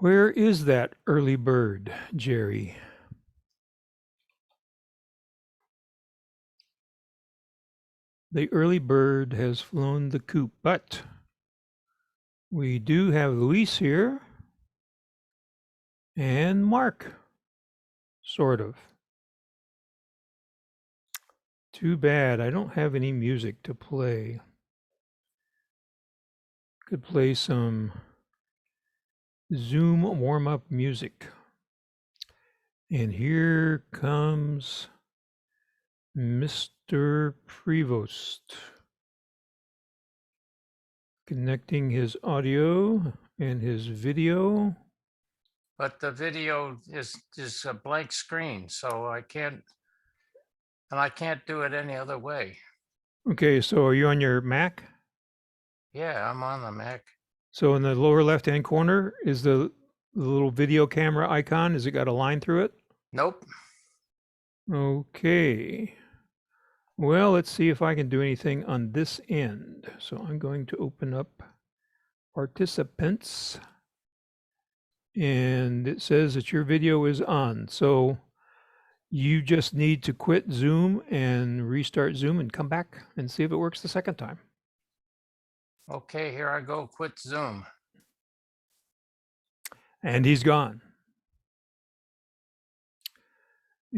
Where is that early bird, Jerry? The early bird has flown the coop, but we do have Luis here and Mark, sort of. Too bad I don't have any music to play. Could play some Zoom warm-up music. And here comes Mr. Prevost, connecting his audio and his video. But the video is a blank screen, so I can't do it any other way. Okay, so are you on your Mac? Yeah, I'm on the Mac. So in the lower left-hand corner is the little video camera icon. Has it got a line through it? Nope. Okay. Well, let's see if I can do anything on this end. So I'm going to open up participants. And it says that your video is on. So you just need to quit Zoom and restart Zoom and come back and see if it works the second time. Okay, here I go. Quit Zoom. And he's gone.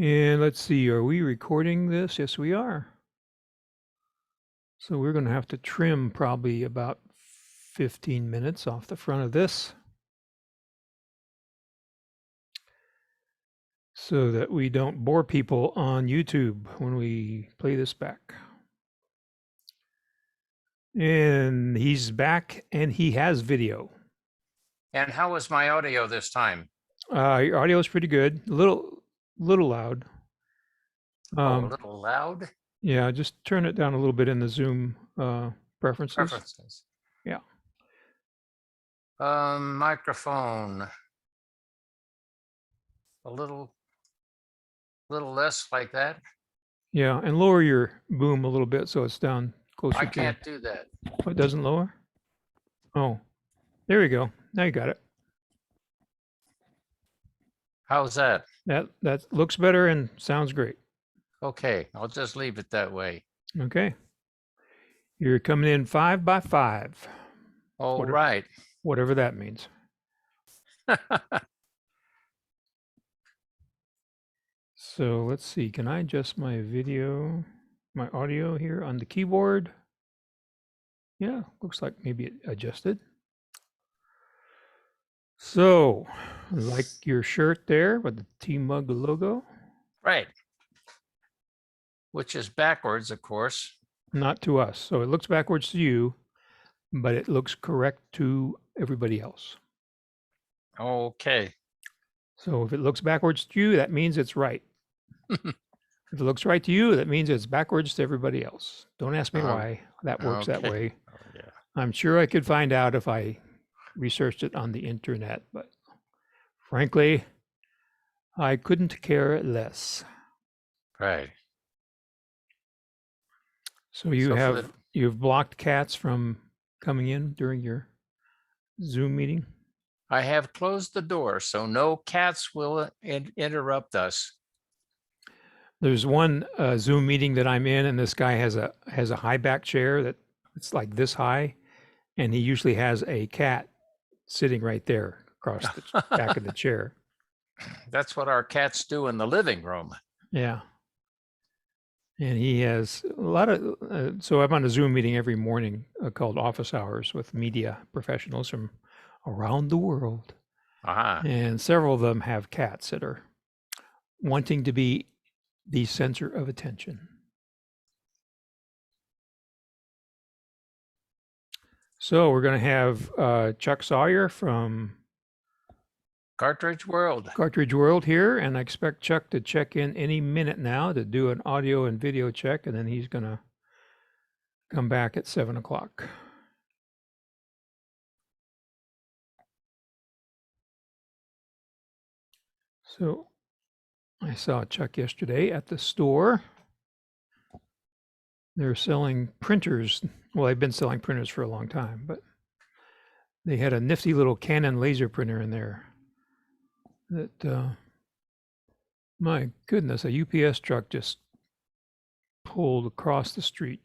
And let's see, are we recording this? Yes, we are. So we're going to have to trim probably about 15 minutes off the front of this so that we don't bore people on YouTube when we play this back. And he's back and he has video. And how was my audio this time? Your audio is pretty good. A little loud. A little loud? Yeah, just turn it down a little bit in the Zoom preferences. Yeah. Microphone. A little less like that. Yeah, and lower your boom a little bit so it's down closer to. I can't do that. Oh, it doesn't lower? Oh, there we go. Now you got it. How's that? That looks better and sounds great. Okay, I'll just leave it that way. Okay. You're coming in 5 by 5. All right. Whatever that means. So let's see, can I adjust my audio here on the keyboard? Yeah, looks like maybe it adjusted. So, like your shirt there with the TMUG logo. Right. Which is backwards, of course. Not to us. So it looks backwards to you, but it looks correct to everybody else. Okay. So if it looks backwards to you, that means it's right. If it looks right to you, that means it's backwards to everybody else. Don't ask me why that works that way. Oh, yeah. I'm sure I could find out if I researched it on the internet, but frankly, I couldn't care less. Right. So you've blocked cats from coming in during your Zoom meeting? I have closed the door, so no cats will interrupt us. There's one Zoom meeting that I'm in, and this guy has a high back chair that it's like this high, and he usually has a cat sitting right there across the back of the chair. That's what our cats do in the living room. Yeah. And he has a lot of, so I'm on a Zoom meeting every morning called Office Hours with media professionals from around the world. And several of them have cats that are wanting to be the center of attention. So we're going to have Chuck Sawyer from Cartridge World here, and I expect Chuck to check in any minute now to do an audio and video check, and then he's going to come back at 7 o'clock. So I saw Chuck yesterday at the store. They're selling printers. Well, they've been selling printers for a long time, but they had a nifty little Canon laser printer in there. that my goodness, a UPS truck just pulled across the street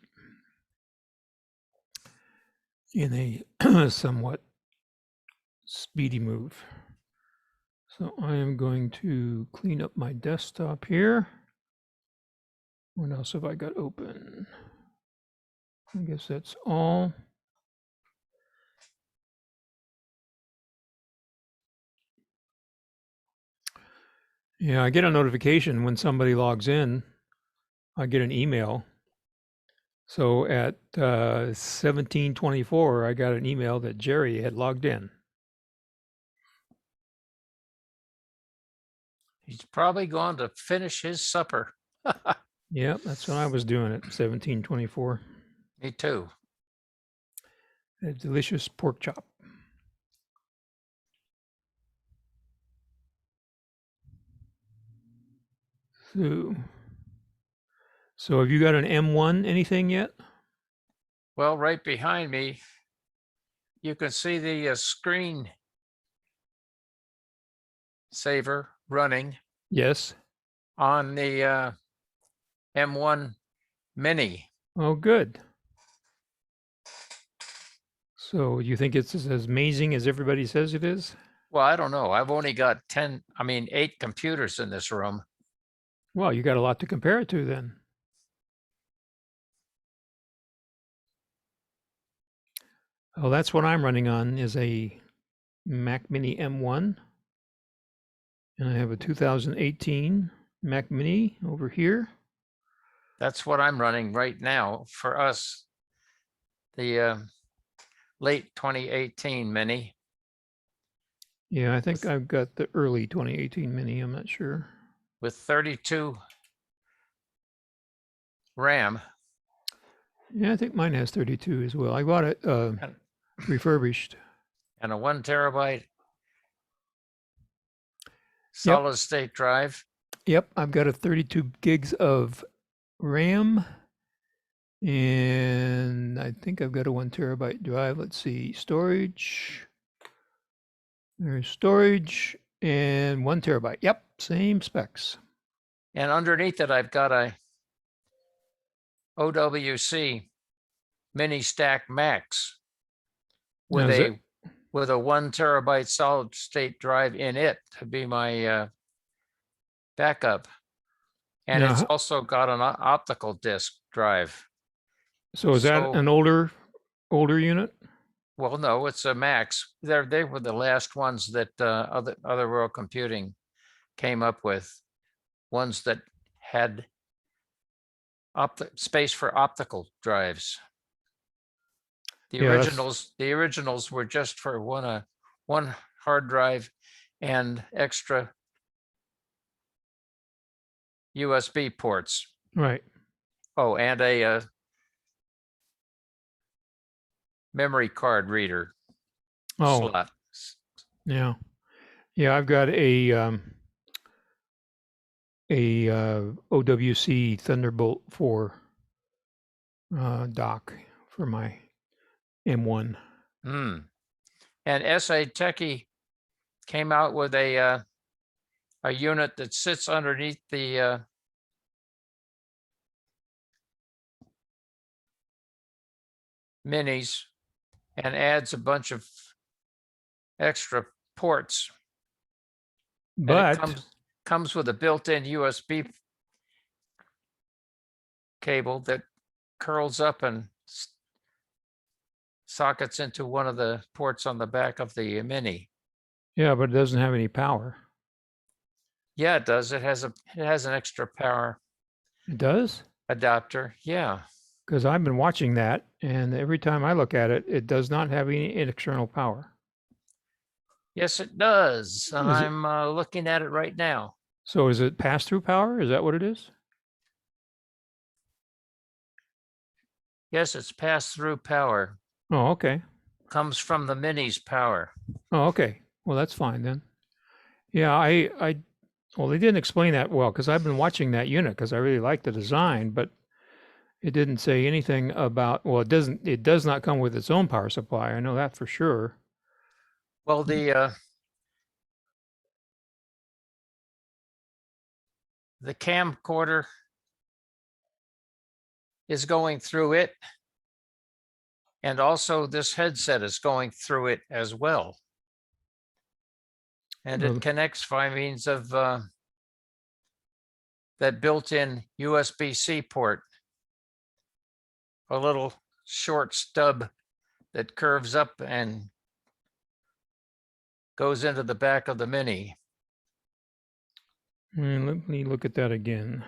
in a somewhat speedy move. So I am going to clean up my desktop here. What else have I got open? I guess that's all. Yeah, I get a notification when somebody logs in. I get an email. So at 17:24, I got an email that Jerry had logged in. He's probably going to finish his supper. Yep, that's what I was doing at 17:24. Me too. A delicious pork chop. So have you got an M1 anything yet? Well, right behind me, you can see the screen saver running Yes. on the M1 Mini. Oh, good. So you think it's as amazing as everybody says it is? Well, I don't know. I've only got 8 computers in this room. Well, you got a lot to compare it to then. Oh, that's what I'm running on is a Mac Mini M1. And I have a 2018 Mac Mini over here. That's what I'm running right now for us. The late 2018 Mini. Yeah, I think I've got the early 2018 Mini. I'm not sure. With 32 RAM. Yeah, I think mine has 32 as well. I bought it refurbished. And a 1 terabyte solid state drive. Yep, I've got a 32 gigs of RAM. And I think I've got a 1 terabyte drive. Let's see, storage. There's storage and 1 terabyte. Yep, same specs. And underneath it, I've got a OWC Mini Stack Max with a 1 terabyte solid state drive in it to be my backup. And it's also got an optical disk drive. So is that an older unit? Well, no, it's a Max. They were the last ones that Other World Computing came up with, ones that had space for optical drives. The originals were just for one hard drive and extra USB ports. Right. Oh, and a memory card reader slot. Yeah. Yeah, I've got a OWC Thunderbolt 4 dock for my M1. And SA Techie came out with a unit that sits underneath the minis and adds a bunch of extra ports. But it comes with a built-in USB cable that curls up and sockets into one of the ports on the back of the Mini. Yeah, but it doesn't have any power. Yeah, it does. It has an extra power. It does? Adapter, yeah. Because I've been watching that, and every time I look at it, it does not have any external power. Yes, it does. And I'm looking at it right now. So is it pass-through power? Is that what it is? Yes, it's pass-through power. Oh, okay. Comes from the Mini's power. Oh, okay. Well, that's fine then. Yeah, well, they didn't explain that well because I've been watching that unit because I really like the design, but it didn't say anything about, well, it does not come with its own power supply. I know that for sure. Well, the the camcorder is going through it. And also this headset is going through it as well. And it connects by means of that built-in USB-C port, a little short stub that curves up and goes into the back of the Mini. And let me look at that again.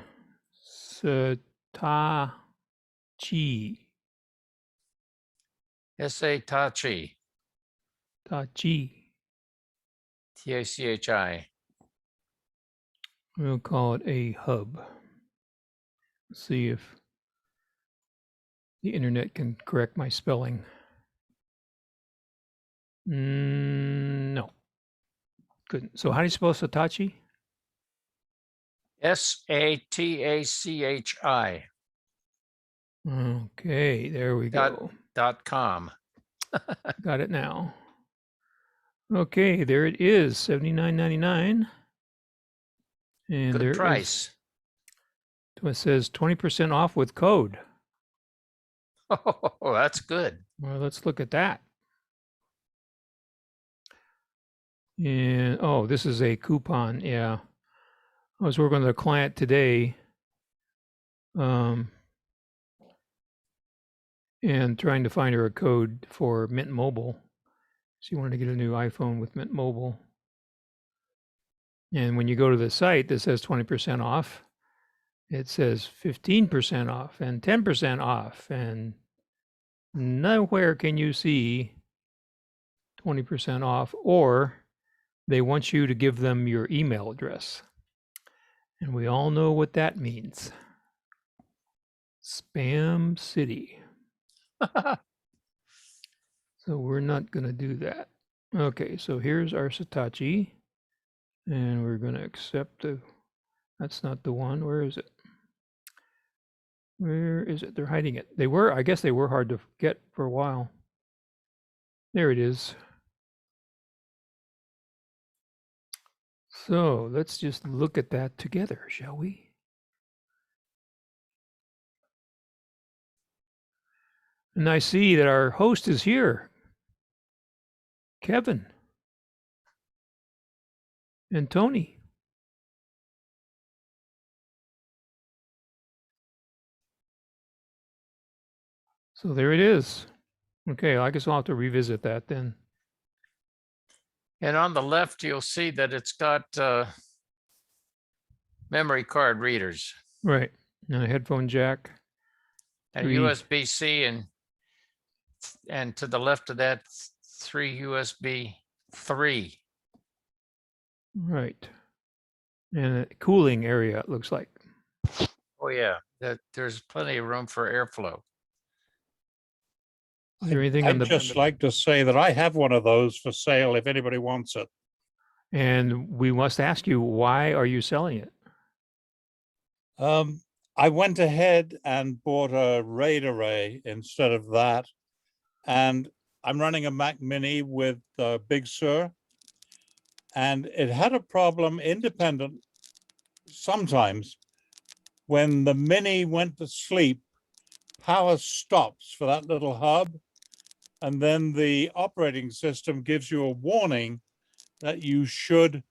Satachi. Satachi. Tachi. Tachi. We'll call it a hub. Let's see if the internet can correct my spelling. No. Couldn't. So how do you spell Satachi? Satachi. Okay, there we go. .com. Got it now. Okay, there it is, $79.99. And good there price. It says 20% off with code. Oh, that's good. Well, let's look at that. And oh, this is a coupon. Yeah, I was working with a client today, and trying to find her a code for Mint Mobile. She wanted to get a new iPhone with Mint Mobile. And when you go to the site that says 20% off, it says 15% off and 10% off, and nowhere can you see 20% off, or they want you to give them your email address. And we all know what that means. Spam City. So we're not going to do that. Okay, so here's our Satachi. And we're going to accept the, that's not the one. Where is it? Where is it? They're hiding it. They were, I guess they were hard to get for a while. There it is. So let's just look at that together, shall we? And I see that our host is here, Kevin and Tony. So there it is. Okay, I guess I'll have to revisit that then. And on the left, you'll see that it's got memory card readers. Right, and a headphone jack. And USB-C, and to the left of that, 3 USB 3. Right. And a cooling area, it looks like. Oh yeah, there's plenty of room for airflow. Is there anything I'd just like to say that I have one of those for sale if anybody wants it. And we must ask you, why are you selling it? I went ahead and bought a RAID array instead of that. And I'm running a Mac Mini with Big Sur. And it had a problem independent sometimes. When the Mini went to sleep, power stops for that little hub. And then the operating system gives you a warning that you should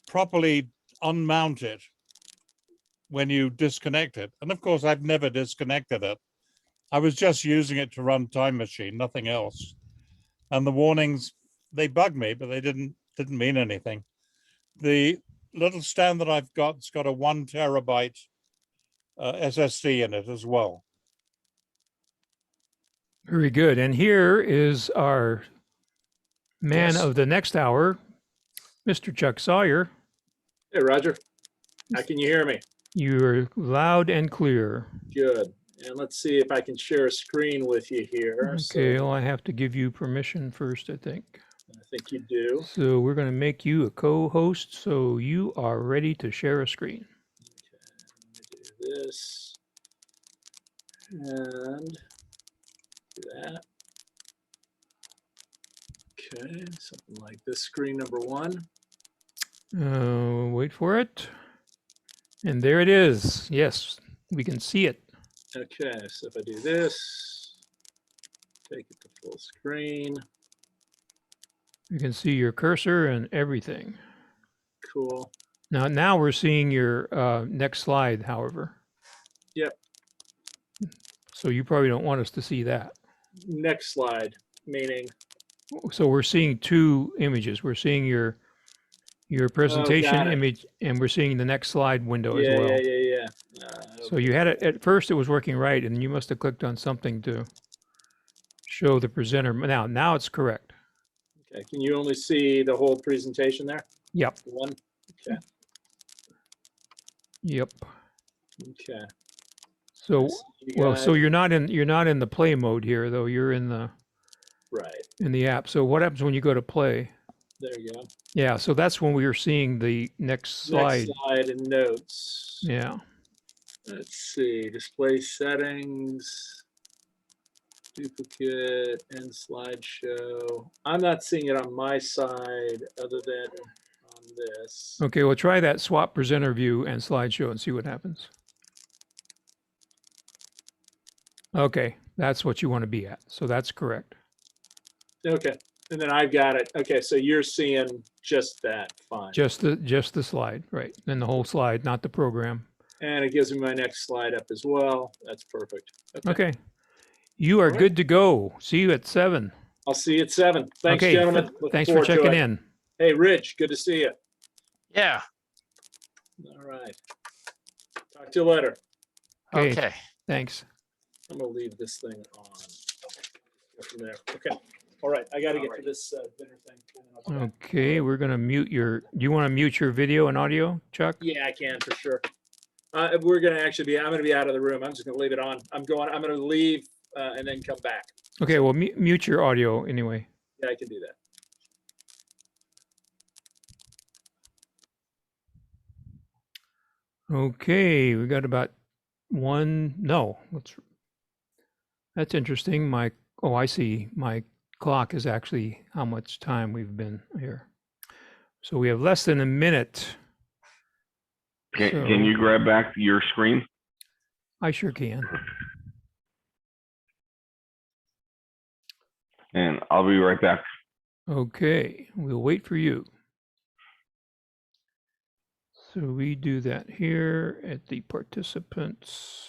properly unmount it when you disconnect it. And of course, I've never disconnected it. I was just using it to run Time Machine, nothing else. And the warnings, they bugged me, but they didn't mean anything. The little stand that I've got, it's got a 1 terabyte SSD in it as well. Very good. And here is our man of the next hour, Mr. Chuck Sawyer. Hey, Roger. How can you hear me? You're loud and clear. Good. And let's see if I can share a screen with you here. Okay, well, I have to give you permission first, I think. I think you do. So we're going to make you a co-host, so you are ready to share a screen. Okay, let me do this. And do that. Okay, something like this, screen number 1. Wait for it. And there it is. Yes, we can see it. Okay, so if I do this, take it to full screen. You can see your cursor and everything. Cool. Now we're seeing your next slide, however. Yep. So you probably don't want us to see that. Next slide, meaning. So we're seeing two images. We're seeing your presentation it. image, and we're seeing the next slide window as Yeah, well. yeah. So you had it at first, it was working right, and you must have clicked on something to show the presenter. Now it's correct. Okay, can you only see the whole presentation there? Yep. One? Okay, Yep. okay. So You well, got- so you're not in the play mode here, though. You're in Right, the app. So what happens when you go to play? there you go. Yeah. So that's when we were seeing the next slide. Next slide and notes. Yeah. Let's see, display settings, duplicate, and slideshow. I'm not seeing it on my side other than on this. Okay. Well, try that swap presenter view and slideshow and see what happens. Okay, that's what you want to be at. So that's correct. Okay, and then I've got it. Okay, so you're seeing just that, fine. Just the slide, right? And the whole slide, not the program. And it gives me my next slide up as well. That's perfect. Okay. You are All right. good to go. See you at 7. I'll see you at 7. Thanks, Okay, gentlemen. Looking thanks for forward to checking it. in. Hey, Rich, good to see you. Yeah. All right. Talk to you later. Okay. Okay. Thanks. I'm gonna leave this thing on. Go from there. Okay. All right. I got to get to this dinner thing. and then I'll come back. Okay, we're gonna mute your. Do you want to mute your video and audio, Chuck? Yeah, I can for sure. We're gonna actually be. I'm gonna be out of the room. I'm just gonna leave it on. I'm gonna leave and then come back. Okay, well mute your audio anyway. Yeah, I can do that. Okay, we got about one. No, that's interesting. I see. My clock is actually how much time we've been here. So we have less than a minute. Can you grab back your screen? I sure can. And I'll be right back. Okay, we'll wait for you. So we do that here at the participants.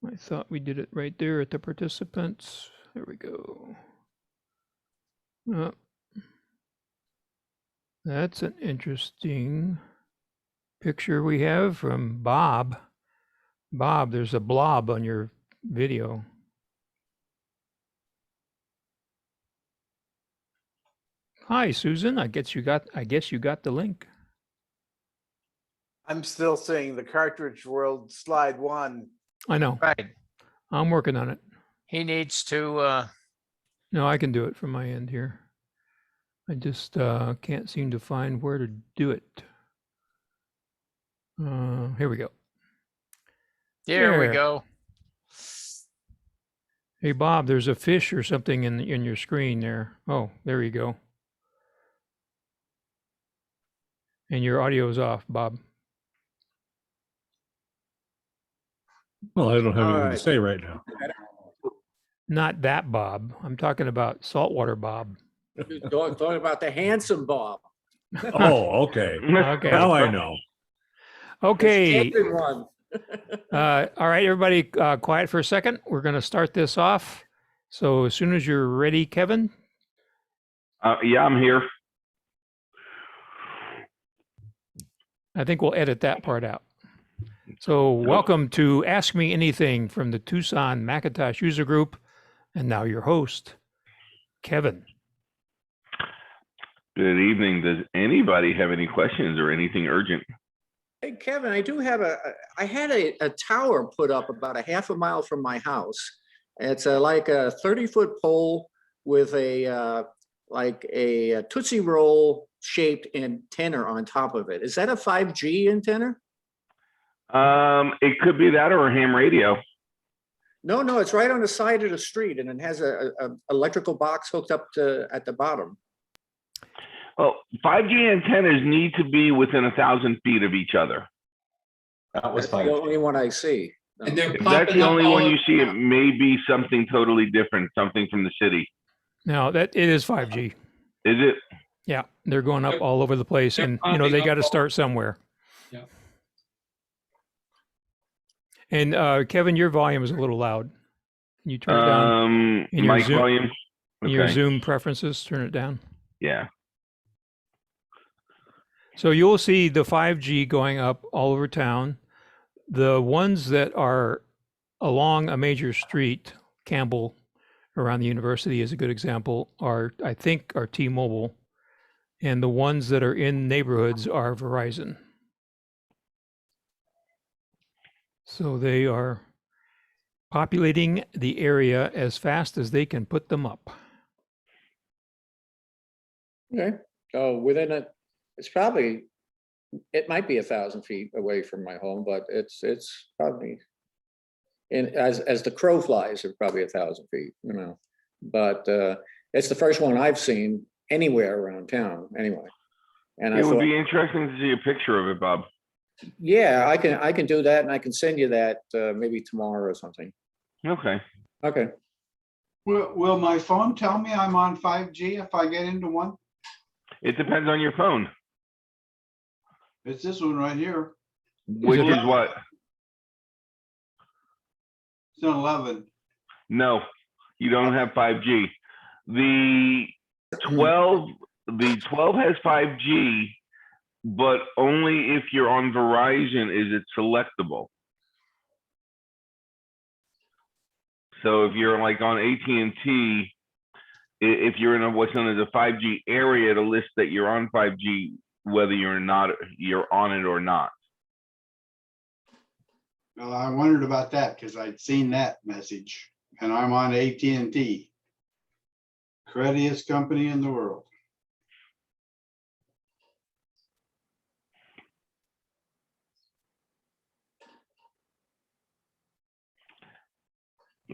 I thought we did it right there at the participants. There we go. That's an interesting picture we have from Bob. Bob, there's a blob on your video. Hi, Susan. I guess you got the link. I'm still seeing the Cartridge World slide 1. I know. Right. I'm working on it. He needs to, No, I can do it from my end here. I just can't seem to find where to do it. Here we go. there we There. go. Hey, Bob, there's a fish or something in your screen there. Oh, there you go. And your audio is off, Bob. Well, I don't have All anything right. to say right now. Not that Bob. I'm talking about saltwater Bob. Talking about the handsome Bob. Oh, okay. Okay. Now I know. Okay. Taken one. All right, everybody, quiet for a second. We're going to start this off. So as soon as you're ready, Kevin. Yeah, I'm here. I think we'll edit that part out. So welcome to Ask Me Anything from the Tucson Macintosh User Group. And now your host, Kevin. Good evening. Does anybody have any questions or anything urgent? Hey, Kevin, I do have I had a tower put up about a half a mile from my house. It's like a 30-foot pole with a like a Tootsie Roll shaped antenna on top of it. Is that a 5G antenna? It could be that or a ham radio. No, it's right on the side of the street, and it has a electrical box hooked up to at the bottom. Well, 5G antennas need to be within 1,000 feet of each other. That was That's the 5G. only one I see. No. And they're If that's popping the up only all one over you see, it town. may be something totally different, something from the city. Now that it is 5G. Is it? Yeah, they're going up They're- all over the place, they're and popping they up got to all start over. somewhere. Yeah. And Kevin, your volume is a little loud. Can you turn it down? In your Mic Zoom, volume. in your Okay. Zoom preferences, turn it down. Yeah. So you'll see the 5G going up all over town. The ones that are along a major street, Campbell, around the university is a good example, I think are T-Mobile. And the ones that are in neighborhoods are Verizon. So they are populating the area as fast as they can put them up. Okay, so within it's probably, it might be 1,000 feet away from my home, but it's probably, as the crow flies, it's probably 1,000 feet, But it's the first one I've seen anywhere around town, anyway. And I It would thought, be interesting to see a picture of it, Bob. yeah, I can do that, and I can send you that maybe tomorrow or something. Okay. Okay. Will my phone tell me I'm on 5G if I get into one? It depends on your phone. It's this one right here. Which is what? It's an 11. No, you don't have 5G. The 12 has 5G, but only if you're on Verizon is it selectable. So if you're like on AT&T, if you're in what's known as a 5G area, it'll list that you're on 5G, whether you're on it or not. Well, I wondered about that because I'd seen that message, and I'm on AT&T, crediest company in the world.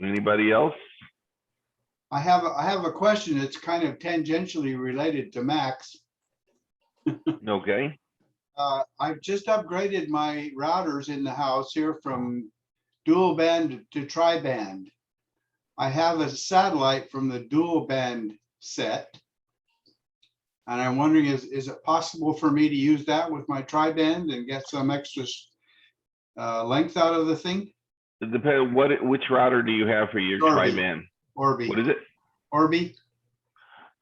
Anybody else? I have a question that's kind of tangentially related to Max. Okay. I've just upgraded my routers in the house here from dual band to tri-band. I have a satellite from the dual band set. And I'm wondering, is it possible for me to use that with my tri-band and get some extra length out of the thing? It depends. Which router do you have for your Orbi. tri-band? Orbi. What is it? Orbi.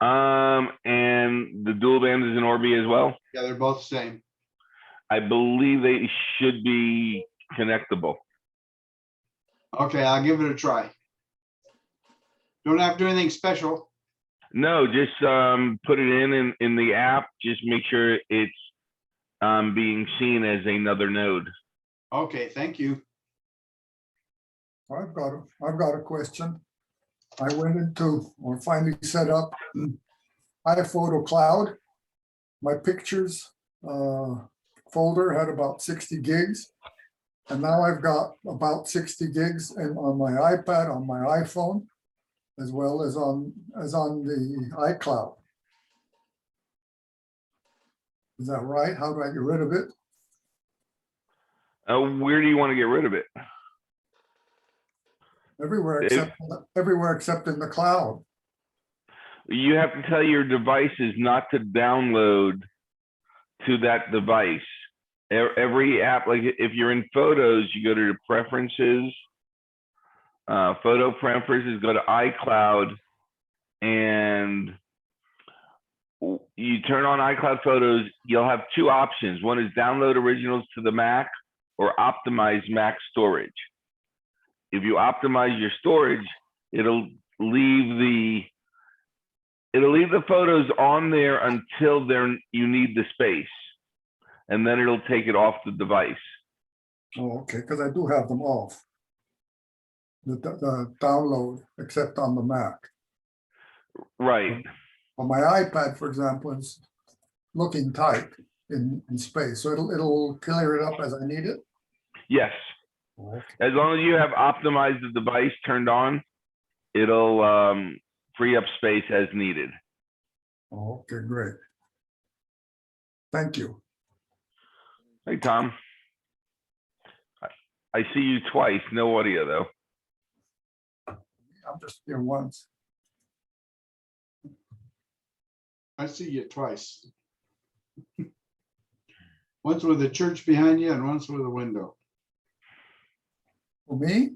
And the dual band is an Orbi as well. Yeah, they're both the same. I believe they should be connectable. Okay, I'll give it a try. Don't have to do anything special. No, just put it in the app. Just make sure it's being seen as another node. Okay, thank you. I've got a question. I went into, or finally set up iPhoto Cloud. My pictures folder had about 60 gigs. And now I've got about 60 gigs on my iPad, on my iPhone, as well as on the iCloud. Is that right? How do I get rid of it? Where do you want to get rid of it? Everywhere except in the cloud. You have to tell your devices not to download to that device. Every app, like if you're in photos, you go to the preferences, photo preferences, go to iCloud, and you turn on iCloud Photos. You'll have two options. One is download originals to the Mac or optimize Mac storage. If you optimize your storage, it'll leave the photos on there until you need the space, and then it'll take it off the device. Oh, okay, because I do have them off. The download, except on the Mac. Right. On my iPad, for example, is looking tight in space, so it'll clear it up as I need it. Yes. Okay. As long as you have optimized the device turned on, it'll free up space as needed. Okay, great. Thank you. Hey, Tom. I see you twice, no audio though. I'm just here once. I see you twice. Once with the church behind you and once with a window. For me?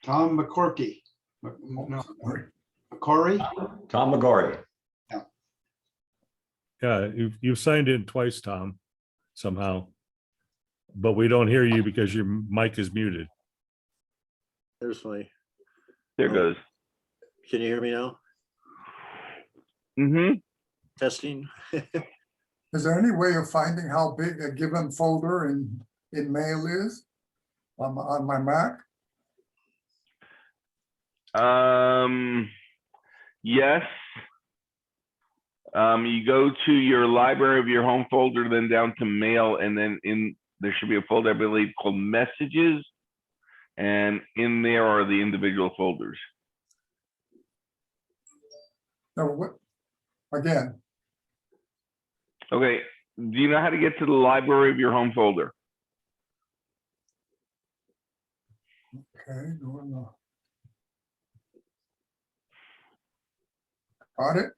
Tom McCorkey. No, Sorry. McCory? Tom McGorry. Yeah, you've signed in twice, Tom, somehow. But we don't hear you because your mic is muted. There's my, There goes. can you hear me now? Mm-hmm. Testing. Is there any way of finding how big a given folder in Mail is on my Mac? Yes. You go to your library of your home folder, then down to mail, and then there should be a folder, I believe, called messages. And in there are the individual folders. No, what? Again, Okay. Do you know how to get to the library of your home folder? okay, got it?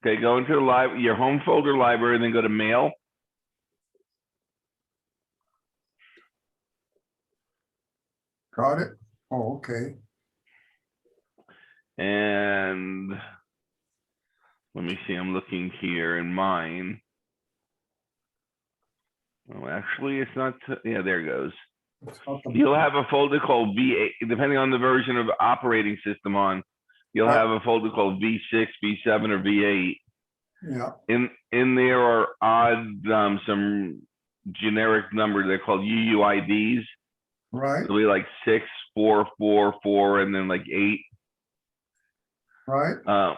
Okay, go into the your home folder library, and then go to mail. Got it? Oh, okay. And let me see, I'm looking here in mine. Oh, actually, it's not, yeah, there it goes. It's not the- You'll have a folder called V8, depending on the version of operating system on, you'll have a folder called V6, V7, or V8. Yeah, In there are odd, some generic numbers, they're called UUIDs. right, It'll be like 6, 4, 4, 4, and then like 8. right.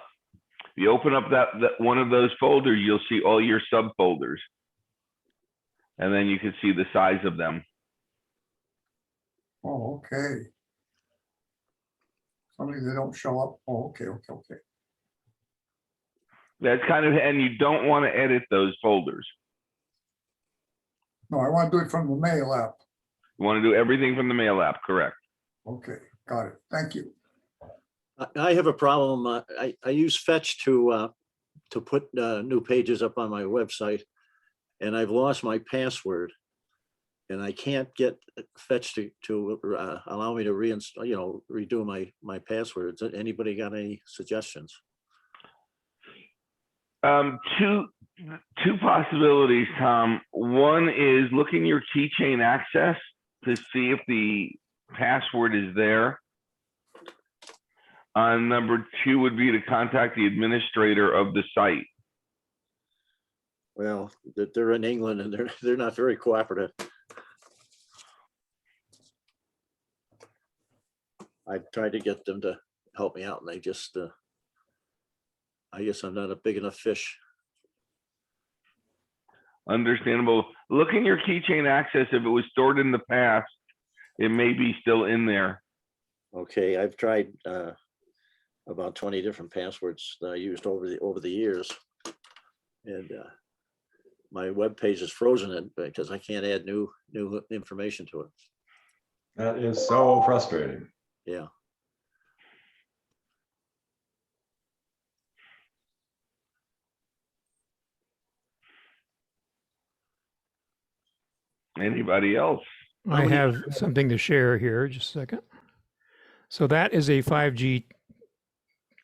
You open up that one of those folders, you'll see all your subfolders. And then you can see the size of them. Oh, okay. Somebody they don't show up. Oh, okay. That's kind of, and you don't want to edit those folders. No, I want to do it from the Mail app. You want to do everything from the mail app, correct? Okay, got it. Thank you. I have a problem. I use Fetch to put new pages up on my website, and I've lost my password, and I can't get Fetch to allow me to reinstall, redo my passwords. Anybody got any suggestions? Two possibilities, Tom. One is look in your keychain access to see if the password is there. Number 2 would be to contact the administrator of the site. Well, they're in England and they're not very cooperative. I tried to get them to help me out and they just, I guess I'm not a big enough fish. Understandable. Look in your keychain access. If it was stored in the past, it may be still in there. Okay, I've tried about 20 different passwords that I used over the years. And my web page is frozen because I can't add new information to it. That is so frustrating. Yeah. Anybody else? I have something to share here, just a second. So that is a 5G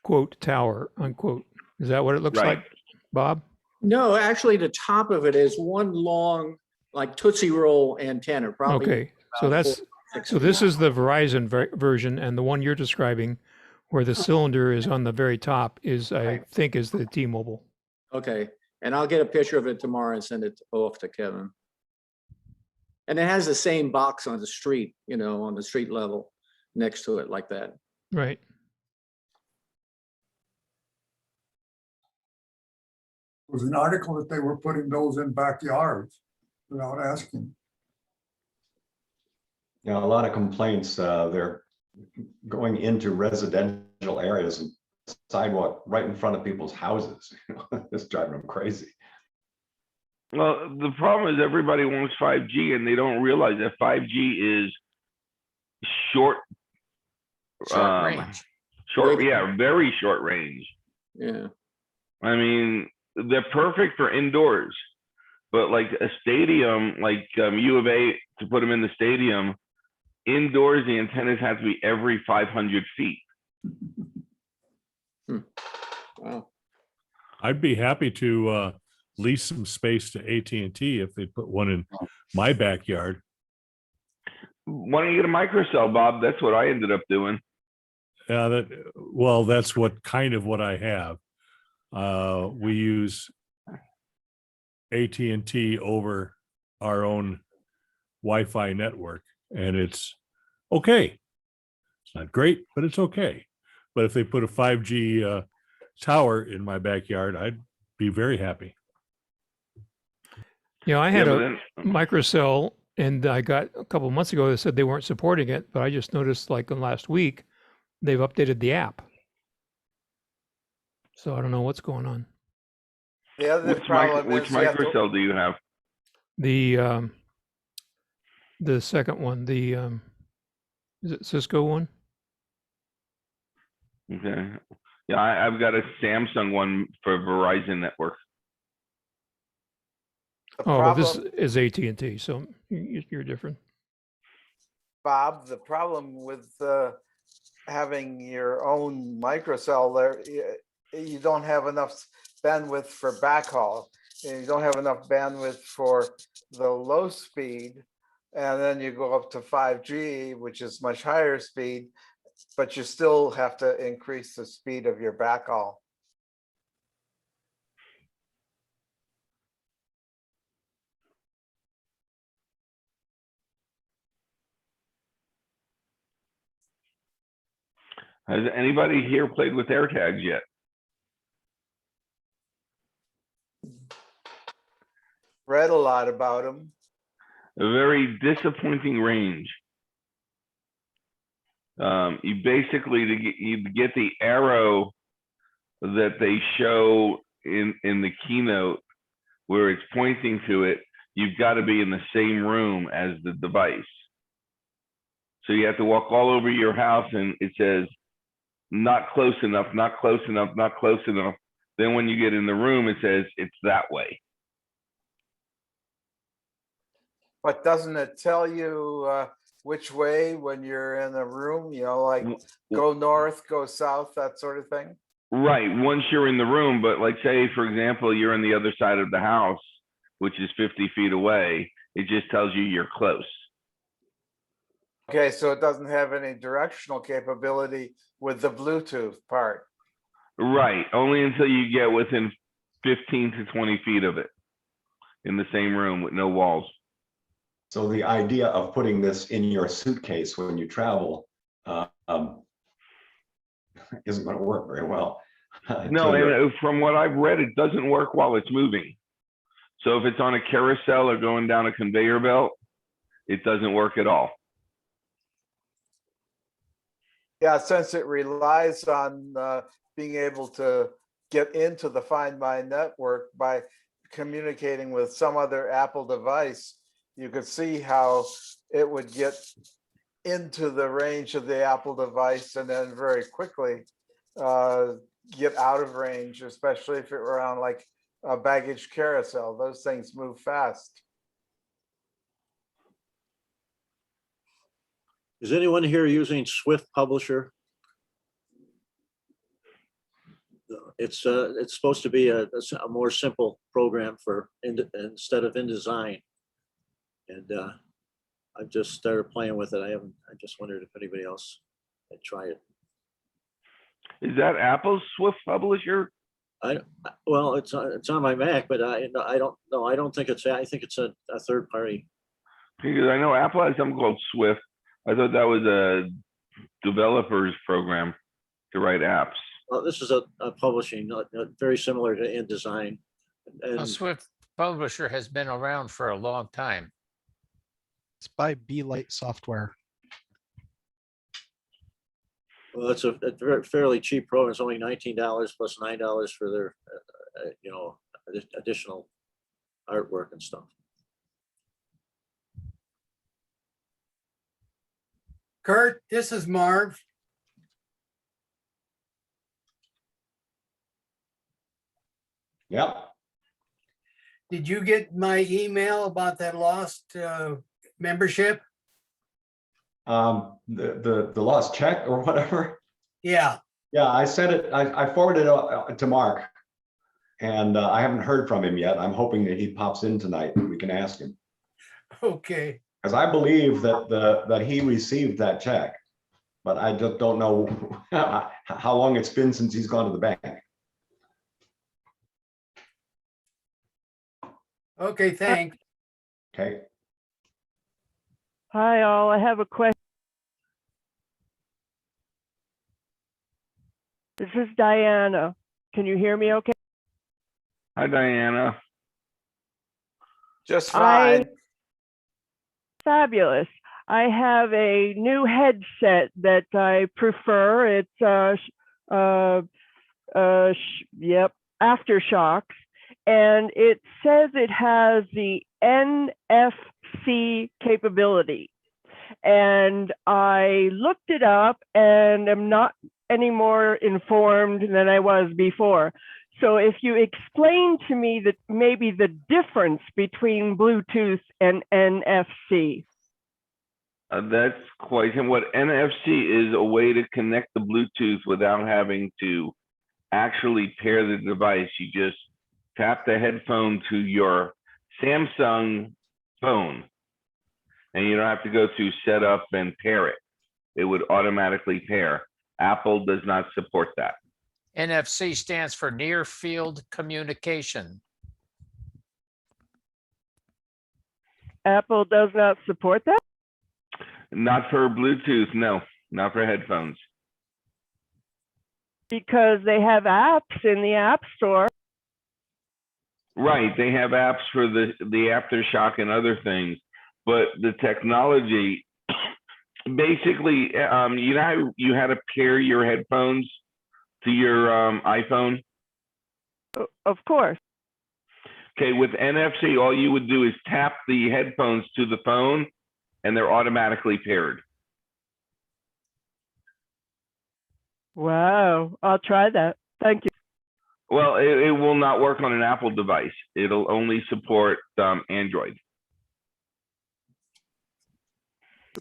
quote tower, unquote. Is that what it looks Right. like, Bob? No, actually, the top of it is one long, like Tootsie Roll antenna, probably. Okay, so about that's, 4 or 6 so this is the Verizon version, and the one you're describing where the cylinder is on the very top is, I think, is the T-Mobile. Okay, and I'll get a picture of it tomorrow and send it off to Kevin. And it has the same box on the street, on the street level next to it like that. Right. There was an article that they were putting those in backyards without asking. A lot of complaints. They're going into residential areas and sidewalk right in front of people's houses. It's driving them crazy. Well, the problem is everybody wants 5G and they don't realize that 5G is short, Short range. yeah, very short range. Yeah. I mean, they're perfect for indoors, but like a stadium, like U of A, to put them in the stadium, indoors, the antennas have to be every 500 feet. Wow. I'd be happy to lease some space to AT&T if they put one in my backyard. Why don't you get a microcell, Bob? That's what I ended up doing. Well, that's what I have. We use AT&T over our own Wi-Fi network, and it's okay. It's not great, but it's okay. But if they put a 5G tower in my backyard, I'd be very happy. Yeah, I had a microcell, and I got a couple of months ago, they said they weren't supporting it, but I just noticed like in last week, they've updated the app. So I don't know what's going on. The other Which problem is you have to- microcell do you have? The second one, is it Cisco one? Okay. Yeah, I've got a Samsung one for Verizon network. the Oh, but this problem, is AT&T, so you're different. Bob, the problem with having your own microcell there, you don't have enough bandwidth for backhaul. And you don't have enough bandwidth for the low speed. And then you go up to 5G, which is much higher speed, but you still have to increase the speed of your backhaul. Has anybody here played with AirTags yet? Read a lot about them. A very disappointing range. You basically you get the arrow that they show in the keynote where it's pointing to it. You've got to be in the same room as the device. So you have to walk all over your house, and it says not close enough, not close enough, not close enough. Then when you get in the room, it says it's that way. But doesn't it tell you which way when you're in a room, you know, like go north, go south, that sort of thing? Right, once you're in the room, but like say, for example, you're on the other side of the house, which is 50 feet away, it just tells you you're close. Okay, so it doesn't have any directional capability with the Bluetooth part. Right, only until you get within 15 to 20 feet of it in the same room with no walls. So the idea of putting this in your suitcase when you travel isn't going to work very well. No, and from what I've read, it doesn't work while it's moving. So if it's on a carousel or going down a conveyor belt, it doesn't work at all. Yeah, since it relies on being able to get into the Find My network by communicating with some other Apple device, you could see how it would get into the range of the Apple device and then very quickly get out of range, especially if it were on like a baggage carousel. Those things move fast. Is anyone here using Swift Publisher? It's supposed to be a more simple program for instead of InDesign, and I've just started playing with it. I just wondered if anybody else had tried it. Is that Apple's Swift Publisher? Well, it's on my Mac, but I don't know. I don't think it's. I think it's a third party. Because I know Apple has something called Swift. I thought that was a developer's program to write apps. Well, this is a publishing, very similar to InDesign. And Swift Publisher has been around for a long time. It's by B-Light Software. well, it's a fairly cheap program. It's only $19 plus $9 for their, additional artwork and stuff. Kurt, this is Marv. Yep. Did you get my email about that lost membership? The lost check or whatever. Yeah. Yeah, I sent it. I forwarded it to Mark, and I haven't heard from him yet. I'm hoping that he pops in tonight and we can ask him. Okay. Because I believe that he received that check, but I just don't know how long it's been since he's gone to the bank. Okay, thanks. Okay. Hi, all. I have a question. This is Diana. Can you hear me okay? Hi, Diana. Just fine. Fabulous. I have a new headset that I prefer. It's yep, Aftershocks, and it says it has the NFC capability. And I looked it up and am not any more informed than I was before. So if you explain to me that maybe the difference between Bluetooth and NFC. That's quite him. What NFC is a way to connect the Bluetooth without having to actually pair the device. You just tap the headphone to your Samsung phone, and you don't have to go through setup and pair it. It would automatically pair. Apple does not support that. NFC stands for near field communication. Apple does not support that? Not for Bluetooth, no, not for headphones. Because they have apps in the App Store. Right, they have apps for the Aftershock and other things, but the technology, basically, you know, you had to pair your headphones to your iPhone. Of course. Okay, with NFC, all you would do is tap the headphones to the phone, and they're automatically paired. Wow, I'll try that. Thank you. Well, it will not work on an Apple device. It'll only support Android.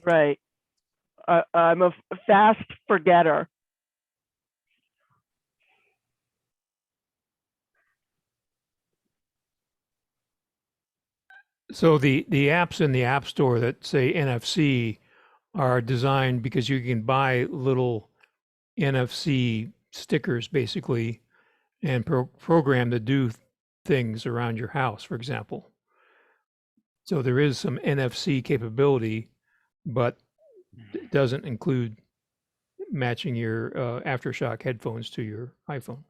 Right. I'm a fast forgetter. So the apps in the App Store that say NFC are designed because you can buy little NFC stickers basically and program to do things around your house, for example. So there is some NFC capability, but it doesn't include matching your Aftershock headphones to your iPhone.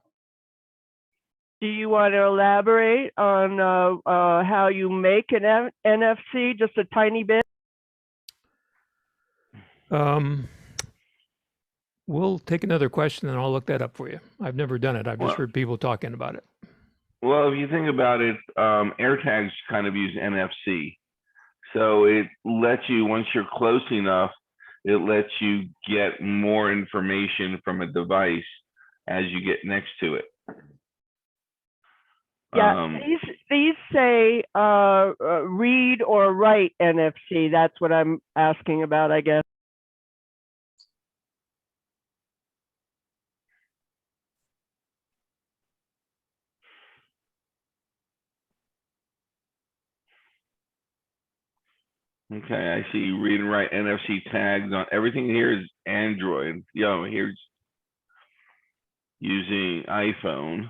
Do you want to elaborate on how you make an NFC, just a tiny bit? We'll take another question and I'll look that up for you. I've never done it. I've just heard people talking about it. Well, if you think about it, AirTags kind of use NFC. So it lets you, once you're close enough, it lets you get more information from a device as you get next to it. Yeah, these say read or write NFC. That's what I'm asking about, I guess. Okay, I see read and write NFC tags on everything here is Android. Yo, here's using iPhone.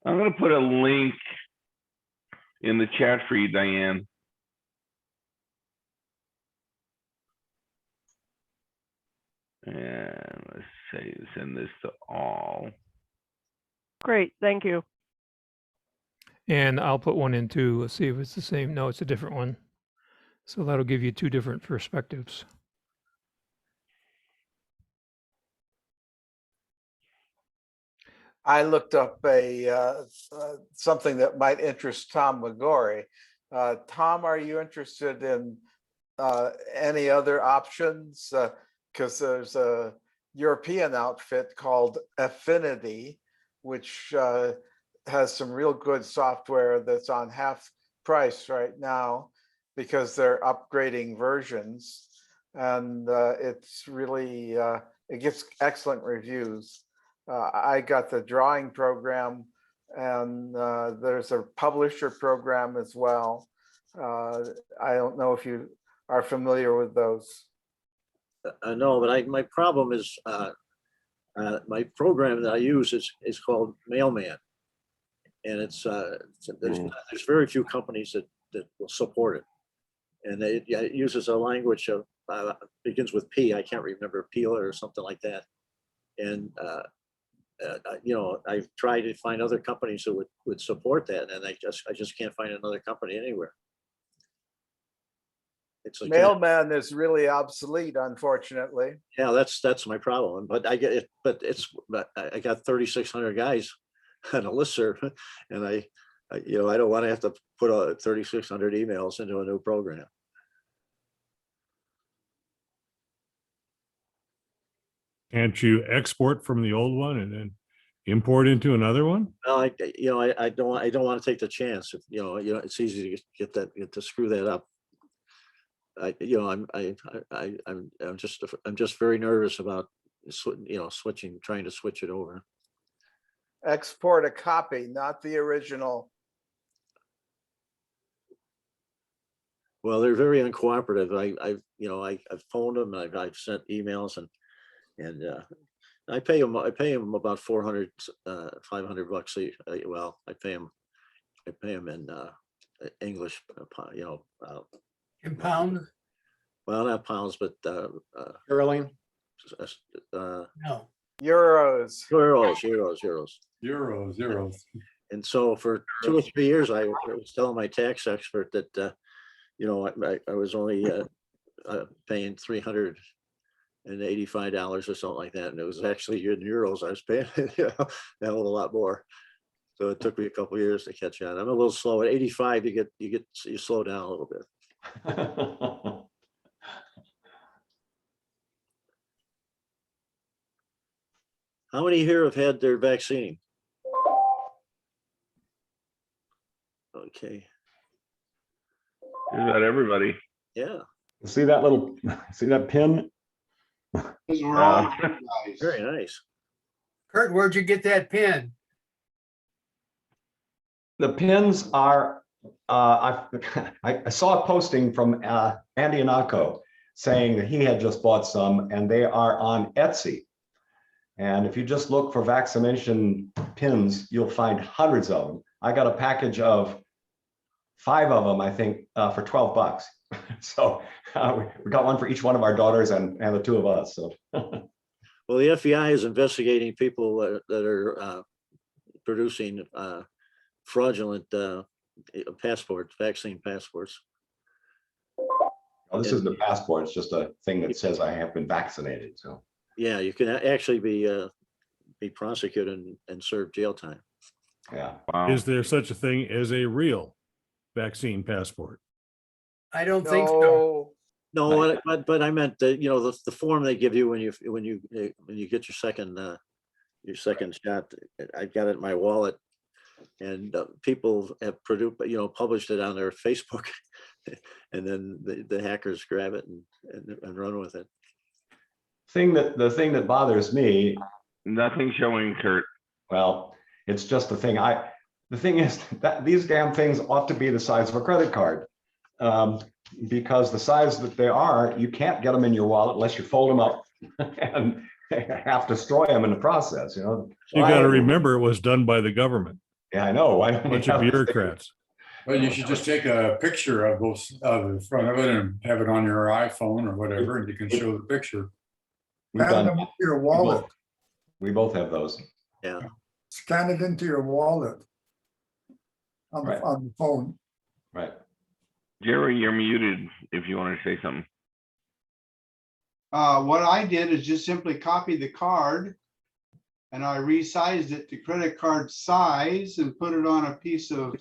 I'm going to put a link in the chat for you, Diane. And let's say send this to all. Great, thank you. And I'll put one in too. Let's see if it's the same. No, it's a different one. So that'll give you two different perspectives. I looked up something that might interest Tom McGorry. Tom, are you interested in any other options? Because there's a European outfit called Affinity, which has some real good software that's on half price right now because they're upgrading versions, and it's really it gets excellent reviews. I got the drawing program, and there's a publisher program as well. I don't know if you are familiar with those. No, but my problem is my program that I use is called Mailman, and there's very few companies that will support it, and it uses a language of begins with P. I can't remember, Peeler or something like that, and I've tried to find other companies that would support that, and I just can't find another company anywhere. It's like Mailman is really obsolete, unfortunately. yeah, that's my problem. But I get it. But I got 3,600 guys on a listserv, and I don't want to have to put 3,600 emails into a new program. Can't you export from the old one and then import into another one? No, I don't want to take the chance. It's easy to get to screw that up. I'm just very nervous about trying to switch it over. Export a copy, not the original. Well, they're very uncooperative. I've phoned them, I've sent emails, and I pay them about 400, 500 bucks. Well, I pay them in English, in pounds? Well, not pounds, but Sterling? No. Euros. And so for 2 or 3 years, I was telling my tax expert that I was only paying $385 or something like that, and it was actually in euros. I was paying a hell of a lot more. So it took me a couple of years to catch on. I'm a little slow. At 85, you slow down a little bit. How many here have had their vaccine? Okay. Just about everybody. Yeah. See that pin? Very nice. Kurt, where'd you get that pin? The pins are, I saw a posting from Andy Anako saying that he had just bought some, and they are on Etsy. And if you just look for vaccination pins, you'll find hundreds of them. I got a package of 5 of them, I think, for $12. So we got one for each one of our daughters and the 2 of us. So. Well, the FBI is investigating people that are producing fraudulent passports, vaccine passports. Oh, this isn't a passport. It's just a thing that says I have been vaccinated. So yeah, you can actually be prosecuted and serve jail time. Yeah. Wow. Is there such a thing as a real vaccine passport? I don't think so. No, but I meant the form they give you when you get your second shot. I've got it in my wallet, and people have published it on their Facebook, and then the hackers grab it and run with it. The thing that bothers me. Nothing showing, Kurt. Well, it's just the thing. The thing is that these damn things ought to be the size of a credit card. Because the size that they are, you can't get them in your wallet unless you fold them up and half destroy them in the process. You got to remember, it was done by the government. Yeah, I know. Why don't a bunch of bureaucrats? Well, you should just take a picture of the front of it and have it on your iPhone or whatever, and you can show the picture. Scan them into your wallet. We both have those. Yeah. Scan it into your wallet on the phone. Right. Jerry, you're muted if you want to say something. What I did is just simply copy the card and I resized it to credit card size and put it on a piece of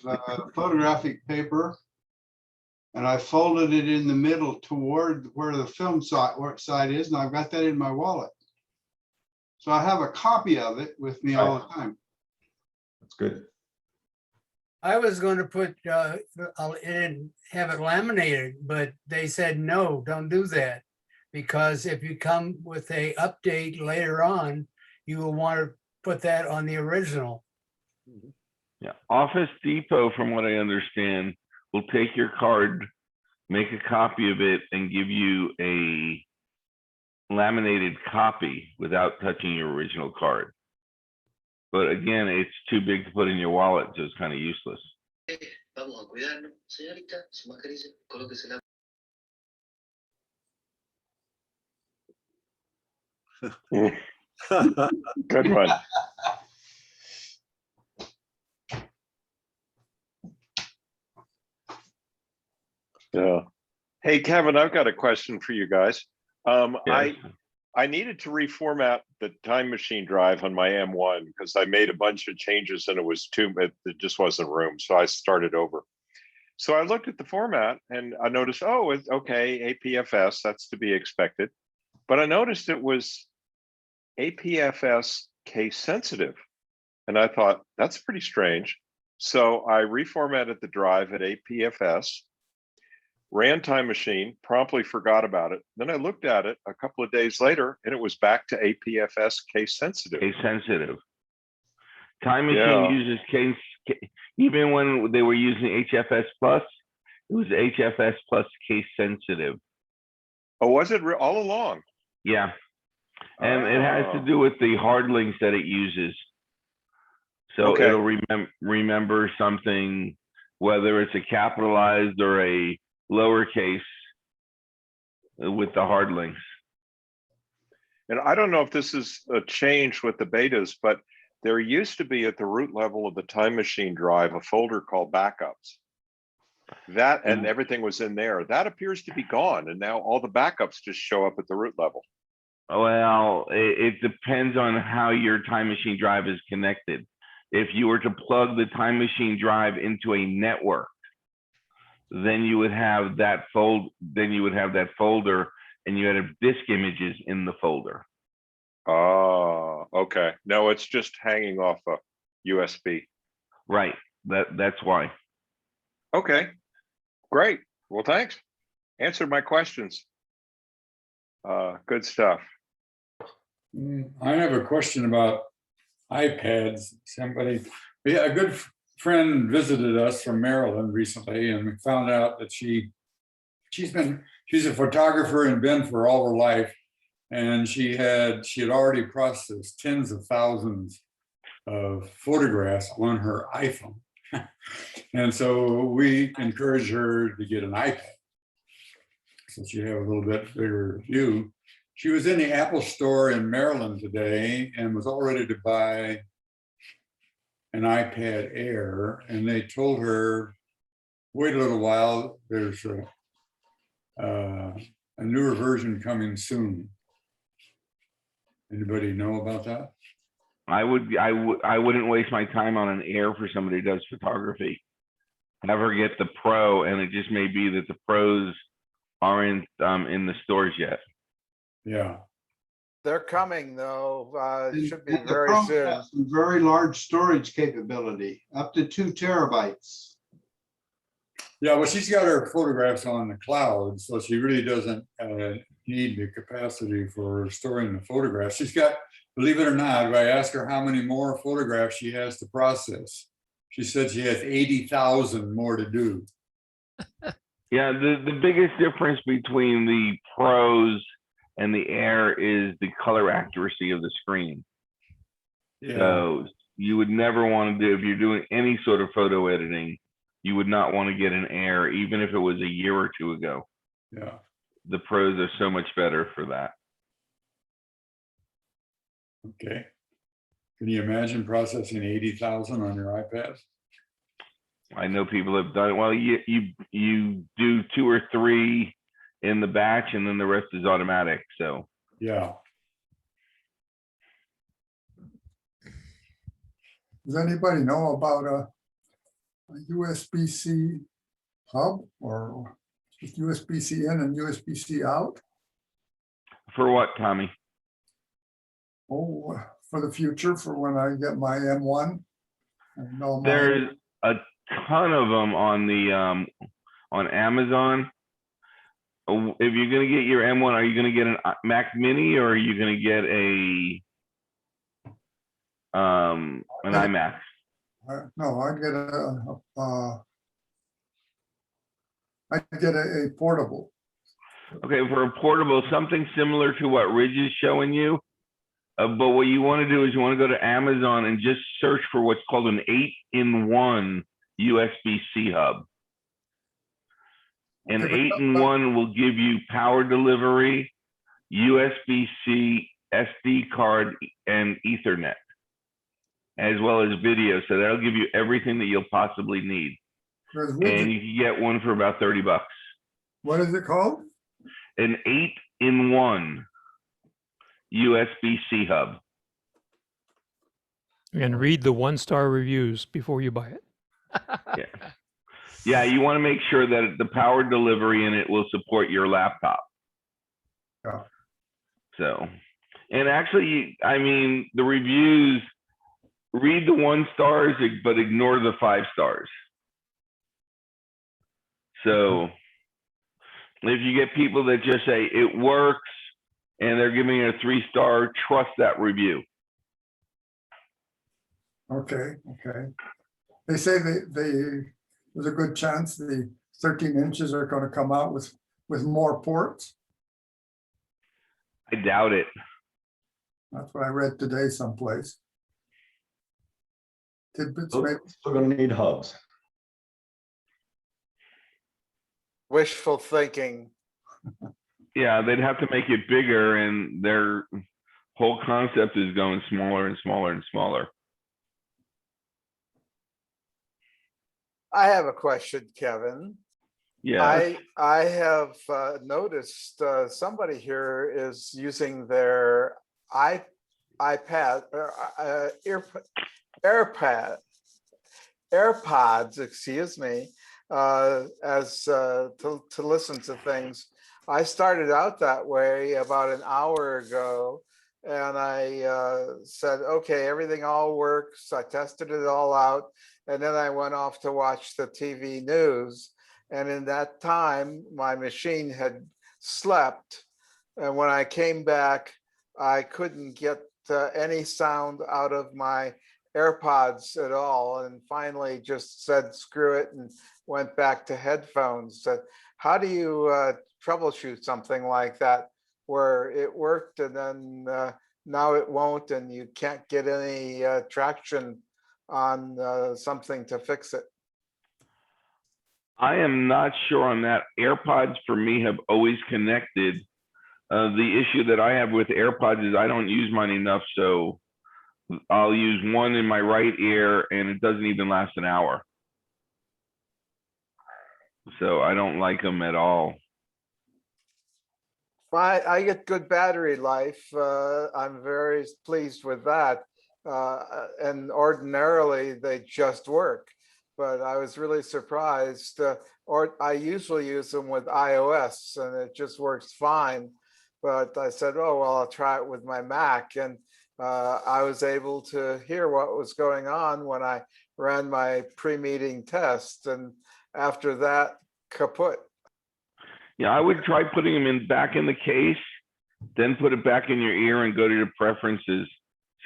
photographic paper. And I folded it in the middle toward where the film side is, and I've got that in my wallet. So I have a copy of it with me all the time. That's good. I was going to put and have it laminated, but they said, no, don't do that. Because if you come with a update later on, you will want to put that on the original. Yeah, Office Depot, from what I understand, will take your card, make a copy of it, and give you a laminated copy without touching your original card. But again, it's too big to put in your wallet, so it's kind of useless. Good one. Yeah. Hey, Kevin, I've got a question for you guys. Yes. I needed to reformat the Time Machine drive on my M1 because I made a bunch of changes and it just wasn't room. So I started over. So I looked at the format and I noticed, oh, it's okay, APFS, that's to be expected. But I noticed it was APFS case sensitive. And I thought, that's pretty strange. So I reformatted the drive at APFS, ran Time Machine, promptly forgot about it. Then I looked at it a couple of days later and it was back to APFS case sensitive. Case sensitive. Time Machine uses case, even when they were using HFS Plus, it was HFS Plus case sensitive. Oh, was it all along? Yeah. And it has to do with the hard links that it uses. So it'll remember something, whether it's a capitalized or a lowercase, with the hard links. And I don't know if this is a change with the betas, but there used to be at the root level of the Time Machine drive a folder called backups. That and everything was in there. That appears to be gone, and now all the backups just show up at the root level. Well, it depends on how your Time Machine drive is connected. If you were to plug the Time Machine drive into a network, then you would have that folder, and you had disk images in the folder. Oh, okay. No, it's just hanging off a USB. Right. That's why. Okay. Great. Well, thanks. Answered my questions. Good stuff. I have a question about iPads. A good friend visited us from Maryland recently, and we found out that she's a photographer and been for all her life, and she had already processed tens of thousands of photographs on her iPhone. And so we encouraged her to get an iPad so she had a little bit bigger view. She was in the Apple store in Maryland today and was all ready to buy an iPad Air, and they told her, wait a little while, there's a newer version coming soon. Anybody know about that? I wouldn't waste my time on an Air for somebody who does photography. Have her get the Pro, and it just may be that the Pros aren't in the stores yet. Yeah. They're coming though. It should be And the very Pro soon. has some very large storage capability, up to 2 terabytes. Yeah, well, she's got her photographs on the cloud, so she really doesn't need the capacity for storing the photographs. She's got, believe it or not, I asked her how many more photographs she has to process. She said she has 80,000 more to do. Yeah, the biggest difference between the Pros and the Air is the color accuracy of the screen. Yeah. So you would never want to do, if you're doing any sort of photo editing, you would not want to get an Air, even if it was a year or two ago. Yeah. The Pros are so much better for that. Okay. Can you imagine processing 80,000 on your iPad? I know people have done it. Well, you do 2 or 3 in the batch, and then the rest is automatic. So yeah. Does anybody know about a USB-C hub or just USB-C in and USB-C out? For what, Tommy? Oh, for the future, for when I get my M1. And no, There's a ton of them on the on Amazon. If you're gonna get your M1, are you gonna get an Mac Mini or are you gonna get an iMac? No, I get a portable. Okay, for a portable, something similar to what Ridge is showing you. But what you want to do is you want to go to Amazon and just search for what's called an 8-in-1 USB-C hub. An 8-in-1 will give you power delivery, USB-C, SD card, and Ethernet, as well as video. So that'll give you everything that you'll possibly need. And you can get one for about $30. What is it called? An 8-in-1 USB-C hub. And read the 1-star reviews before you buy it. Yeah. Yeah, you want to make sure that the power delivery in it will support your laptop. Yeah. So, and actually, I mean, the reviews, read the 1 stars, but ignore the 5 stars. So if you get people that just say it works and they're giving it a 3-star, trust that review. Okay. They say there's a good chance the 13 inches are going to come out with more ports. I doubt it. That's what I read today someplace. Tidbits, Still maybe. going to need hubs. Wishful thinking. Yeah, they'd have to make it bigger, and their whole concept is going smaller and smaller and smaller. I have a question, Kevin. Yeah. I have noticed somebody here is using their iPad or AirPods, excuse me, as to listen to things. I started out that way about an hour ago, and I said, okay, everything all works. I tested it all out, and then I went off to watch the TV news. And in that time, my machine had slept. And when I came back, I couldn't get any sound out of my AirPods at all, and finally just said, screw it, and went back to headphones. How do you troubleshoot something like that where it worked and then now it won't, and you can't get any traction on something to fix it? I am not sure on that. AirPods for me have always connected. The issue that I have with AirPods is I don't use mine enough, so I'll use one in my right ear and it doesn't even last an hour. So I don't like them at all. I get good battery life. I'm very pleased with that. And ordinarily they just work, but I was really surprised. Or I usually use them with iOS and it just works fine. But I said, oh, well, I'll try it with my Mac. And I was able to hear what was going on when I ran my pre-meeting test. And after that, kaput. Yeah, I would try putting them back in the case, then put it back in your ear and go to your preferences.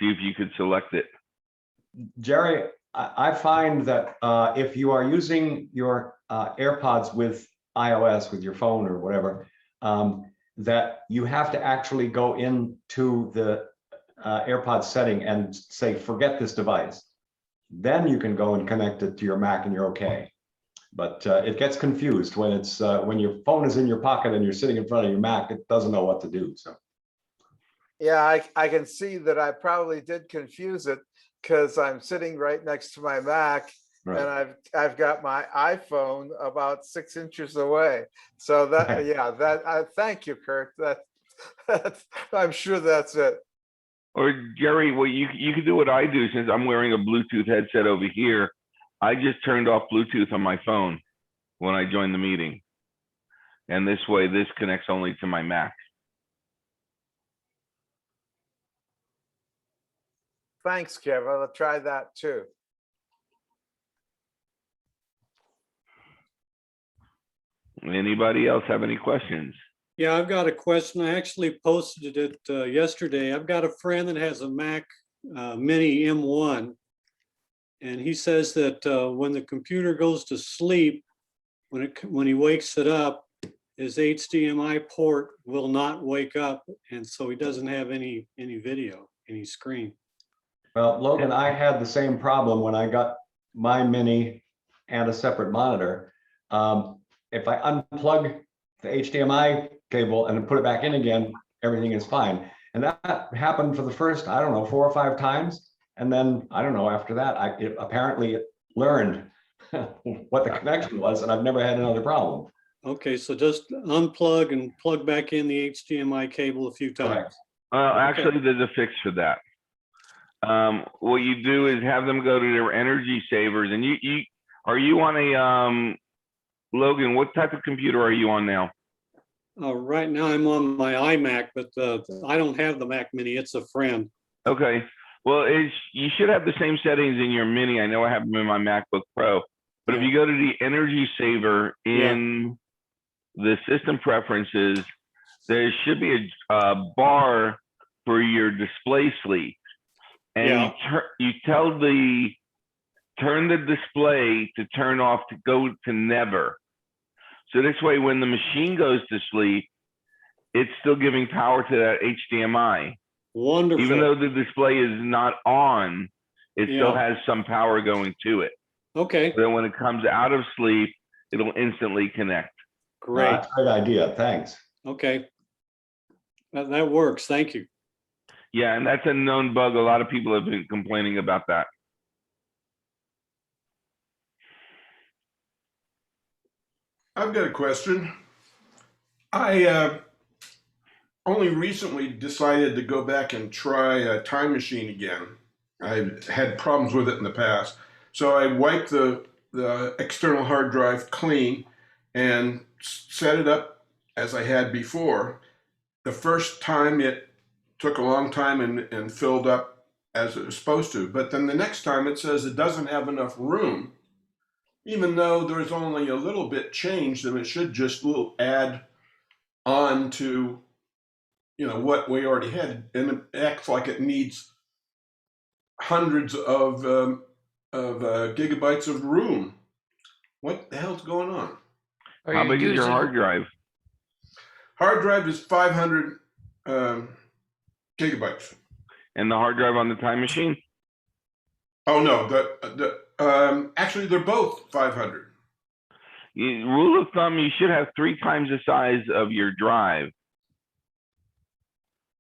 See if you could select it. Jerry, I find that if you are using your AirPods with iOS, with your phone or whatever, that you have to actually go into the AirPods setting and say, forget this device. Then you can go and connect it to your Mac and you're okay. But it gets confused when it's when your phone is in your pocket and you're sitting in front of your Mac, it doesn't know what to do. So. Yeah, I can see that I probably did confuse it because I'm sitting right next to my Mac, right, and I've got my iPhone about 6 inches away. So that, right, yeah, that thank you, Kurt. That I'm sure that's it. Or Jerry, well, you could do what I do since I'm wearing a Bluetooth headset over here. I just turned off Bluetooth on my phone when I joined the meeting. And this way, this connects only to my Mac. Thanks, Kevin. I'll try that too. Anybody else have any questions? Yeah, I've got a question. I actually posted it yesterday. I've got a friend that has a Mac Mini M1. And he says that when the computer goes to sleep, when he wakes it up, his HDMI port will not wake up. And so he doesn't have any video, any screen. Well, Logan, I had the same problem when I got my Mini and a separate monitor. If I unplug the HDMI cable and then put it back in again, everything is fine. And that happened for the first, I don't know, 4 or 5 times. And then, I don't know, after that, it apparently learned what the connection was, and I've never had another problem. Okay, so just unplug and plug back in the HDMI cable a few times. Actually, there's a fix for that. What you do is have them go to their energy savers, and are you on a Logan? What type of computer are you on now? Right now, I'm on my iMac, but I don't have the Mac Mini. It's a friend. Okay. Well, you should have the same settings in your Mini. I know I have them in my MacBook Pro. But if you go to the energy saver in the system preferences, there should be a bar for your display sleep. And you tell turn the display to turn off to go to never. So this way, when the machine goes to sleep, it's still giving power to that HDMI. Wonderful. Even though the display is not on, it still has some power going to it. Okay. So then when it comes out of sleep, it'll instantly connect. Great. That's a good idea. Thanks. Okay. That works. Thank you. Yeah, and that's a known bug. A lot of people have been complaining about that. I've got a question. I only recently decided to go back and try a Time Machine again. I've had problems with it in the past. So I wiped the external hard drive clean and set it up as I had before. The first time it took a long time and filled up as it was supposed to. But then the next time it says it doesn't have enough room. Even though there's only a little bit changed, and it should just add on to, what we already had, and it acts like it needs hundreds of gigabytes of room. What the hell's going on? How big is your hard drive? Hard drive is 500 gigabytes. And the hard drive on the Time Machine? Oh no, actually they're both 500. Rule of thumb, you should have 3 times the size of your drive.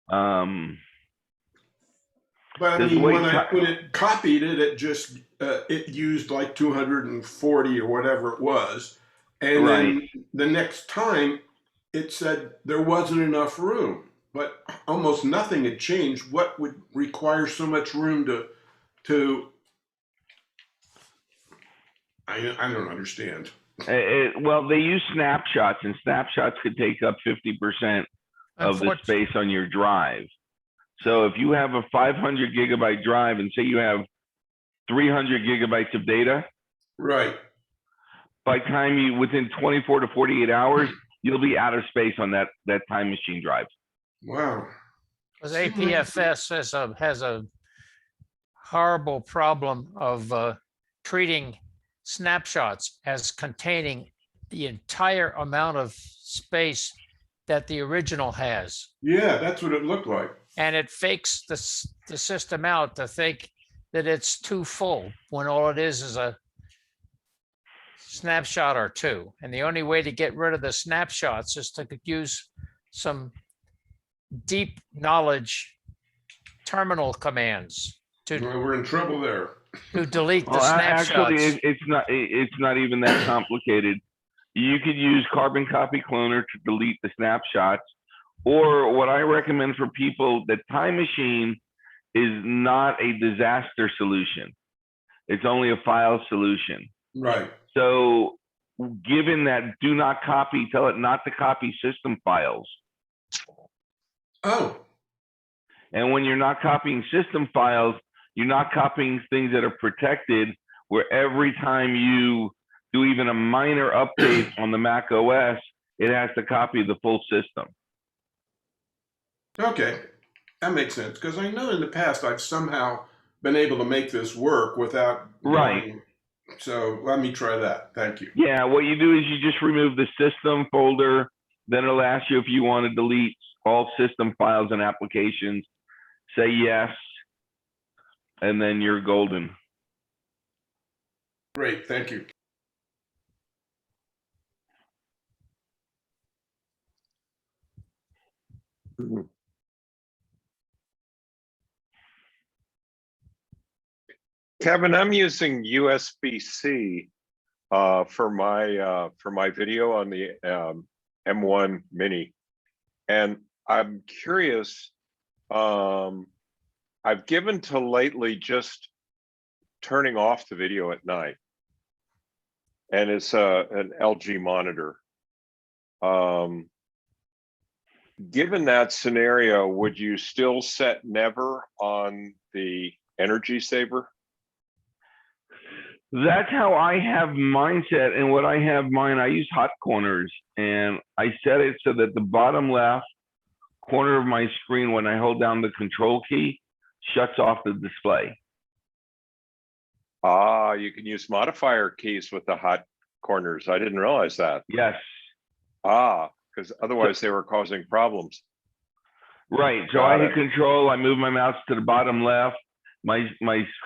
But I mean, when it copied it, it just it used like 240 or whatever it was, and then the next time it said there wasn't enough room, but almost nothing had changed. What would require so much room to I don't understand. Well, they use snapshots, and snapshots could take up 50% of the space on your drive. So if you have a 500 gigabyte drive and say you have 300 gigabytes of data, right? By the time within 24 to 48 hours, you'll be out of space on that Time Machine drive. Wow. Because APFS has a horrible problem of treating snapshots as containing the entire amount of space that the original has. Yeah, that's what it looked like. And it fakes the system out to think that it's too full when all it is a snapshot or two. And the only way to get rid of the snapshots is to use some deep knowledge terminal commands Well, we're in trouble there. to delete the snapshots. Actually, it's not even that complicated. You could use Carbon Copy Cloner to delete the snapshots, or what I recommend for people, the Time Machine is not a disaster solution. It's only a file solution. Right. So given that do not copy, tell it not to copy system files. Oh, And when you're not copying system files, you're not copying things that are protected, where every time you do even a minor update on the Mac OS, it has to copy the full system. okay. That makes sense. Because I know in the past I've somehow been able to make this work without Right. going. So let me try that. Thank you. Yeah, what you do is you just remove the system folder, then it'll ask you if you want to delete all system files and applications. Say yes, and then you're golden. Great, thank you. Kevin, I'm using USB-C for my video on the M1 Mini, and I'm curious. I've given to lately just turning off the video at night, and it's an LG monitor. Given that scenario, would you still set never on the energy saver? That's how I have mine set. And what I have mine, I use hot corners, and I set it so that the bottom left corner of my screen, when I hold down the control key, shuts off the display. Ah, you can use modifier keys with the hot corners. I didn't realize that. Yes. Ah, because otherwise they were causing problems. Right. So I hit control, I move my mouse to the bottom left, my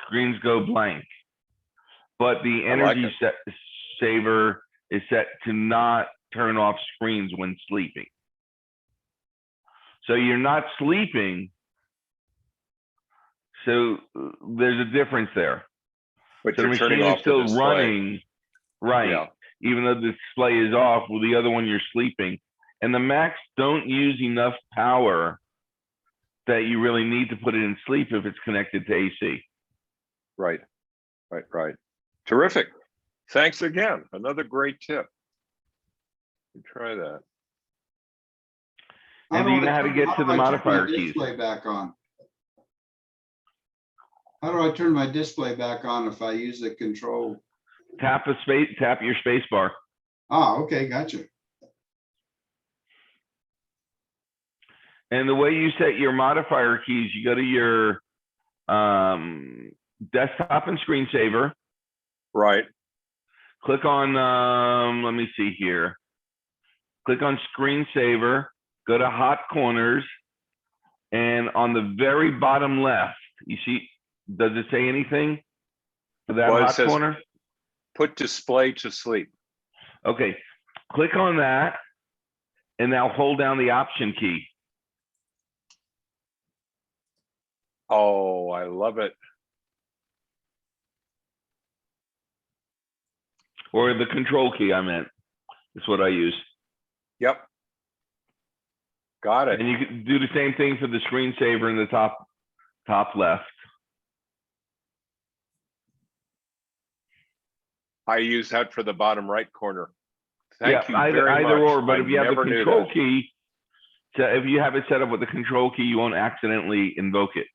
screens go blank. But the energy saver is set to not turn off screens when sleeping. So you're not sleeping. So there's a difference there. But so you're the turning machine off is still the display. running, right? Yeah. Even though the display is off, well, the other one you're sleeping. And the Macs don't use enough power that you really need to put it in sleep if it's connected to AC. Right, right, right. Terrific. Thanks again. Another great tip. Try that. And do you know how to get to the modifier keys? Display back on. How do I turn my display back on if I use the control? Tap your space bar. Ah, okay, gotcha. And the way you set your modifier keys, you go to your desktop and screensaver. Right. Click on, let me see here. Click on screensaver, go to hot corners, and on the very bottom left, you see, does it say anything for that hot corner? Put display to sleep. Okay, click on that, and now hold down the option key. Oh, I love it. Or the control key, I meant. That's what I use. Yep. Got it. And you can do the same thing for the screensaver in the top left. I use that for the bottom right corner. Thank you either very much. or, but I if you have the never knew control that. key, so if you have it set up with the control key, you won't accidentally invoke it.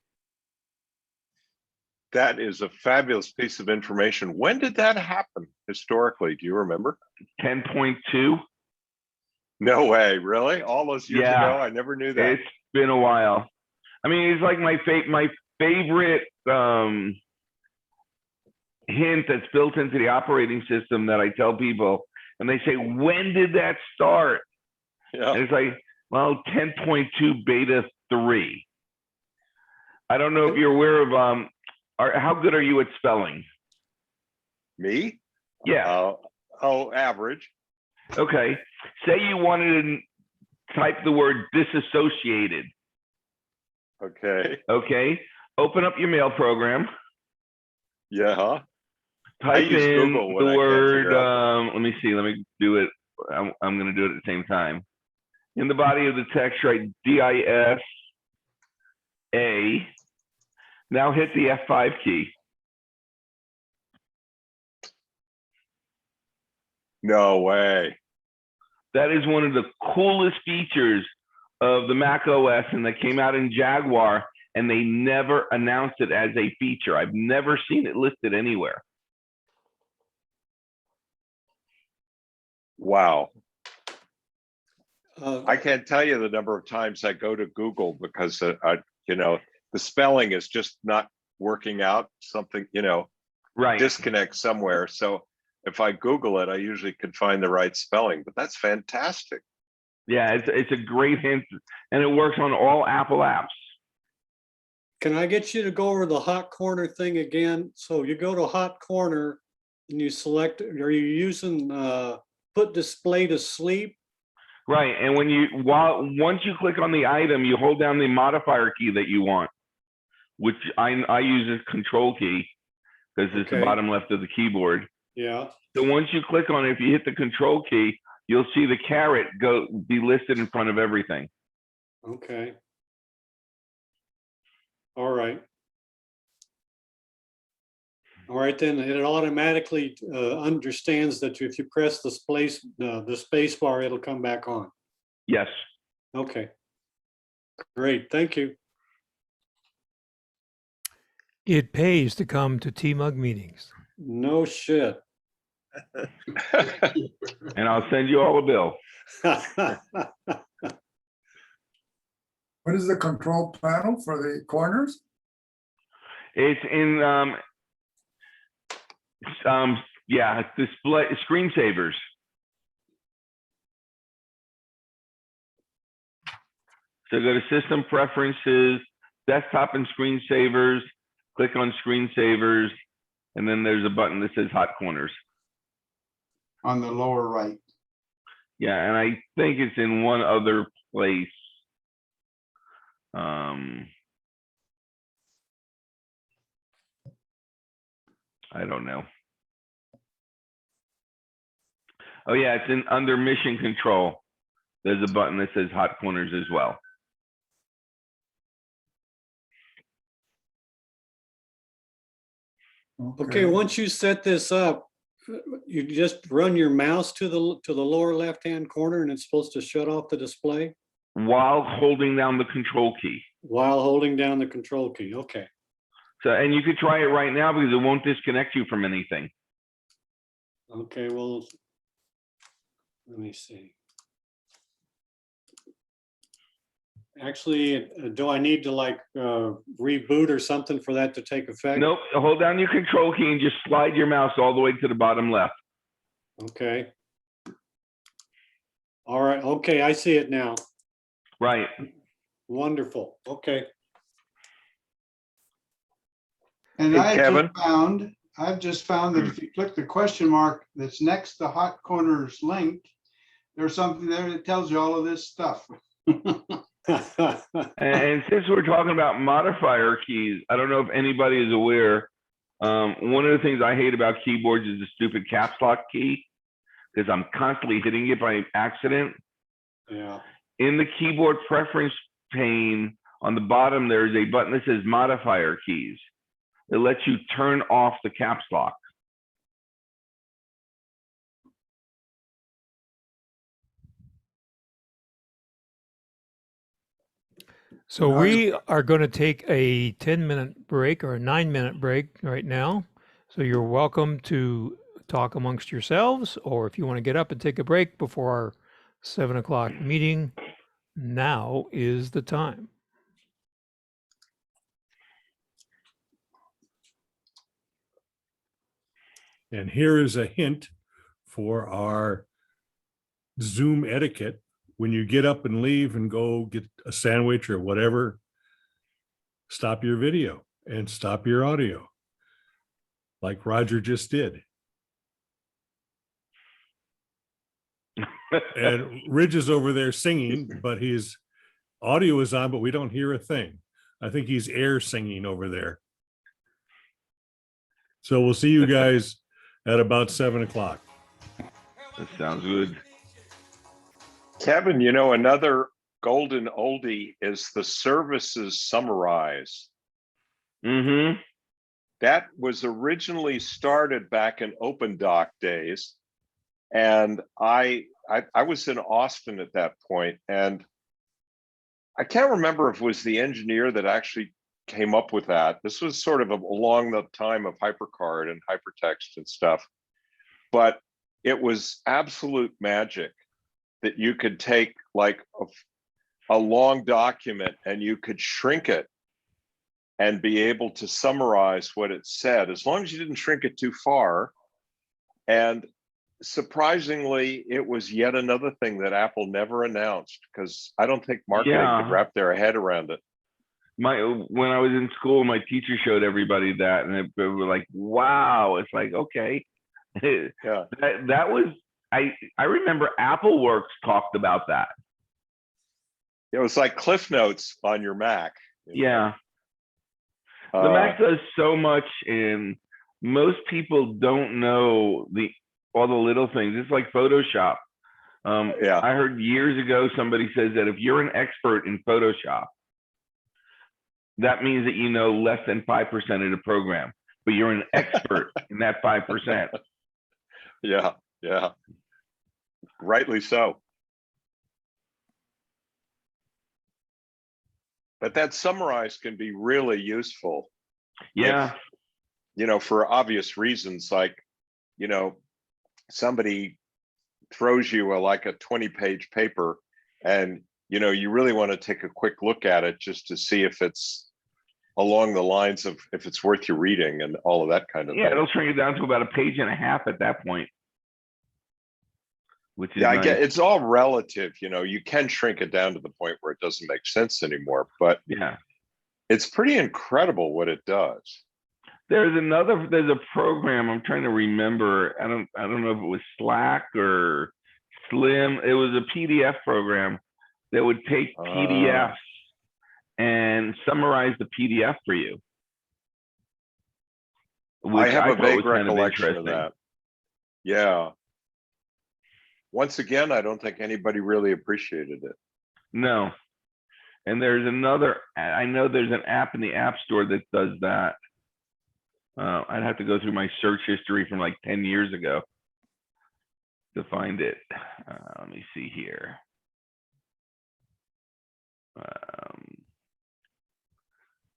That is a fabulous piece of information. When did that happen historically? Do you remember? 10.2. No way, really? All those years ago? I never knew that. It's been a while. I mean, it's like my favorite hint that's built into the operating system that I tell people, and they say, when did that start? Yeah. And it's like, well, 10.2 beta 3. I don't know if you're aware of, how good are you at spelling? Me? Yeah. Average. Okay. Say you wanted to type the word disassociated. Okay. Okay. Open up your mail program. Yeah. Type use in Google when the I can't word, figure out let me see, let me do it. I'm going to do it at the same time. In the body of the text, write DISA, Now hit the F5 key. No way. That is one of the coolest features of the Mac OS, and that came out in Jaguar, and they never announced it as a feature. I've never seen it listed anywhere. Wow. I can't tell you the number of times I go to Google because the spelling is just not working out. Something, right, disconnect somewhere. So if I Google it, I usually can find the right spelling. But that's fantastic. Yeah, it's a great hint, and it works on all Apple apps. Can I get you to go over the hot corner thing again? So you go to hot corner and you select, are you using put display to sleep? Right, and once you click on the item, you hold down the modifier key that you want, which I use as Control key because it's the bottom left of the keyboard. Yeah. So once you click on it, if you hit the Control key, you'll see the caret be listed in front of everything. Okay. All right. All right, then it automatically understands that if you press the space bar, it'll come back on. Yes. Okay. Great, thank you. It pays to come to TMUG meetings. No shit. And I'll send you all a bill. What is the control panel for the corners? It's in display screensavers. So go to System Preferences, Desktop and Screensavers, click on Screensavers, and then there's a button that says Hot Corners. On the lower right. Yeah, and I think it's in one other place. I don't know. Oh yeah, it's under Mission Control. There's a button that says Hot Corners as well. Okay, once you set this up, you just run your mouse to the lower left-hand corner and it's supposed to shut off the display? While holding down the Control key. While holding down the Control key, okay. So, and you could try it right now because it won't disconnect you from anything. Okay, well, let me see. Actually, do I need to reboot or something for that to take effect? Nope, hold down your Control key and just slide your mouse all the way to the bottom left. Okay. All right, okay, I see it now. Right. Wonderful, okay. And Hey, Kevin. I've just found that if you click the question mark that's next to Hot Corners link, there's something there that tells you all of this stuff. And since we're talking about modifier keys, I don't know if anybody is aware, one of the things I hate about keyboards is the stupid caps lock key, because I'm constantly hitting it by accident. Yeah. In the keyboard preference pane on the bottom, there's a button that says modifier keys. It lets you turn off the caps lock. So we are going to take a 10-minute break or a 9-minute break right now. So you're welcome to talk amongst yourselves, or if you want to get up and take a break before our 7 o'clock meeting, now is the time. And here is a hint for our Zoom etiquette. When you get up and leave and go get a sandwich or whatever, stop your video and stop your audio, like Roger just did. And Ridge is over there singing, but his audio is on, but we don't hear a thing. I think he's air singing over there. So we'll see you guys at about 7 o'clock. That sounds good. Kevin, you know, another golden oldie is the services summarize. Mm-hmm. That was originally started back in OpenDoc days. And I was in Austin at that point, and I can't remember if it was the engineer that actually came up with that. This was sort of along the time of HyperCard and hypertext and stuff. But it was absolute magic that you could take like a long document and you could shrink it and be able to summarize what it said, as long as you didn't shrink it too far. And surprisingly, it was yet another thing that Apple never announced, because I don't think marketing could wrap their head around it. When I was in school, my teacher showed everybody that, and they were like, "Wow!" It's like, okay, yeah. That was I remember Apple Works talked about that. It was like Cliff Notes on your Mac. Yeah, the Mac does so much, and most people don't know all the little things. It's like Photoshop. Yeah, I heard years ago somebody says that if you're an expert in Photoshop, that means that you know less than 5% of the program, but you're an expert in that 5%. Yeah, yeah, rightly so. But that summarize can be really useful. Yeah. If, for obvious reasons, like, somebody throws you like a 20-page paper, and you really want to take a quick look at it just to see if it's along the lines of if it's worth your reading and all of that kind of thing. It'll shrink it down to about 1.5 pages at that point, which is I nice. get it's all relative. You can shrink it down to the point where it doesn't make sense anymore, but yeah, it's pretty incredible what it does. There's a program, I'm trying to remember. I don't know if it was Slack or Slim. It was a PDF program that would take PDFs and summarize the PDF for you. I have a vague recollection of that. Yeah. Once again, I don't think anybody really appreciated it. No. And I know there's an app in the App Store that does that. I'd have to go through my search history from like 10 years ago to find it. Let me see here.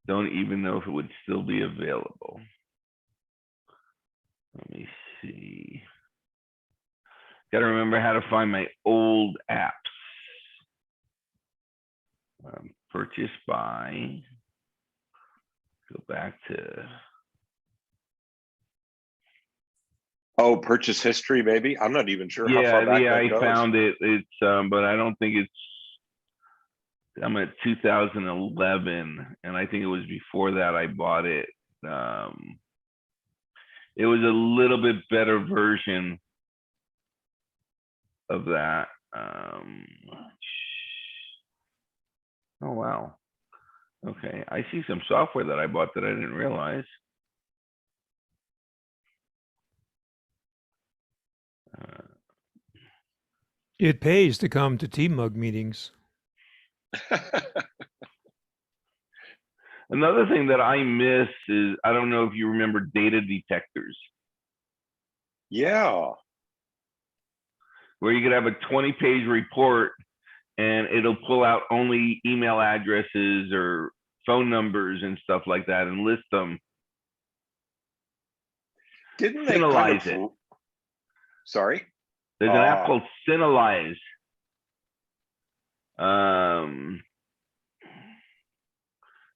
Don't even know if it would still be available. Let me see. Got to remember how to find my old apps. Purchased by. Go back to. Oh, purchase history, maybe. I'm not even sure how far back that goes. I found it. It's but I don't think it's. I'm at 2011, and I think it was before that I bought it. It was a little bit better version of that. Oh wow. Okay, I see some software that I bought that I didn't realize. It pays to come to TMUG meetings. Another thing that I miss is, I don't know if you remember data detectors. Yeah. Where you could have a 20-page report and it'll pull out only email addresses or phone numbers and stuff like that and list them. Didn't they Synalyze it. Sorry? There's an app called Synalyze.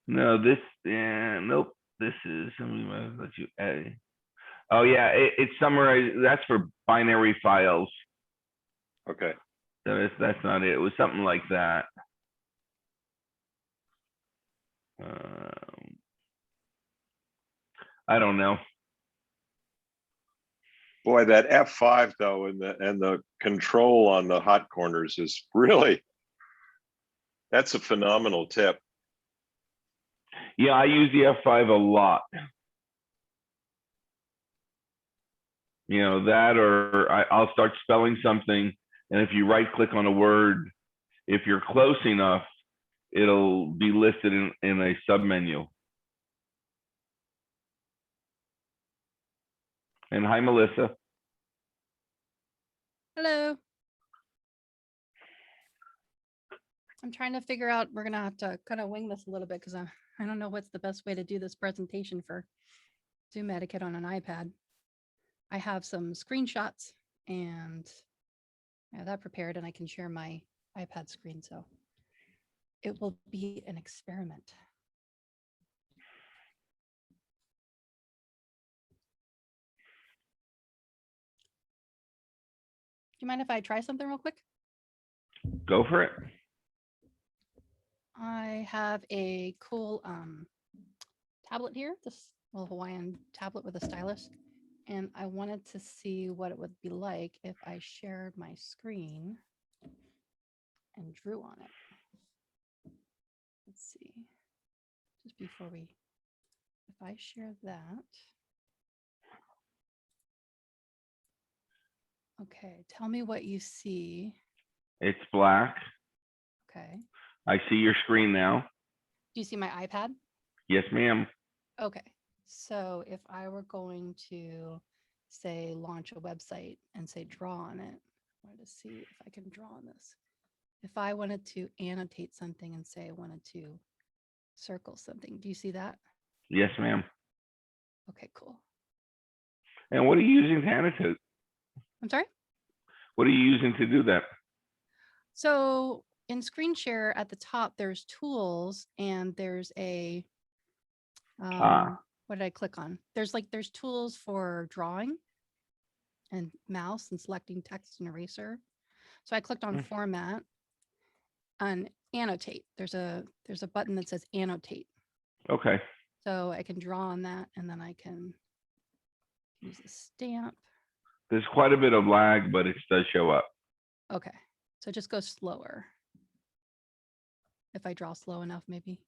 No, nope. This is something that let you edit. Oh yeah, it summarizes. That's for binary files. Okay. That's not it. It was something like that. I don't know. Boy, that F5 though, and the control on the hot corners is really, that's a phenomenal tip. Yeah, I use the F5 a lot. That, or I'll start spelling something, and if you right click on a word, if you're close enough, it'll be listed in a submenu. And hi, Melissa. Hello. I'm trying to figure out, we're gonna have to kind of wing this a little bit because I don't know what's the best way to do this presentation for Zoom etiquette on an iPad. I have some screenshots and I have that prepared and I can share my iPad screen. So it will be an experiment. Do you mind if I try something real quick? Go for it. I have a cool tablet here, this little Hawaiian tablet with a stylus. And I wanted to see what it would be like if I shared my screen and drew on it. Let's see, just before if I share that. Okay, tell me what you see. It's black. Okay. I see your screen now. Do you see my iPad? Yes, ma'am. Okay, so if I were going to say launch a website and say draw on it, I wanted to see if I can draw on this. If I wanted to annotate something and say I wanted to circle something, do you see that? Yes, ma'am. Okay, cool. And what are you using to annotate? I'm sorry? What are you using to do that? So in screen share at the top, there's tools and there's a, what did I click on? There's tools for drawing and mouse and selecting text and eraser. So I clicked on format and annotate. There's a button that says annotate. Okay. So I can draw on that and then I can use a stamp. There's quite a bit of lag, but it does show up. Okay, so just go slower. If I draw slow enough, maybe.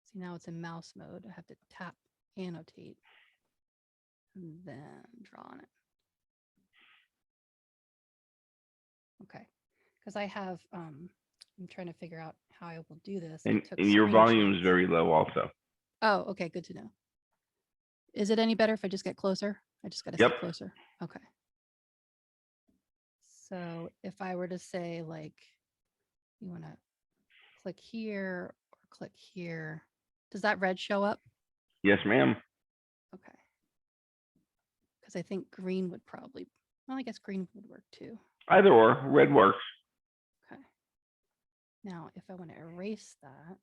See, now it's in mouse mode. I have to tap annotate and then draw on it. Okay, because I have, I'm trying to figure out how I will do this. And your volume is very low also. Oh, okay, good to know. Is it any better if I just get closer? I just got to sit closer. Okay. So if I were to say like, you want to click here or click here, does that red show up? Yes, ma'am. Okay. Because I think green would probably, well, I guess green would work too. Either or, red works. Okay. Now, if I want to erase that,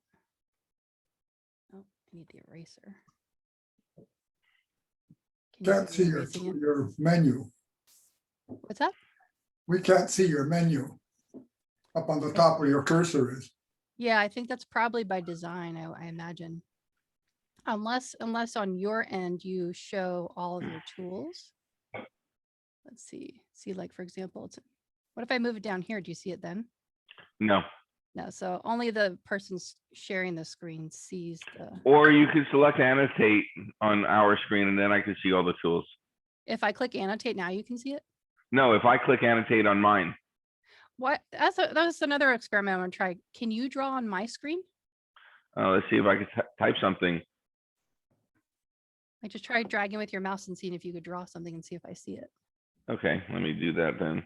oh, I need the eraser. Can't see your menu. What's that? We can't see your menu up on the top where your cursor is. Yeah, I think that's probably by design, I imagine. Unless on your end you show all of your tools. Let's see. See, like for example, what if I move it down here? Do you see it then? No. No, so only the person sharing the screen sees the. Or you could select annotate on our screen and then I can see all the tools. If I click annotate now, you can see it? No, if I click annotate on mine. What? That's another experiment I'm gonna try. Can you draw on my screen? Let's see if I can type something. I just tried dragging with your mouse and seeing if you could draw something and see if I see it. Okay, let me do that then.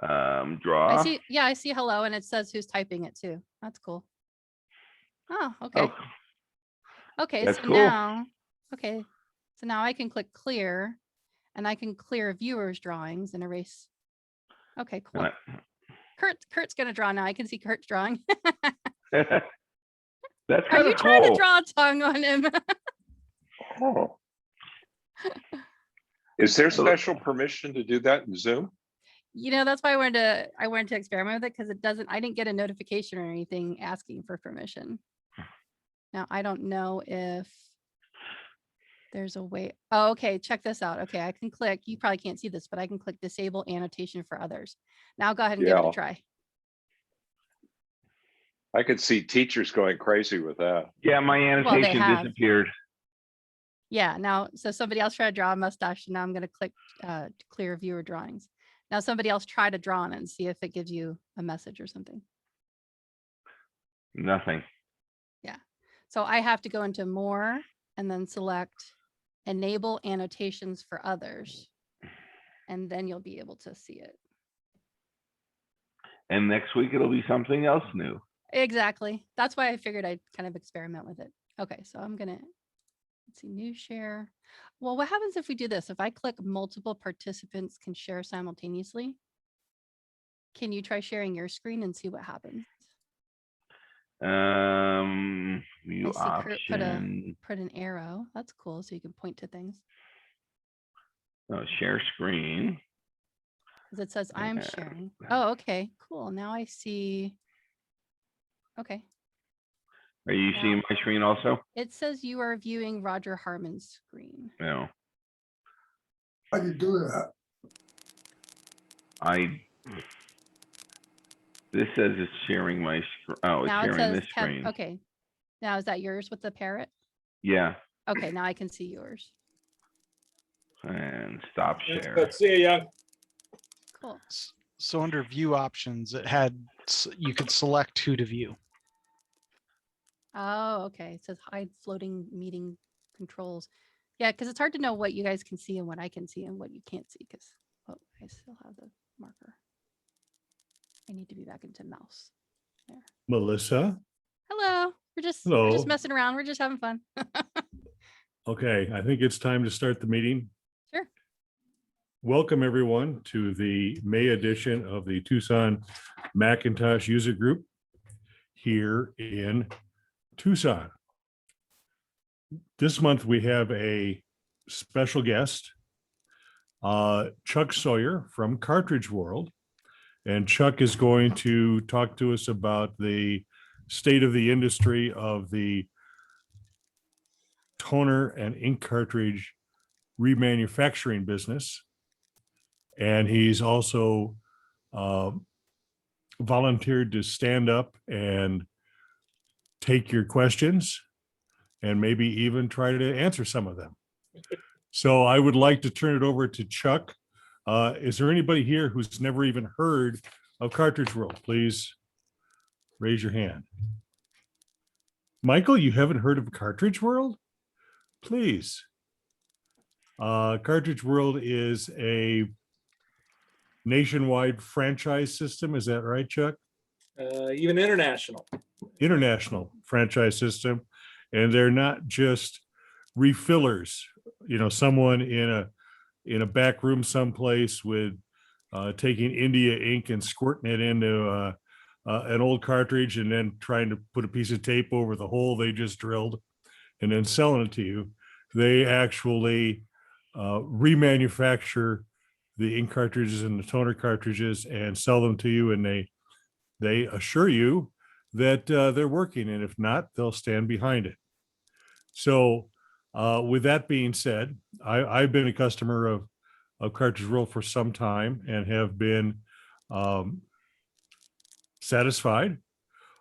Draw. I see. Yeah, I see hello, and it says who's typing it too. That's cool. Oh, okay. Oh, okay, that's so cool. now, okay, so now I can click clear, and I can clear viewers' drawings and erase. Okay, cool. Kurt's gonna draw now. I can see Kurt's drawing. That's kind Are you of trying to cool. draw a tongue on him? Oh. Is there special permission to do that in Zoom? You know, that's why I wanted to experiment with it because I didn't get a notification or anything asking for permission. Now I don't know if there's a way. Oh, okay, check this out. Okay, I can click, you probably can't see this, but I can click disable annotation for others. Now go ahead and give it a try. I could see teachers going crazy with that. Yeah, my annotation disappeared. Yeah, now, so somebody else tried to draw a mustache, and now I'm going to click clear viewer drawings. Now somebody else try to draw on it and see if it gives you a message or something. Nothing. Yeah, so I have to go into more and then select enable annotations for others. And then you'll be able to see it. And next week it'll be something else new. Exactly. That's why I figured I'd kind of experiment with it. Okay, so I'm gonna, let's see, new share. Well, what happens if we do this? If I click multiple participants can share simultaneously, can you try sharing your screen and see what happens? View I see Kurt option. put an arrow. That's cool. So you can point to things. Oh, share screen. Because it says I'm sharing. Oh, okay, cool. Now I see. Okay. Are you Now- seeing my screen also? It says you are viewing Roger Harmon's screen. No. How do you do that? This says it's sharing my screen. Oh, it's Now it sharing says this screen. okay. Now is that yours with the parrot? Yeah. Okay, now I can see yours. And stop share. Let's see you, Young. Cool. So under view options, it had, you could select who to view. Oh, okay. It says hide floating meeting controls. Yeah, because it's hard to know what you guys can see and what I can see and what you can't see because, oh, I still have the marker. I need to be back into mouse. There. Melissa? Hello. We're just Hello. messing around. We're just having fun. Okay, I think it's time to start the meeting. Sure. Welcome, everyone, to the May edition of the Tucson Macintosh User Group here in Tucson. This month, we have a special guest, Chuck Sawyer from Cartridge World. And Chuck is going to talk to us about the state of the industry of the toner and ink cartridge remanufacturing business. And he's also volunteered to stand up and take your questions and maybe even try to answer some of them. So I would like to turn it over to Chuck. Is there anybody here who's never even heard of Cartridge World? Please raise your hand. Michael, you haven't heard of Cartridge World? Please. Cartridge World is a nationwide franchise system. Is that right, Chuck? Even international. International franchise system. And they're not just refillers, you know, someone in a back room someplace with taking India ink and squirting it into an old cartridge and then trying to put a piece of tape over the hole they just drilled and then selling it to you. They actually remanufacture the ink cartridges and the toner cartridges and sell them to you, and they assure you that they're working, and if not, they'll stand behind it. So with that being said, I've been a customer of Cartridge World for some time and have been satisfied.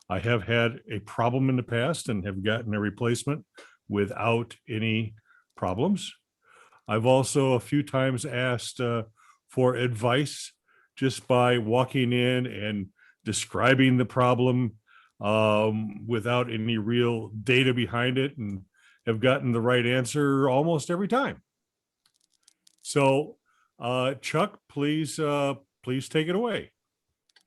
I have had a problem in the past and have gotten a replacement without any problems. I've also a few times asked for advice just by walking in and describing the problem without any real data behind it, and have gotten the right answer almost every time. So Chuck, please take it away.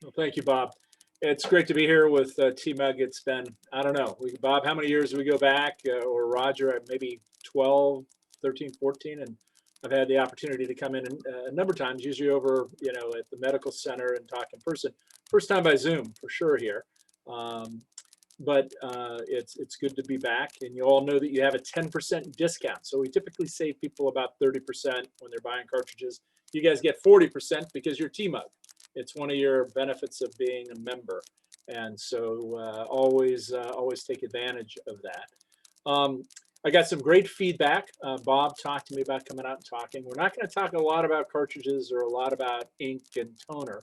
Well, thank you, Bob. It's great to be here with TMUG. It's been, I don't know, Bob, how many years do we go back? Or Roger, maybe 12, 13, 14. And I've had the opportunity to come in a number of times, usually over, you know, at the medical center and talk in person. First time by Zoom, for sure here. But it's good to be back. And you all know that you have a 10% discount. So we typically save people about 30% when they're buying cartridges. You guys get 40% because you're TMUG. It's one of your benefits of being a member. And so always take advantage of that. I got some great feedback. Bob talked to me about coming out and talking. We're not going to talk a lot about cartridges or a lot about ink and toner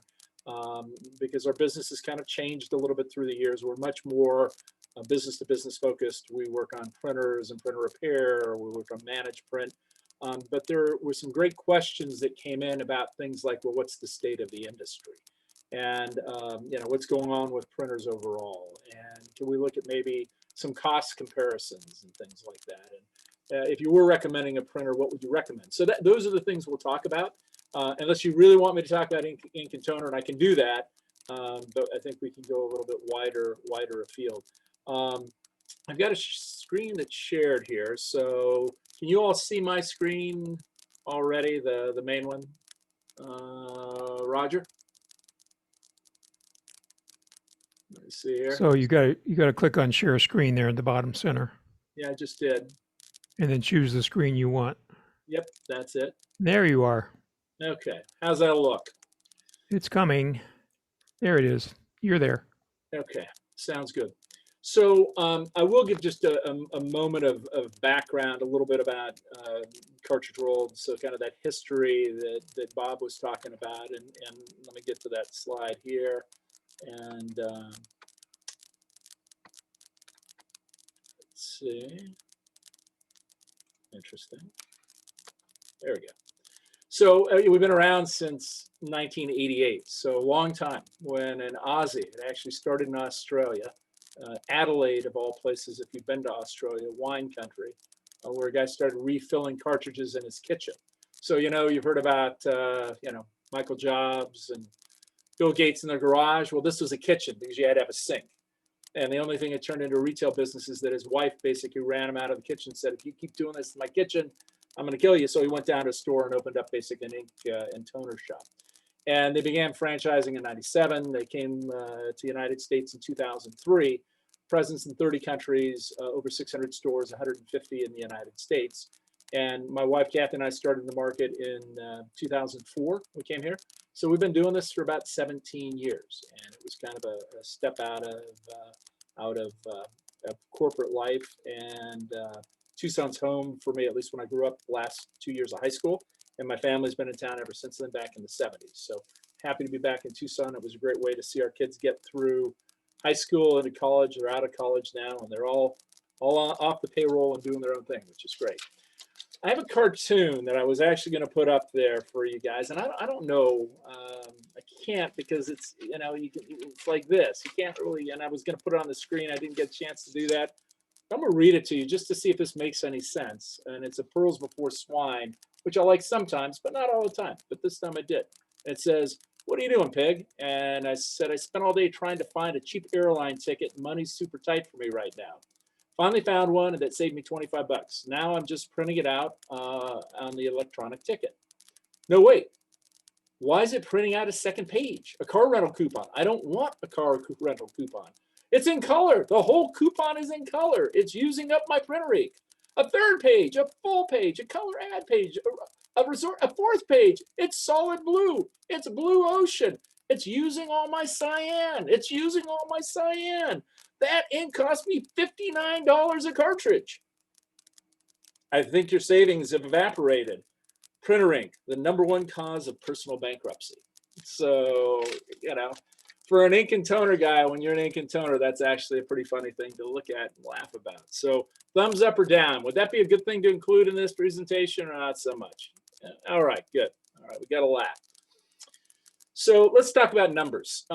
because our business has kind of changed a little bit through the years. We're much more business to business focused. We work on printers and printer repair. We work on managed print. But there were some great questions that came in about things like, well, what's the state of the industry? And, you know, what's going on with printers overall? And can we look at maybe some cost comparisons and things like that? And if you were recommending a printer, what would you recommend? So those are the things we'll talk about. Unless you really want me to talk about ink and toner, and I can do that. But I think we can go a little bit wider afield. I've got a screen that's shared here. So can you all see my screen already, the main one? Roger? Let me see here. So you got to click on share screen there in the bottom center, Yeah, I just did. and then choose the screen you want. Yep, that's it. There you are. Okay, how's that look? It's coming. There it is. You're there. Okay, sounds good. So I will give just a moment of background, a little bit about Cartridge World, so kind of that history that Bob was talking about, and let me get to that slide here. And let's see. Interesting. There we go. So we've been around since 1988, so a long time. When an Aussie, it actually started in Australia, Adelaide of all places, if you've been to Australia, wine country, where a guy started refilling cartridges in his kitchen. So, you know, you've heard about, you know, Michael Jobs and Bill Gates in their garage. Well, this was a kitchen because you had to have a sink. And the only thing it turned into a retail business is that his wife basically ran him out of the kitchen and said, if you keep doing this in my kitchen, I'm going to kill you. So he went down to a store and opened up basically an ink and toner shop. And they began franchising in '97. They came to the United States in 2003. Presence in 30 countries, over 600 stores, 150 in the United States. And my wife, Kathy, and I started in the market in 2004. We came here. So we've been doing this for about 17 years. And it was kind of a step out of corporate life. And Tucson's home for me, at least when I grew up, the last 2 years of high school. And my family's been in town ever since then, back in the 70s. So happy to be back in Tucson. It was a great way to see our kids get through high school into college. They're out of college now, and they're all off the payroll and doing their own thing, which is great. I have a cartoon that I was actually going to put up there for you guys, and I don't know, I can't because it's, you know, it's like this. You can't really, and I was going to put it on the screen. I didn't get a chance to do that. I'm going to read it to you just to see if this makes any sense. And it's a Pearls Before Swine, which I like sometimes, but not all the time. But this time I did. It says, "What are you doing, pig?" And I said, "I spent all day trying to find a cheap airline ticket. Money's super tight for me right now. Finally found one that saved me 25 bucks. Now I'm just printing it out on the electronic ticket. No, wait. Why is it printing out a second page? A car rental coupon. I don't want a car rental coupon. It's in color. The whole coupon is in color. It's using up my printer ink. A third page, a full page, a color add page, a fourth page. It's solid blue. It's blue ocean. It's using all my cyan. It's using all my cyan. That ink cost me $59 a cartridge. I think your savings have evaporated. Printer ink, the #1 cause of personal bankruptcy." So, you know, for an ink and toner guy, when you're an ink and toner, that's actually a pretty funny thing to look at and laugh about. So thumbs up or down. Would that be a good thing to include in this presentation or not so much? All right, good. All right, we got a laugh. So let's talk about numbers.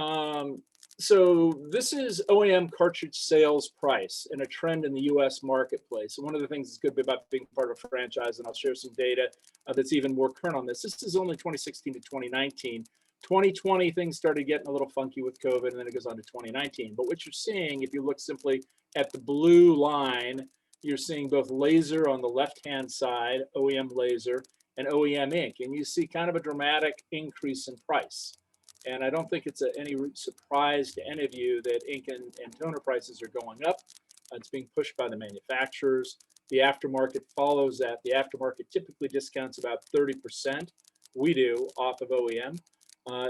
So this is OEM cartridge sales price and a trend in the US marketplace. And one of the things that's good about being part of a franchise, and I'll share some data that's even more current on this. This is only 2016 to 2019. 2020, things started getting a little funky with COVID, and then it goes on to 2019. But what you're seeing, if you look simply at the blue line, you're seeing both laser on the left-hand side, OEM laser, and OEM ink. And you see kind of a dramatic increase in price. And I don't think it's any surprise to any of you that ink and toner prices are going up. It's being pushed by the manufacturers. The aftermarket follows that. The aftermarket typically discounts about 30%. We do off of OEM.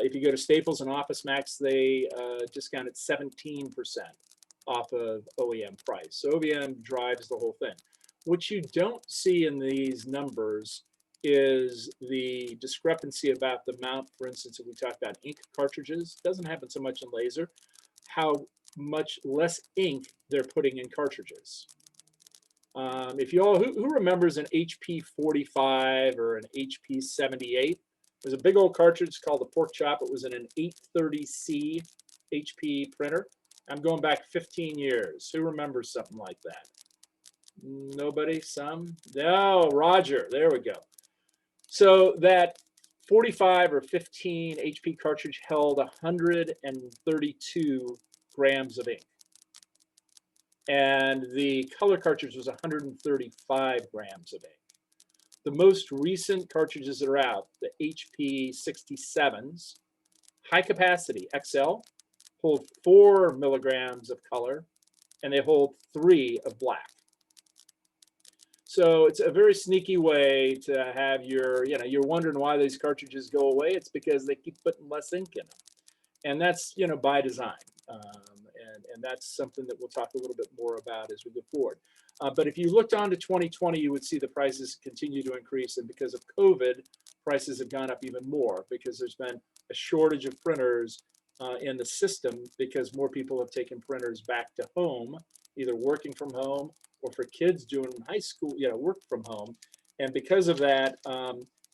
If you go to Staples and Office Max, they discount at 17% off of OEM price. So OEM drives the whole thing. What you don't see in these numbers is the discrepancy about the amount, for instance, if we talk about ink cartridges, doesn't happen so much in laser, how much less ink they're putting in cartridges. If you all, who remembers an HP 45 or an HP 78? There's a big old cartridge called the Pork Chop. It was in an 830C HP printer. I'm going back 15 years. Who remembers something like that? Nobody, some? No, Roger, there we go. So that 45 or 15 HP cartridge held 132 grams of ink. And the color cartridge was 135 grams of ink. The most recent cartridges that are out, the HP 67s, high capacity XL, hold 4 milligrams of color, and they hold 3 of black. So it's a very sneaky way to have your, you're wondering why these cartridges go away. It's because they keep putting less ink in them. And that's, by design. And that's something that we'll talk a little bit more about as we go forward. But if you looked on to 2020, you would see the prices continue to increase. And because of COVID, prices have gone up even more because there's been a shortage of printers in the system because more people have taken printers back to home, either working from home or for kids doing high school, work from home. And because of that,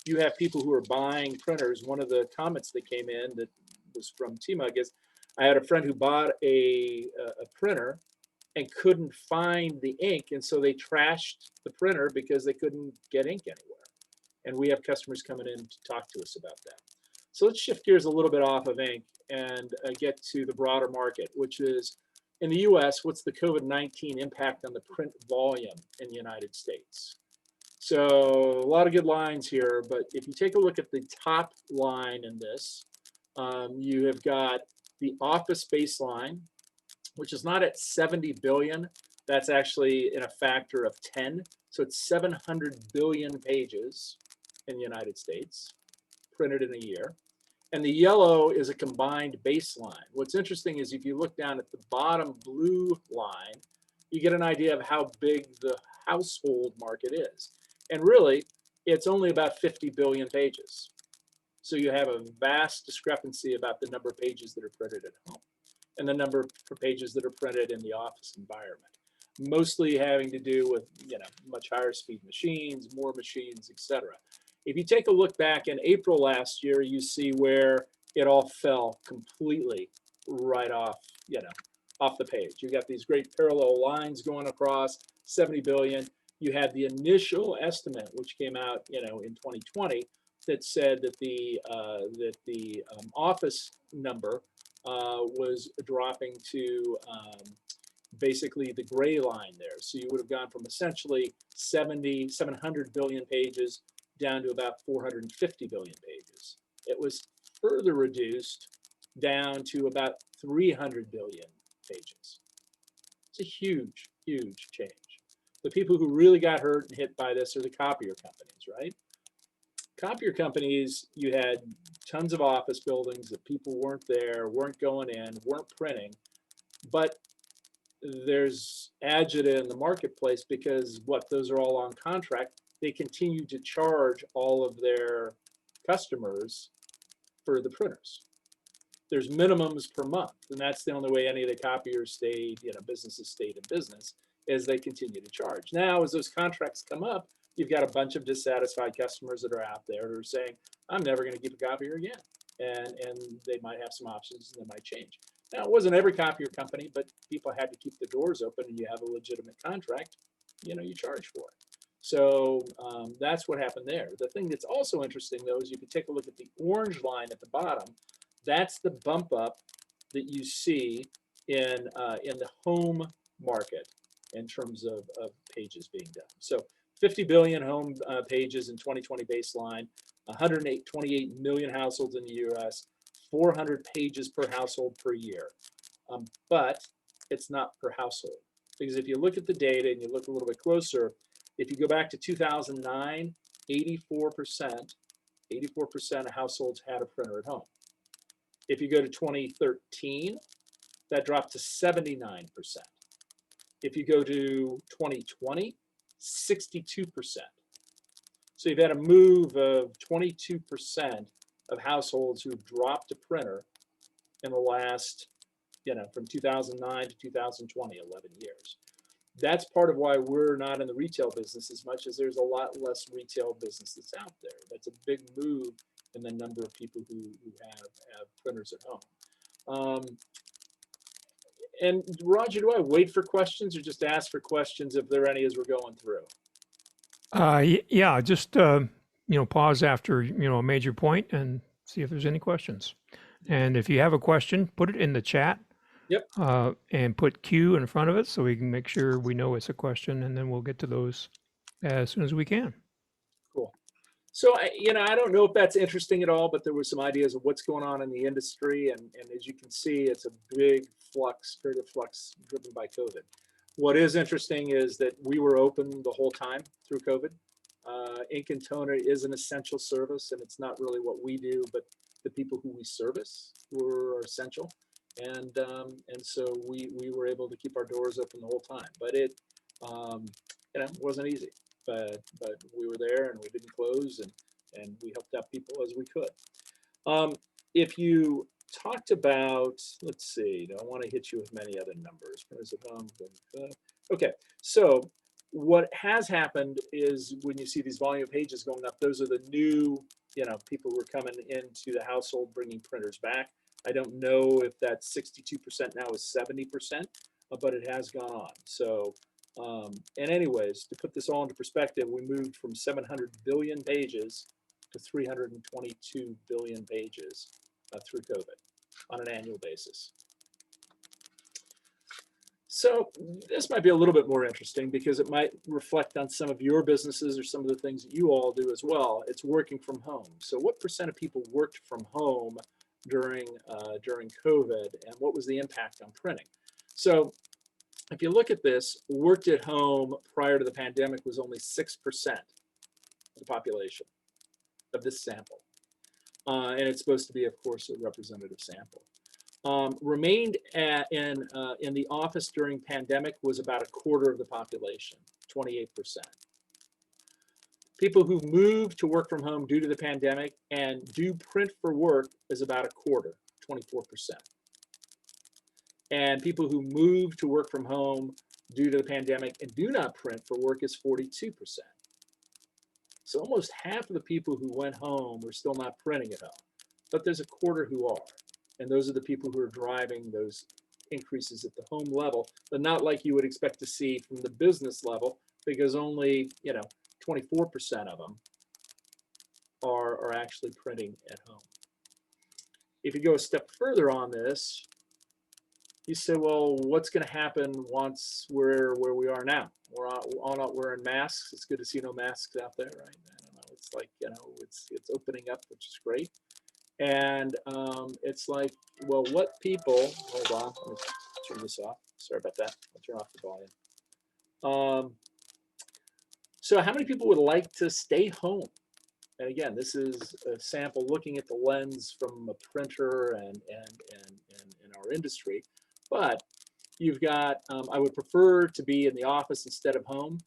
you have people who are buying printers. One of the comments that came in that was from TMUG is, I had a friend who bought a printer and couldn't find the ink. And so they trashed the printer because they couldn't get ink anywhere. And we have customers coming in to talk to us about that. So let's shift gears a little bit off of ink and get to the broader market, which is in the US, what's the COVID-19 impact on the print volume in the United States? So a lot of good lines here, but if you take a look at the top line in this, you have got the office baseline, which is not at 70 billion. That's actually in a factor of 10. So it's 700 billion pages in the United States printed in a year. And the yellow is a combined baseline. What's interesting is if you look down at the bottom blue line, you get an idea of how big the household market is. And really, it's only about 50 billion pages. So you have a vast discrepancy about the number of pages that are printed at home and the number of pages that are printed in the office environment, mostly having to do with much higher speed machines, more machines, etc. If you take a look back in April last year, you see where it all fell completely right off, off the page. You got these great parallel lines going across 70 billion. You had the initial estimate, which came out, in 2020, that said that the office number was dropping to basically the gray line there. So you would have gone from essentially 700 billion pages down to about 450 billion pages. It was further reduced down to about 300 billion pages. It's a huge, huge change. The people who really got hurt and hit by this are the copier companies, right? Copier companies, you had tons of office buildings that people weren't there, weren't going in, weren't printing, but there's agita in the marketplace because those are all on contract. They continue to charge all of their customers for the printers. There's minimums per month, and that's the only way any of the copiers stayed, businesses stayed in business, is they continue to charge. Now, as those contracts come up, you've got a bunch of dissatisfied customers that are out there who are saying, I'm never going to keep a copier again. And they might have some options and they might change. Now, it wasn't every copier company, but people had to keep the doors open, and you have a legitimate contract, you charge for it. So that's what happened there. The thing that's also interesting, though, is you can take a look at the orange line at the bottom. That's the bump up that you see in the home market in terms of pages being done. So 50 billion home pages in 2020 baseline, 128 million households in the US, 400 pages per household per year. But it's not per household. Because if you look at the data and you look a little bit closer, if you go back to 2009, 84% of households had a printer at home. If you go to 2013, that dropped to 79%. If you go to 2020, 62%. So you've had a move of 22% of households who've dropped a printer in the last, from 2009 to 2020, 11 years. That's part of why we're not in the retail business as much, as there's a lot less retail business that's out there. That's a big move in the number of people who have printers at home. And Roger, do I wait for questions or just ask for questions if there are any as we're going through? Yeah, just pause after a major point and see if there's any questions. And if you have a question, put it in the chat. Yep. And put Q in front of it so we can make sure we know it's a question, and then we'll get to those as soon as we can. Cool. So, I don't know if that's interesting at all, but there were some ideas of what's going on in the industry. And as you can see, it's a big flux, period of flux driven by COVID. What is interesting is that we were open the whole time through COVID. Ink and toner is an essential service, and it's not really what we do, but the people who we service who are essential. And so we were able to keep our doors open the whole time, but it wasn't easy. But we were there and we didn't close, and we helped out people as we could. If you talked about, let's see, I don't want to hit you with many other numbers. Okay, so what has happened is when you see these volume pages going up, those are the new, people who are coming into the household bringing printers back. I don't know if that 62% now is 70%, but it has gone on. So, and anyways, to put this all into perspective, we moved from 700 billion pages to 322 billion pages through COVID on an annual basis. So this might be a little bit more interesting because it might reflect on some of your businesses or some of the things that you all do as well. It's working from home. So what % of people worked from home during COVID, and what was the impact on printing? So if you look at this, worked at home prior to the pandemic was only 6% of the population of this sample. And it's supposed to be, of course, a representative sample. Remained in the office during pandemic was about a quarter of the population, 28%. People who moved to work from home due to the pandemic and do print for work is about a quarter, 24%. And people who move to work from home due to the pandemic and do not print for work is 42%. So almost half of the people who went home are still not printing at home, but there's a quarter who are. And those are the people who are driving those increases at the home level, but not like you would expect to see from the business level, because only 24% of them are actually printing at home. If you go a step further on this, you say, well, what's going to happen once we're where we are now? We're all not wearing masks. It's good to see no masks out there, right? I don't know. It's like, it's opening up, which is great. And it's like, well, what people, hold on, let me turn this off. Sorry about that. I'll turn off the volume. So how many people would like to stay home? And again, this is a sample looking at the lens from a printer and in our industry. But you've got, I would prefer to be in the office instead of home.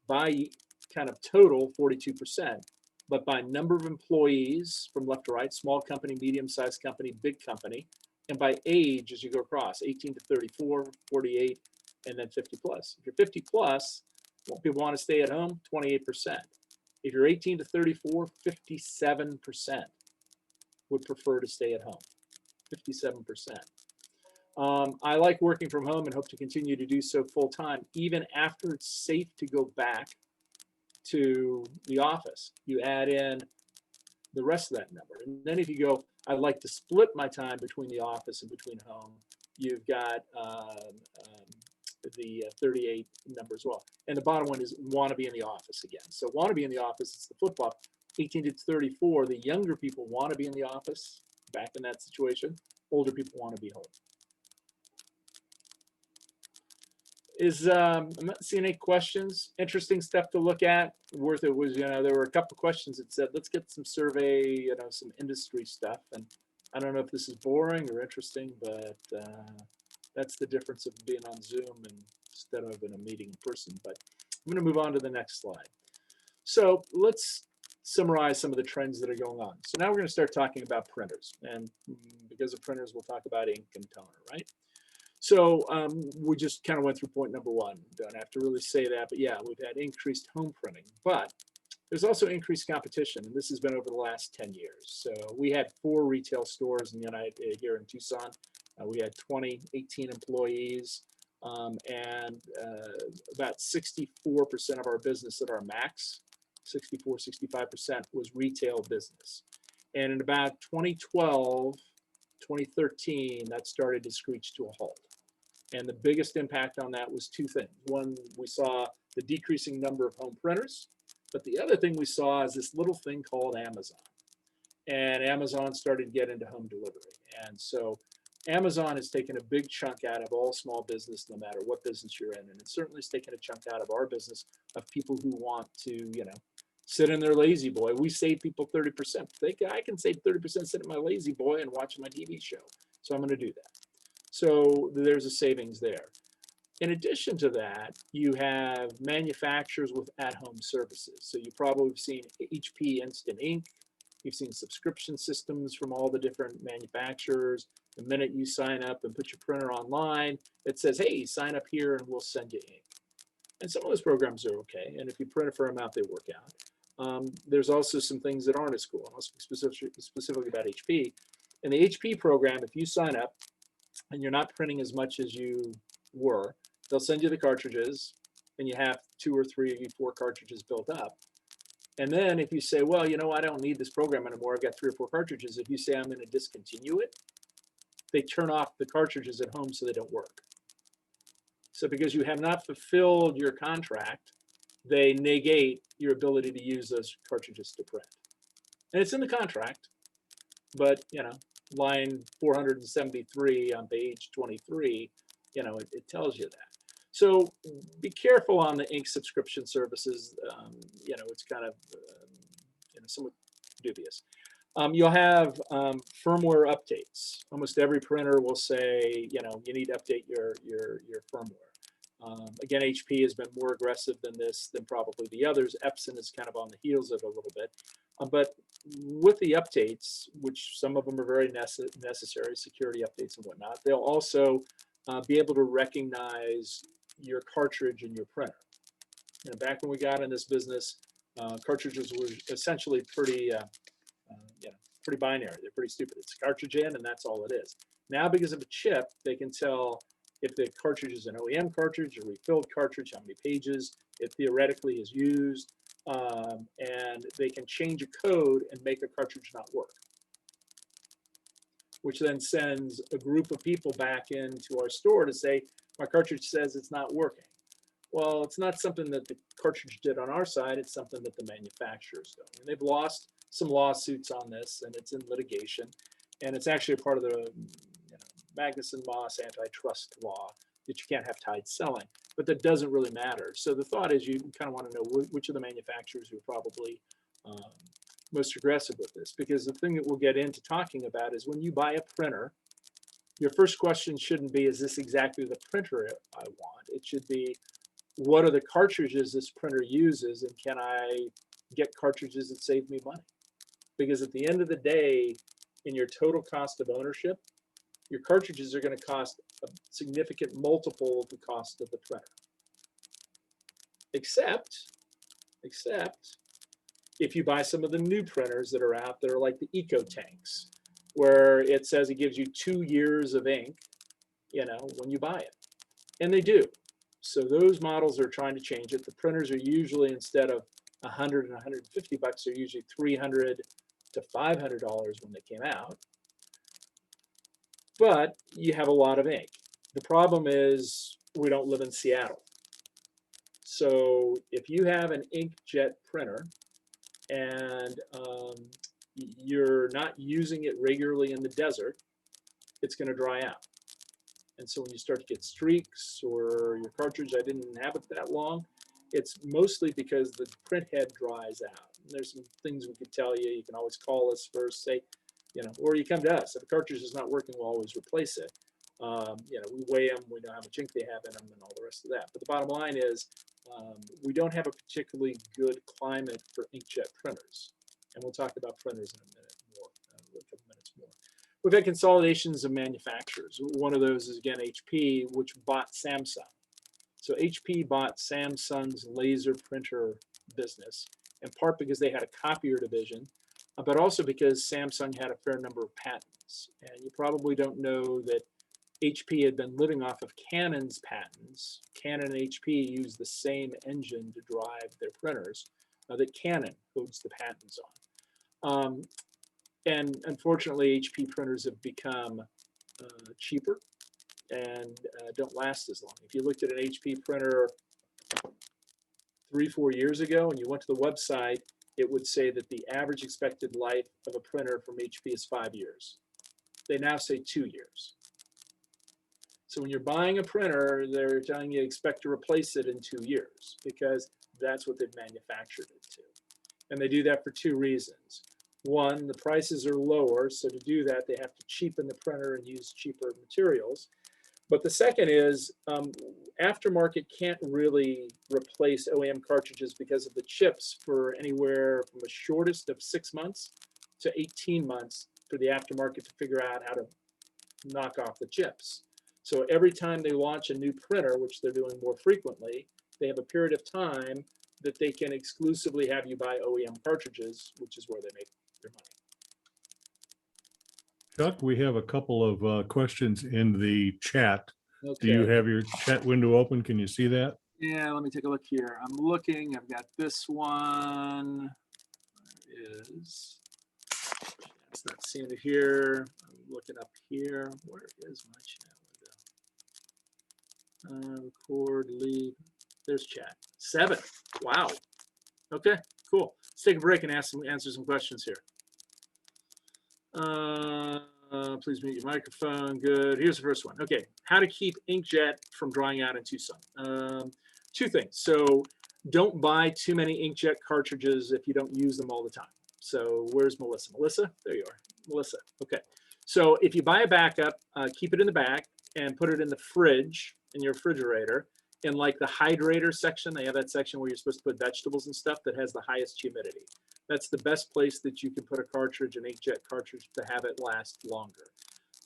By kind of total, 42%. But by number of employees from left to right, small company, medium-sized company, big company, and by age as you go across, 18 to 34, 48, and then 50 plus. If you're 50 plus, people want to stay at home, 28%. If you're 18 to 34, 57% would prefer to stay at home, 57%. I like working from home and hope to continue to do so full time, even after it's safe to go back to the office. You add in the rest of that number. And then if you go, I'd like to split my time between the office and between home, you've got the 38 number as well. And the bottom one is want to be in the office again. So want to be in the office, it's the flip-flop. 18 to 34, the younger people want to be in the office, back in that situation. Older people want to be home. I'm not seeing any questions. Interesting stuff to look at. Worth it was, there were a couple of questions that said, let's get some survey, some industry stuff. And I don't know if this is boring or interesting, but that's the difference of being on Zoom instead of in a meeting in person. But I'm going to move on to the next slide. So let's summarize some of the trends that are going on. So now we're going to start talking about printers. And because of printers, we'll talk about ink and toner, right? So we just kind of went through point number one. Don't have to really say that, but yeah, we've had increased home printing, but there's also increased competition, and this has been over the last 10 years. So we had 4 retail stores in the here in Tucson We had 18 employees, and about 64% of our business at our max, 65% was retail business. And in about 2012, 2013, that started to screech to a halt. And the biggest impact on that was two things. One, we saw the decreasing number of home printers, but the other thing we saw is this little thing called Amazon. And Amazon started to get into home delivery. And so Amazon has taken a big chunk out of all small business, no matter what business you're in. And it certainly has taken a chunk out of our business of people who want to, you know, sit in their lazy boy. We save people 30%. I can save 30% sitting in my lazy boy and watching my TV show. So I'm going to do that. So there's a savings there. In addition to that, you have manufacturers with at-home services. So you probably have seen HP Instant Ink. You've seen subscription systems from all the different manufacturers. The minute you sign up and put your printer online, it says, hey, sign up here and we'll send you ink. And some of those programs are okay. And if you print a fair amount, they work out. There's also some things that aren't as cool. I'll speak specifically about HP. In the HP program, if you sign up and you're not printing as much as you were, they'll send you the cartridges and you have 2 or 3 or 4 cartridges built up. And then if you say, well, you know, I don't need this program anymore, I've got 3 or 4 cartridges. If you say I'm going to discontinue it, they turn off the cartridges at home so they don't work. So because you have not fulfilled your contract, they negate your ability to use those cartridges to print. And it's in the contract, but, you know, line 473 on page 23, you know, it tells you that. So be careful on the ink subscription services. You know, it's kind of you know, somewhat dubious. You'll have firmware updates. Almost every printer will say, you know, you need to update your firmware. Again, HP has been more aggressive than this than probably the others. Epson is kind of on the heels of it a little bit. But with the updates, which some of them are very necessary, security updates and whatnot, they'll also be able to recognize your cartridge in your printer. You know, back when we got in this business, cartridges were essentially pretty, you know, pretty binary. They're pretty stupid. It's a cartridge in, and that's all it is. Now, because of a chip, they can tell if the cartridge is an OEM cartridge, a refilled cartridge, how many pages it theoretically is used, and they can change a code and make a cartridge not work, which then sends a group of people back into our store to say, my cartridge says it's not working. Well, it's not something that the cartridge did on our side, it's something that the manufacturers do. And they've lost some lawsuits on this, and it's in litigation. And it's actually a part of the, you know, Magnuson-Moss antitrust law that you can't have tied selling, but that doesn't really matter. So the thought is you kind of want to know which of the manufacturers are probably most aggressive with this, because the thing that we'll get into talking about is when you buy a printer, your first question shouldn't be, is this exactly the printer I want? It should be, what are the cartridges this printer uses, and can I get cartridges that save me money? Because at the end of the day, in your total cost of ownership, your cartridges are going to cost a significant multiple of the cost of the printer. Except if you buy some of the new printers that are out there, like the Eco Tanks, where it says it gives you 2 years of ink, you know, when you buy it. And they do. So those models are trying to change it. The printers are usually, instead of $100 and $150, they're usually $300 to $500 when they came out. But you have a lot of ink. The problem is we don't live in Seattle. So if you have an inkjet printer and you're not using it regularly in the desert, it's going to dry out. And so when you start to get streaks, or your cartridge, I didn't have it that long, it's mostly because the print head dries out. And there's some things we could tell you. You can always call us first, say, you know, or you come to us. If a cartridge is not working, we'll always replace it. You know, we weigh them, we know how much ink they have in them, and all the rest of that. But the bottom line is, we don't have a particularly good climate for inkjet printers. And we'll talk about printers in a minute more, a couple minutes more. We've had consolidations of manufacturers. One of those is, again, HP, which bought Samsung. So HP bought Samsung's laser printer business, in part because they had a copier division, but also because Samsung had a fair number of patents. And you probably don't know that HP had been living off of Canon's patents. Canon and HP use the same engine to drive their printers that Canon holds the patents on. And unfortunately, HP printers have become cheaper and don't last as long. If you looked at an HP printer 3-4 years ago and you went to the website, it would say that the average expected life of a printer from HP is 5 years. They now say 2 years. So when you're buying a printer, they're telling you expect to replace it in 2 years because that's what they've manufactured it to. And they do that for 2 reasons. One, the prices are lower, so to do that, they have to cheapen the printer and use cheaper materials. But the second is aftermarket can't really replace OEM cartridges because of the chips for anywhere from the shortest of 6 months to 18 months for the aftermarket to figure out how to knock off the chips. So every time they launch a new printer, which they're doing more frequently, they have a period of time that they can exclusively have you buy OEM cartridges, which is where they make their money. Chuck, we have a couple of questions in the chat. Okay. Do you have your chat window open? Can you see that? Yeah, let me take a look here. I'm looking. I've got this one. Where is? It's not seeing it here. I'm looking up here. Where is my chat window? Record, leave. There's chat. 7. Wow. Okay, cool. Let's take a break and answer some questions here. Please mute your microphone. Good. Here's the first one. Okay, how to keep inkjet from drying out in Tucson. 2 things. So don't buy too many inkjet cartridges if you don't use them all the time. So where's Melissa? Melissa? There you are. Melissa. Okay. So if you buy a backup, keep it in the back and put it in the fridge, in your refrigerator. In like the hydrator section, they have that section where you're supposed to put vegetables and stuff that has the highest humidity. That's the best place that you can put a cartridge, an inkjet cartridge, to have it last longer.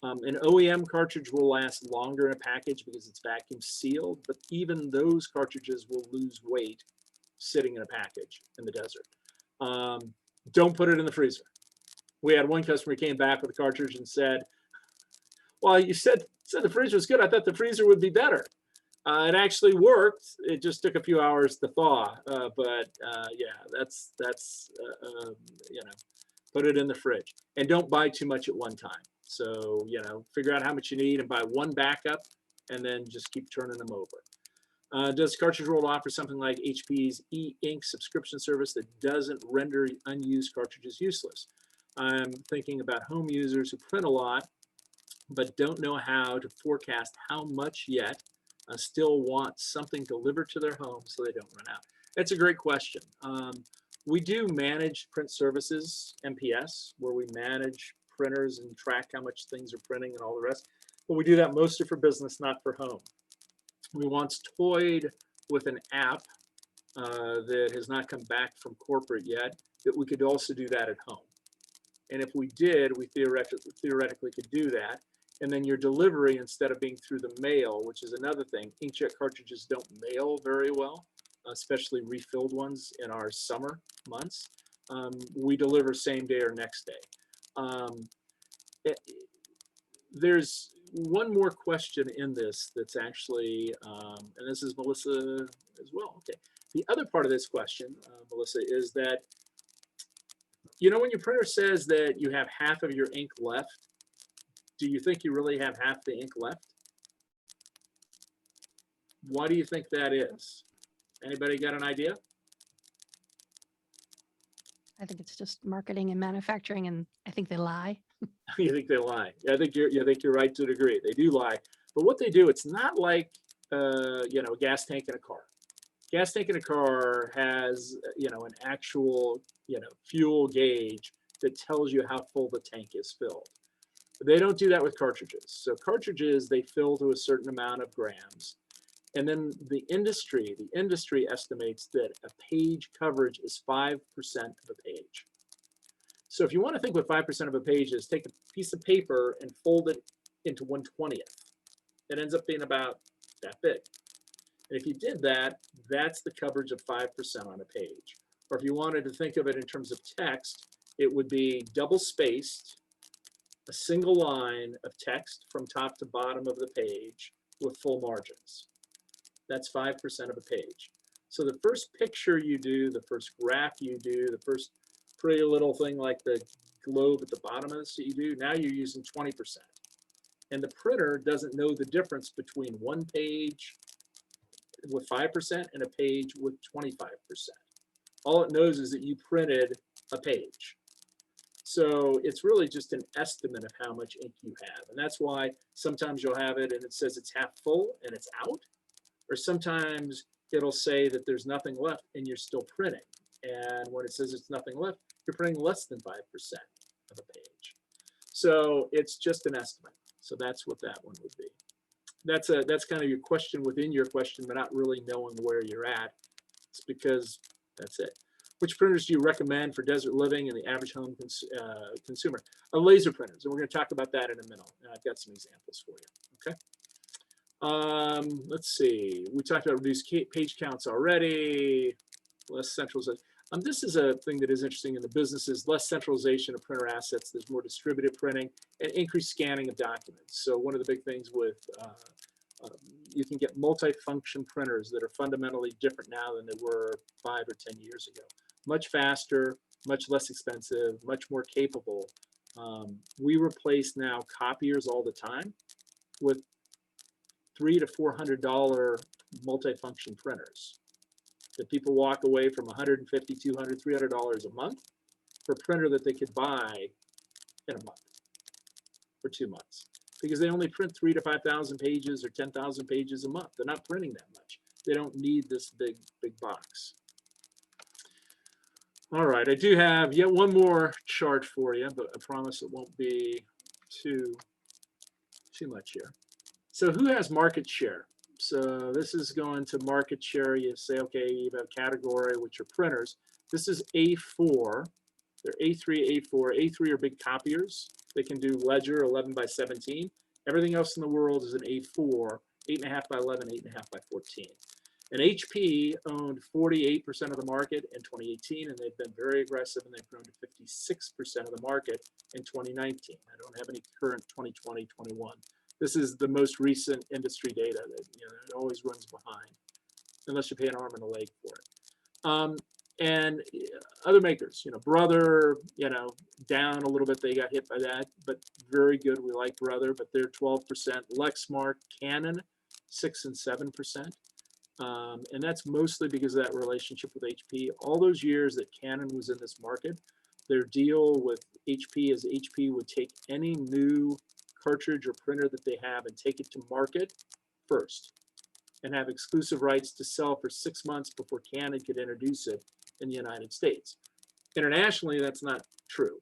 An OEM cartridge will last longer in a package because it's vacuum sealed, but even those cartridges will lose weight sitting in a package in the desert. Don't put it in the freezer. We had one customer who came back with a cartridge and said, well, you said the fridge was good. I thought the freezer would be better. It actually worked. It just took a few hours to thaw. Yeah, that's you know, put it in the fridge and don't buy too much at one time. So, you know, figure out how much you need and buy one backup and then just keep turning them over. Does Cartridge World offer something like HP's e-ink subscription service that doesn't render unused cartridges useless? I'm thinking about home users who print a lot but don't know how to forecast how much yet, still want something delivered to their home so they don't run out. That's a great question. We do manage print services, MPS, where we manage printers and track how much things are printing and all the rest. But we do that mostly for business, not for home. We once toyed with an app that has not come back from corporate yet, that we could also do that at home. And if we did, we theoretically could do that. And then your delivery, instead of being through the mail, which is another thing, inkjet cartridges don't mail very well, especially refilled ones in our summer months. We deliver same day or next day. There's one more question in this that's actually, and this is Melissa as well. Okay. The other part of this question, Melissa, is that, you know, when your printer says that you have half of your ink left, do you think you really have half the ink left? Why do you think that is? Anybody got an idea? I think it's just marketing and manufacturing, and I think they lie. You think they lie? I think you're right to a degree. They do lie, but what they do, it's not like you know, a gas tank in a car. Gas tank in a car has, you know, an actual, you know, fuel gauge that tells you how full the tank is filled. They don't do that with cartridges. So cartridges, they fill to a certain amount of grams. And then the industry estimates that a page coverage is 5% of a page. So if you want to think what 5% of a page is, take a piece of paper and fold it into 1/20th. It ends up being about that big. And if you did that, that's the coverage of 5% on a page. Or if you wanted to think of it in terms of text, it would be double spaced a single line of text from top to bottom of the page with full margins. That's 5% of a page. So the first picture you do, the first graph you do, the first pretty little thing like the globe at the bottom of this that you do, now you're using 20%. And the printer doesn't know the difference between one page with 5% and a page with 25%. All it knows is that you printed a page. So it's really just an estimate of how much ink you have. And that's why sometimes you'll have it and it says it's half full and it's out. Or sometimes it'll say that there's nothing left and you're still printing. And when it says it's nothing left, you're printing less than 5% of a page. So it's just an estimate. So that's what that one would be. That's kind of your question within your question, but not really knowing where you're at. It's because that's it. Which printers do you recommend for desert living and the average home consumer? Laser printers, and we're going to talk about that in a minute. I've got some examples for you. Okay. Let's see. We talked about reduced page counts already. Less centralization. This is a thing that is interesting in the business is less centralization of printer assets. There's more distributed printing and increased scanning of documents. So one of the big things with you can get multi-function printers that are fundamentally different now than they were 5 or 10 years ago. Much faster, much less expensive, much more capable. We replace now copiers all the time with $300 to $400 multi-function printers that people walk away from $150, $200, $300 a month for a printer that they could buy in a month or 2 months because they only print 3,000 to 5,000 pages or 10,000 pages a month. They're not printing that much. They don't need this big box. All right, I do have yet one more chart for you, but I promise it won't be too much here. So who has market share? So this is going to market share. You say, okay, you have a category, which are printers. This is A4. They're A3, A4. A3 are big copiers. They can do ledger 11 by 17. Everything else in the world is an A4, 8.5 by 11, 8.5 by 14. And HP owned 48% of the market in 2018, and they've been very aggressive, and they've grown to 56% of the market in 2019. I don't have any current 2020, 21. This is the most recent industry data that it always runs behind, unless you pay an arm and a leg for it. And other makers, Brother, down a little bit. They got hit by that, but very good. We like Brother, but they're 12%. Lexmark, Canon, 6 and 7%. And that's mostly because of that relationship with HP. All those years that Canon was in this market, their deal with HP is HP would take any new cartridge or printer that they have and take it to market first and have exclusive rights to sell for 6 months before Canon could introduce it in the United States. Internationally, that's not true.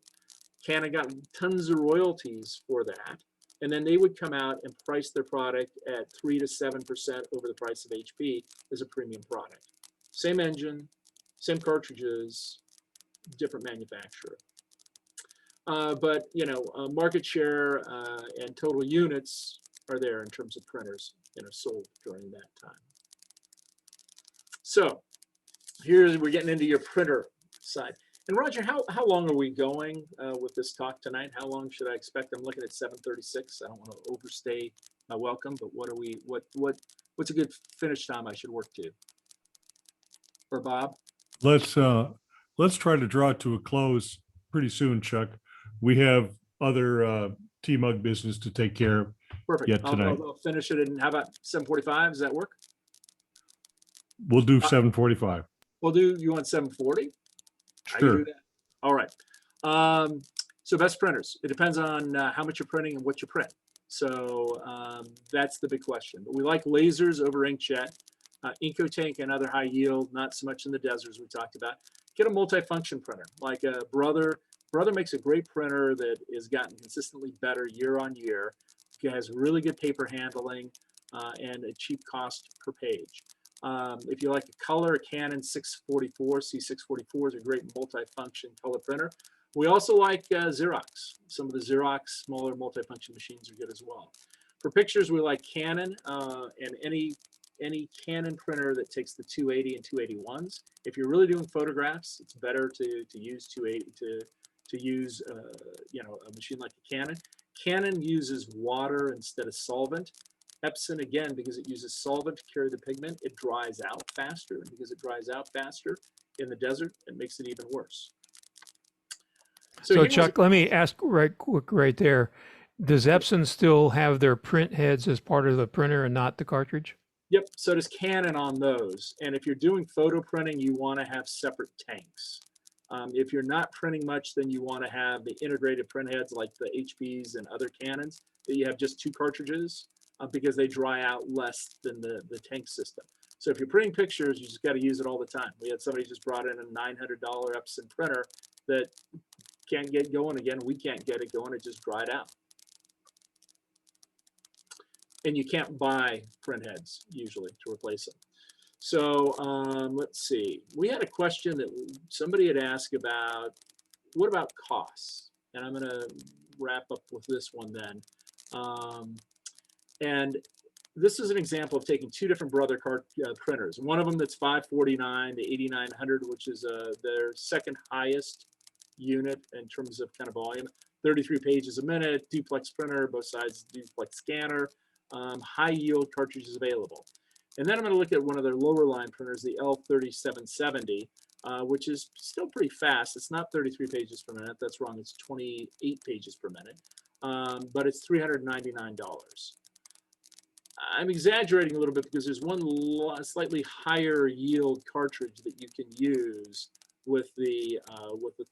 Canon got tons of royalties for that, and then they would come out and price their product at 3 to 7% over the price of HP as a premium product. Same engine, same cartridges, different manufacturer. But market share and total units are there in terms of printers sold during that time. So here we're getting into your printer side. And Roger, how long are we going with this talk tonight? How long should I expect? I'm looking at 7:36. I don't want to overstay my welcome, but what's a good finish time I should work to? Or Bob? Let's try to draw it to a close pretty soon, Chuck. We have other TMUG business to take care of. Perfect. Yet tonight. I'll finish it. And how about 7:45? Does that work? We'll do 7:45. We'll do. You want 7:40? Sure. Do that? All right. So best printers. It depends on how much you're printing and what you print. So that's the big question. But we like lasers over inkjet, Incotank and other high yield. Not so much in the deserts we talked about. Get a multi-function printer like a Brother. Brother makes a great printer that has gotten consistently better year on year. It has really good paper handling and a cheap cost per page. If you like a color, Canon 644, C644 is a great multi-function color printer. We also like Xerox. Some of the Xerox smaller multi-function machines are good as well. For pictures, we like Canon and any Canon printer that takes the 280 and 281s. If you're really doing photographs, it's better to use 280 to to use, a machine like a Canon. Canon uses water instead of solvent. Epson, again, because it uses solvent to carry the pigment, it dries out faster. And because it dries out faster in the desert, it makes it even worse. So Chuck, let me ask right there. Does Epson still have their print heads as part of the printer and not the cartridge? Yep, so does Canon on those. And if you're doing photo printing, you want to have separate tanks. If you're not printing much, then you want to have the integrated print heads like the HPs and other Canons, that you have just 2 cartridges because they dry out less than the tank system. So if you're printing pictures, you just got to use it all the time. We had somebody just brought in a $900 Epson printer that can't get going again. We can't get it going. It just dried out. And you can't buy print heads usually to replace them. So let's see. We had a question that somebody had asked about, what about costs? And I'm going to wrap up with this one then. And this is an example of taking 2 different brother printers. One of them that's $549, the 8900, which is their second highest unit in terms of kind of volume. 33 pages a minute, duplex printer, both sides duplex scanner, high yield cartridges available. And then I'm going to look at one of their lower line printers, the L3770, which is still pretty fast. It's not 33 pages per minute. That's wrong. It's 28 pages per minute, but it's $399. I'm exaggerating a little bit because there's one slightly higher yield cartridge that you can use with the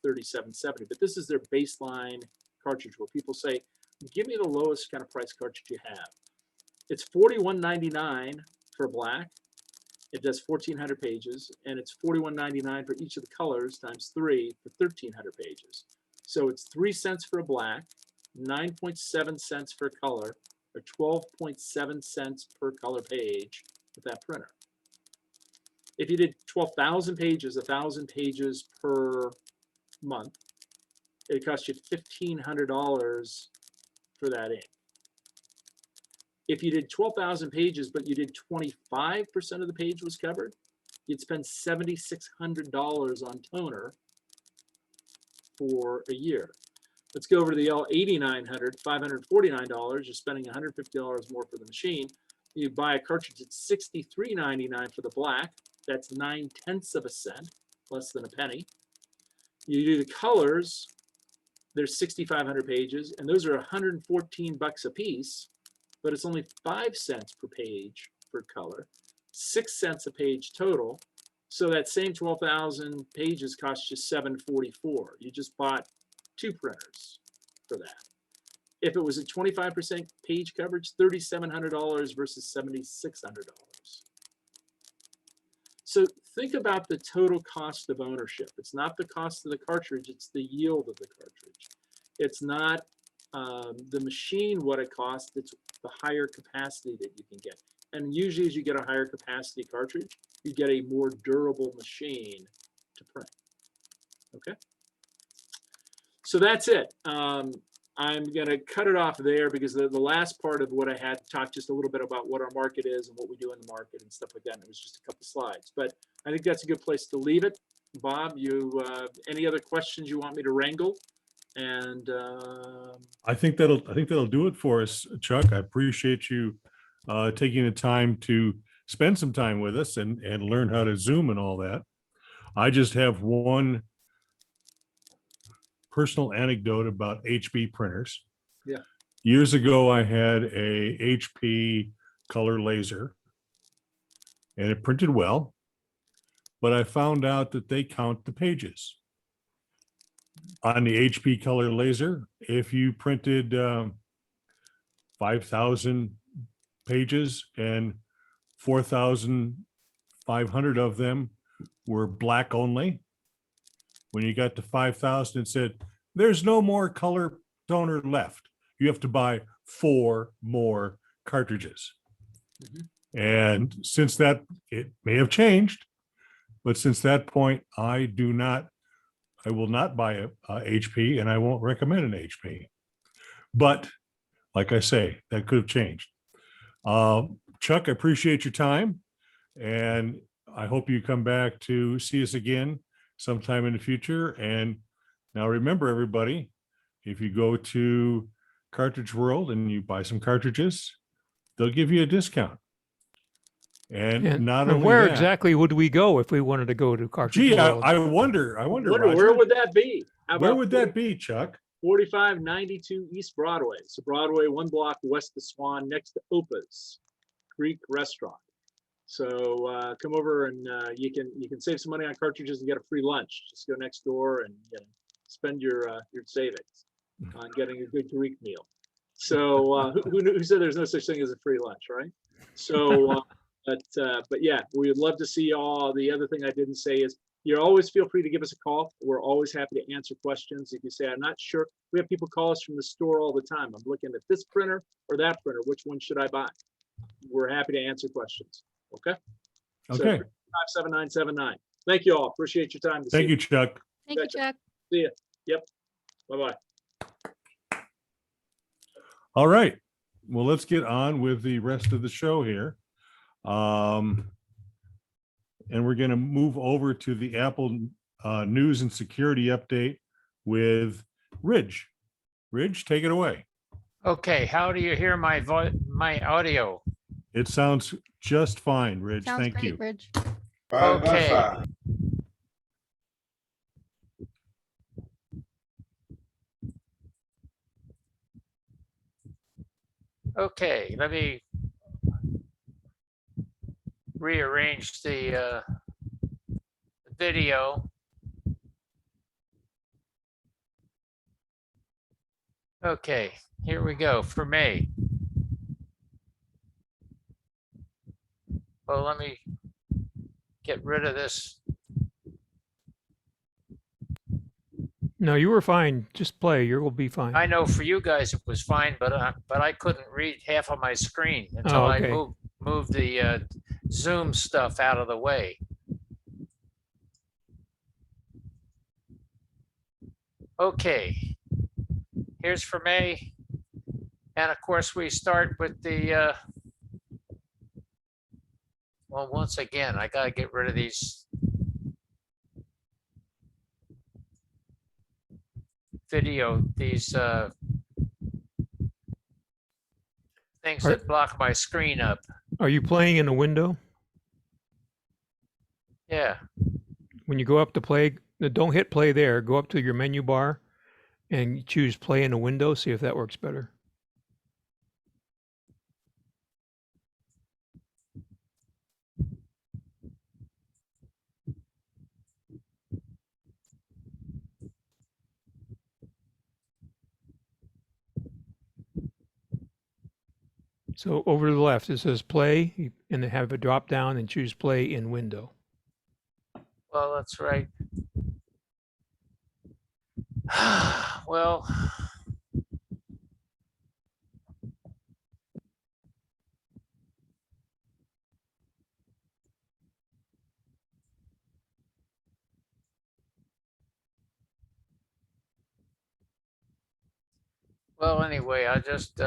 3770, but this is their baseline cartridge where people say, give me the lowest kind of price cartridge you have. It's $41.99 for black. It does 1,400 pages, and it's $41.99 for each of the colors times 3 for 1,300 pages. So it's 3 cents for a black, 9.7 cents for color, or 12.7 cents per color page with that printer. If you did 12,000 pages, 1,000 pages per month, it costs you $1,500 for that ink. If you did 12,000 pages, but you did 25% of the page was covered, you'd spend $7,600 on toner for a year. Let's go over to the L8900, $549. You're spending $150 more for the machine. You buy a cartridge at $63.99 for the black. That's 0.9 cents, less than a penny. You do the colors, there's 6,500 pages, and those are 114 bucks a piece, but it's only 5 cents per page for color, 6 cents a page total. So that same 12,000 pages costs you $744. You just bought 2 printers for that. If it was a 25% page coverage, $3,700 versus $7,600. So think about the total cost of ownership. It's not the cost of the cartridge, it's the yield of the cartridge. It's not the machine what it costs, it's the higher capacity that you can get. And usually as you get a higher capacity cartridge, you get a more durable machine to print. Okay? So that's it. I'm going to cut it off there because the last part of what I had talked just a little bit about what our market is and what we do in the market and stuff like that. And it was just a couple slides, but I think that's a good place to leave it. Bob, you any other questions you want me to wrangle? And I think that'll do it for us, Chuck. I appreciate you taking the time to spend some time with us and learn how to Zoom and all that. I just have one personal anecdote about HP printers. Yeah. Years ago, I had a HP color laser and it printed well, but I found out that they count the pages. On the HP color laser, if you printed 5,000 pages and 4,500 of them were black only, when you got to 5,000, it said, there's no more color toner left. You have to buy 4 more cartridges. Mm-hmm. And since that, it may have changed, but since that point, I will not buy a HP and I won't recommend an HP. But like I say, that could have changed. Chuck, I appreciate your time and I hope you come back to see us again sometime in the future and Now, remember, everybody, if you go to Cartridge World and you buy some cartridges, they'll give you a discount. And not and only where that, exactly would we go if we wanted to go to Cartridge gee, World? I wonder, Where Roger, would that be? How where about would that be, Chuck? 4592 East Broadway. So Broadway, one block west of Swan, next to Opa's Greek restaurant. So come over and you can save some money on cartridges and get a free lunch. Just go next door and spend your savings on getting a good Greek meal. So who said there's no such thing as a free lunch, right? So but yeah, we would love to see y'all. The other thing I didn't say is you always feel free to give us a call. We're always happy to answer questions. If you say, I'm not sure, we have people call us from the store all the time. I'm looking at this printer or that printer. Which one should I buy? We're happy to answer questions. Okay. Okay. 57979. Thank you all. Appreciate your time. Thank you, Chuck. Thank you, Chuck. See ya. Yep. Bye-bye. All right. Well, let's get on with the rest of the show here. And we're going to move over to the Apple news and security update with Ridge. Ridge, take it away. Okay, how do you hear my audio? It sounds just fine, Ridge. Sounds Thank great, you. Ridge. Okay. Okay, let me rearrange the video. Okay, here we go for May. Well, let me get rid of this. No, you were fine. Just play. You will be fine. I know for you guys it was fine, but I couldn't read half of my screen until Oh, okay. I moved the Zoom stuff out of the way. Okay, here's for May, and of course we start with the. Well, once again, I gotta get rid of these these things that block my screen up. Are you playing in a window? Yeah. When you go up to play, don't hit play there. Go up to your menu bar and choose play in a window. See if that works better. So over to the left, it says play, and they have a drop down and choose play in window. Well, that's right. Well, anyway, I just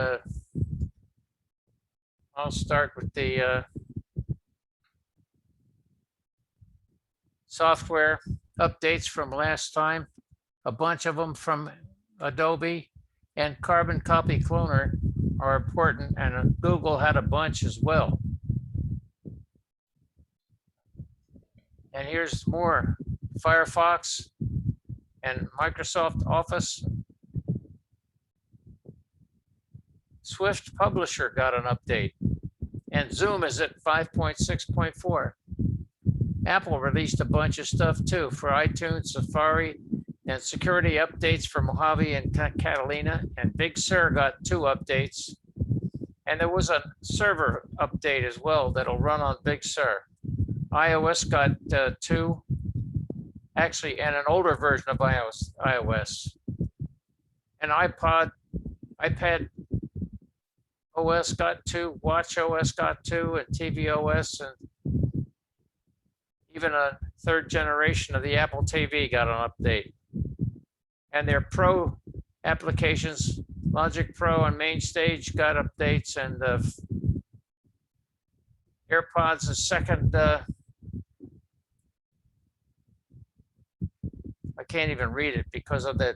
I'll start with the software updates from last time. A bunch of them from Adobe and Carbon Copy Cloner are important, and Google had a bunch as well. And here's more. Firefox and Microsoft Office. Swift Publisher got an update, and Zoom is at 5.6.4. Apple released a bunch of stuff too for iTunes, Safari, and security updates for Mojave and Catalina, and Big Sur got 2 updates. And there was a server update as well that'll run on Big Sur. iOS got 2, actually, and an older version of iOS. And iPad OS got 2, Watch OS got 2, and TV OS, and even a 3rd generation of the Apple TV got an update. And their Pro applications, Logic Pro and MainStage, got updates, and the AirPods, the second, I can't even read it because of that.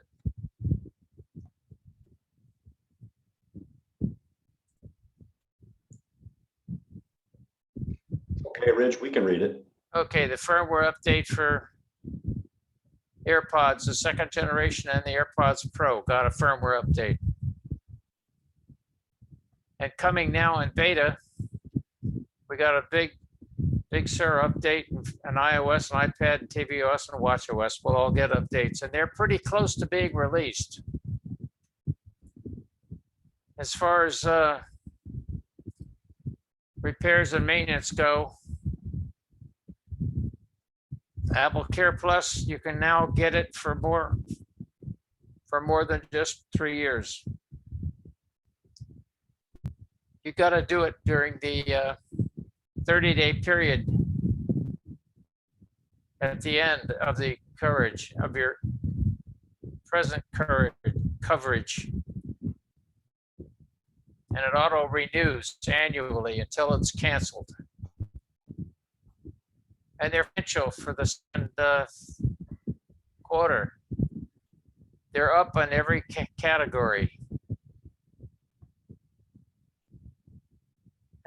Okay, Rich, we can read it. Okay, the firmware update for AirPods, the 2nd generation, and the AirPods Pro got a firmware update. And coming now in beta, we got a Big Sur update on iOS and iPad and tvOS and watchOS will all get updates, and they're pretty close to being released. As far as repairs and maintenance go, Apple Care Plus, you can now get it for more than just 3 years. You got to do it during the 30-day period at the end of the coverage of your present coverage. And it auto renews annually until it's canceled. And they're potential for the second quarter. They're up on every category.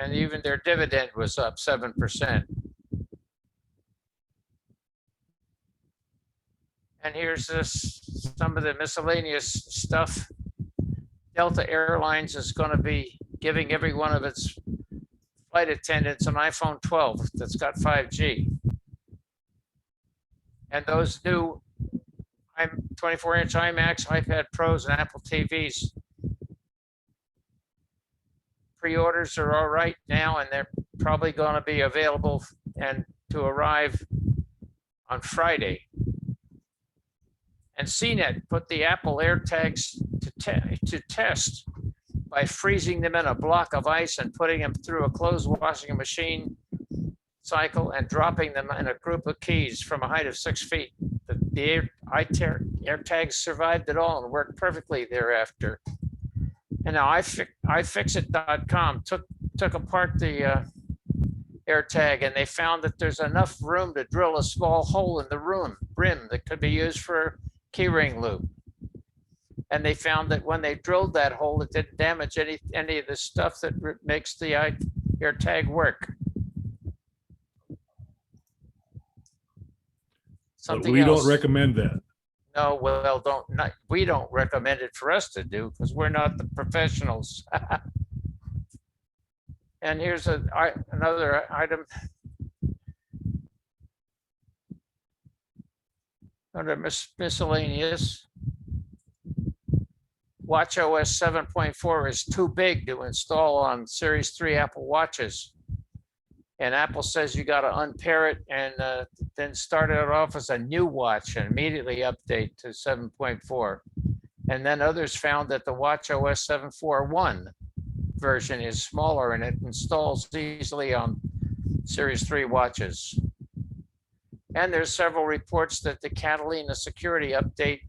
And even their dividend was up 7%. And here's some of the miscellaneous stuff. Delta Airlines is going to be giving every one of its flight attendants an iPhone 12 that's got 5G. And those new 24-inch iMacs, iPad Pros, and Apple TVs, pre-orders are all right now, and they're probably going to be available and to arrive on Friday. And CNET put the Apple AirTags to test by freezing them in a block of ice and putting them through a clothes washing machine cycle and dropping them in a group of keys from a height of 6 feet. The AirTags survived it all and worked perfectly thereafter. And now iFixit.com took apart the AirTag, and they found that there's enough room to drill a small hole in the rim that could be used for keyring loop. And they found that when they drilled that hole, it didn't damage any of the stuff that makes the AirTag work. But we don't recommend that. No, well, we don't recommend it for us to do because we're not the professionals. And here's another item under miscellaneous. watchOS 7.4 is too big to install on Series 3 Apple Watches. And Apple says you got to unpair it and then start it off as a new watch and immediately update to 7.4. And then others found that the watchOS 7.4.1 version is smaller and it installs easily on Series 3 watches. And there's several reports that the Catalina security update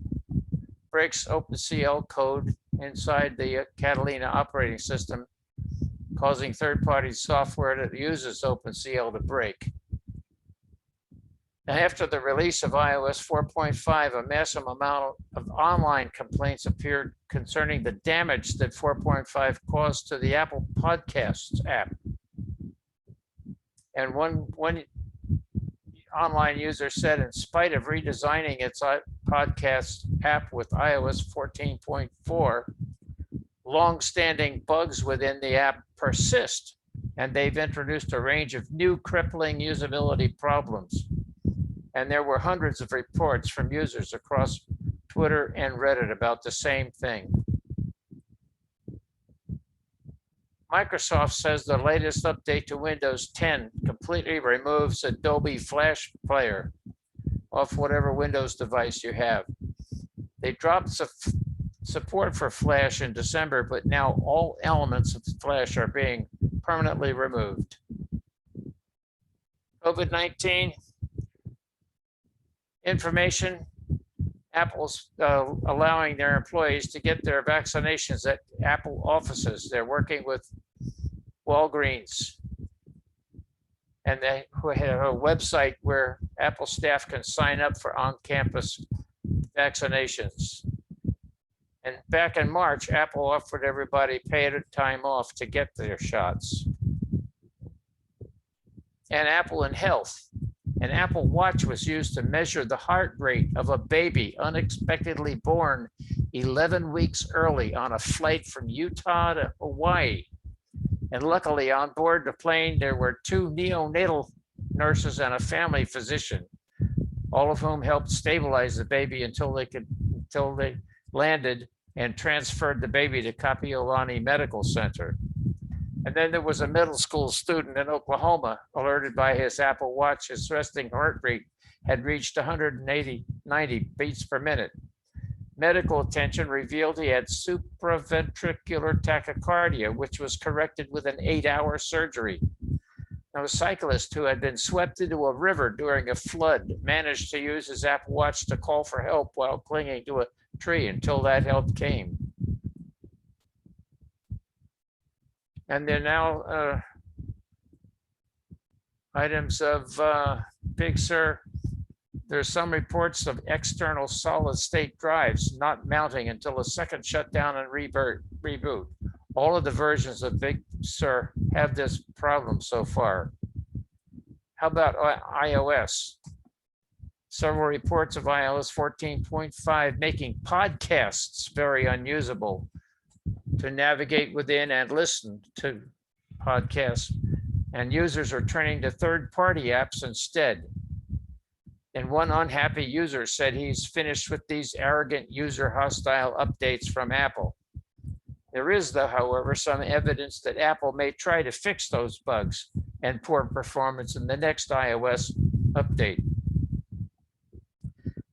breaks OpenCL code inside the Catalina operating system, causing third-party software that uses OpenCL to break. Now, after the release of iOS 4.5, a massive amount of online complaints appeared concerning the damage that 4.5 caused to the Apple Podcasts app. And one online user said, in spite of redesigning its podcast app with iOS 14.4, long-standing bugs within the app persist, and they've introduced a range of new crippling usability problems. And there were hundreds of reports from users across Twitter and Reddit about the same thing. Microsoft says the latest update to Windows 10 completely removes Adobe Flash Player off whatever Windows device you have. They dropped support for Flash in December, but now all elements of Flash are being permanently removed. COVID-19 information. Apple's allowing their employees to get their vaccinations at Apple offices. They're working with Walgreens. And they have a website where Apple staff can sign up for on-campus vaccinations. And back in March, Apple offered everybody paid time off to get their shots. And Apple in health. An Apple Watch was used to measure the heart rate of a baby unexpectedly born 11 weeks early on a flight from Utah to Hawaii. And luckily on board the plane, there were 2 neonatal nurses and a family physician, all of whom helped stabilize the baby until they landed and transferred the baby to Kapiolani Medical Center. And then there was a middle school student in Oklahoma alerted by his Apple Watch his resting heart rate had reached 90 beats per minute. Medical attention revealed he had supraventricular tachycardia, which was corrected with an 8-hour surgery. Now, a cyclist who had been swept into a river during a flood managed to use his Apple Watch to call for help while clinging to a tree until that help came. And they're now items of Big Sur. There's some reports of external solid state drives not mounting until a second shutdown and reboot. All of the versions of Big Sur have this problem so far. How about iOS? Several reports of iOS 14.5 making podcasts very unusable to navigate within and listen to podcasts. And users are turning to third-party apps instead. And one unhappy user said he's finished with these arrogant user hostile updates from Apple. There is, though, however, some evidence that Apple may try to fix those bugs and poor performance in the next iOS update.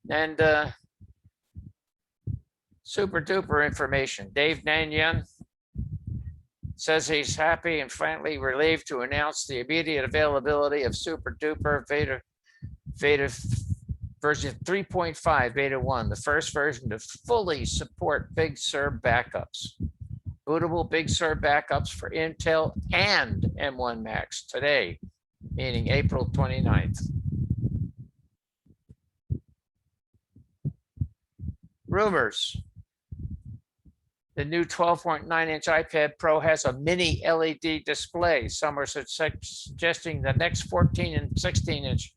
And super duper information. Dave Nanyan says he's happy and finally relieved to announce the immediate availability of super duper beta version 3.5 beta 1, the first version to fully support Big Sur backups. Bootable Big Sur backups for Intel and M1 Max today, meaning April 29th. Rumors. The new 12.9-inch iPad Pro has a mini LED display. Some are suggesting the next 14 and 16-inch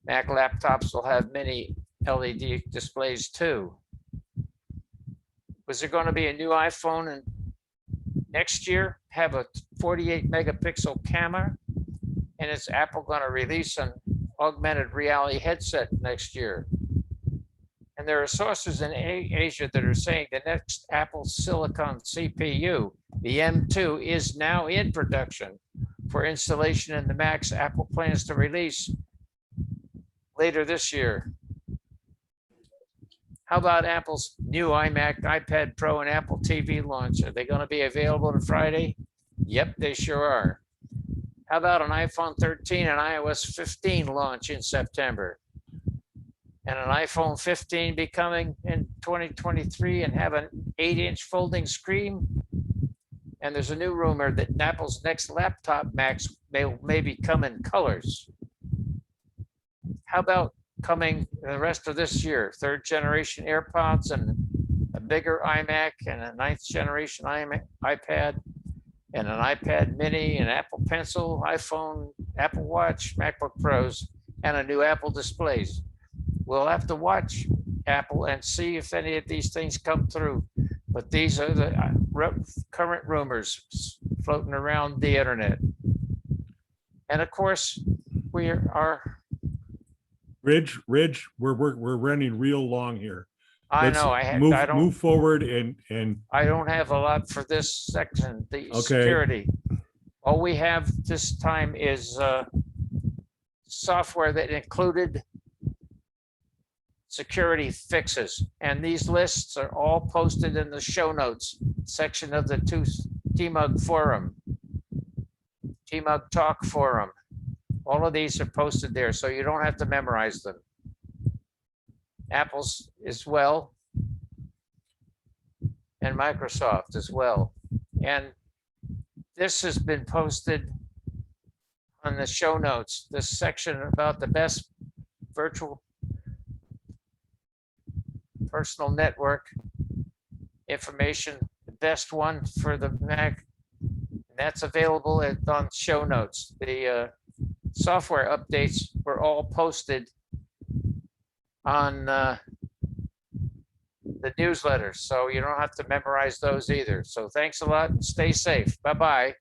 Mac laptops will have mini LED displays too. Was there going to be a new iPhone in next year, have a 48 megapixel camera? And is Apple going to release an augmented reality headset next year? And there are sources in Asia that are saying the next Apple Silicon CPU, the M2, is now in production for installation in the Macs Apple plans to release later this year. How about Apple's new iMac, iPad Pro, and Apple TV launch? Are they going to be available on Friday? Yep, they sure are. How about an iPhone 13 and iOS 15 launch in September? And an iPhone 15 be coming in 2023 and have an 8-inch folding screen? And there's a new rumor that Apple's next laptop Macs may become in colors. How about coming the rest of this year, 3rd generation AirPods and a bigger iMac and a 9th generation iPad and an iPad mini, an Apple Pencil, iPhone, Apple Watch, MacBook Pros, and a new Apple displays. We'll have to watch Apple and see if any of these things come through. But these are the current rumors floating around the internet. And of course, we are. Ridge, we're running real long here. I Let's know. I don't move forward and I don't have a lot for this section. The Okay. security. All we have this time is software that included security fixes, and these lists are all posted in the show notes section of the TMUG forum, TMUG Talk forum. All of these are posted there, so you don't have to memorize them. Apple's as well, and Microsoft as well. And this has been posted on the show notes, this section about the best virtual personal network information, the best one for the Mac. That's available on show notes. The software updates were all posted on the newsletters, so you don't have to memorize those either. So thanks a lot and stay safe. Bye-bye.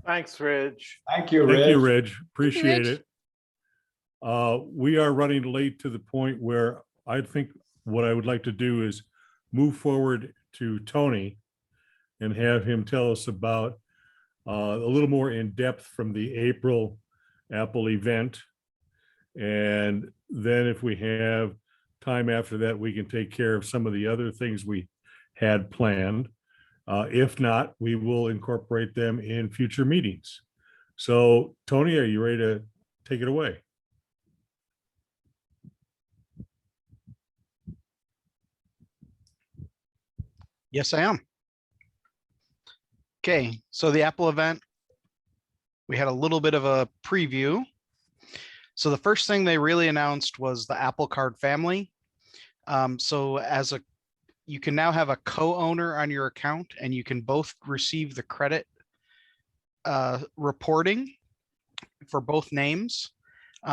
Thanks, Ridge. Thank you, Thank you, Rich. Reg. Appreciate Rich. it. We are running late to the point where I think what I would like to do is move forward to Tony and have him tell us about a little more in depth from the April Apple event. And then if we have time after that, we can take care of some of the other things we had planned. If not, we will incorporate them in future meetings. So Tony, are you ready to take it away? Yes, I am. Okay, so the Apple event, we had a little bit of a preview. So the first thing they really announced was the Apple Card family. So you can now have a co-owner on your account, and you can both receive the credit reporting for both names.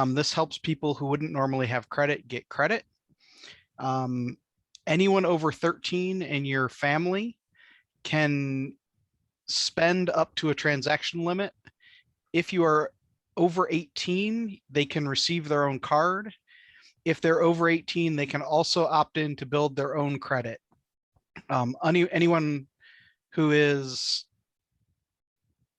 This helps people who wouldn't normally have credit get credit. Anyone over 13 in your family can spend up to a transaction limit. If you are over 18, they can receive their own card. If they're over 18, they can also opt in to build their own credit. Anyone who is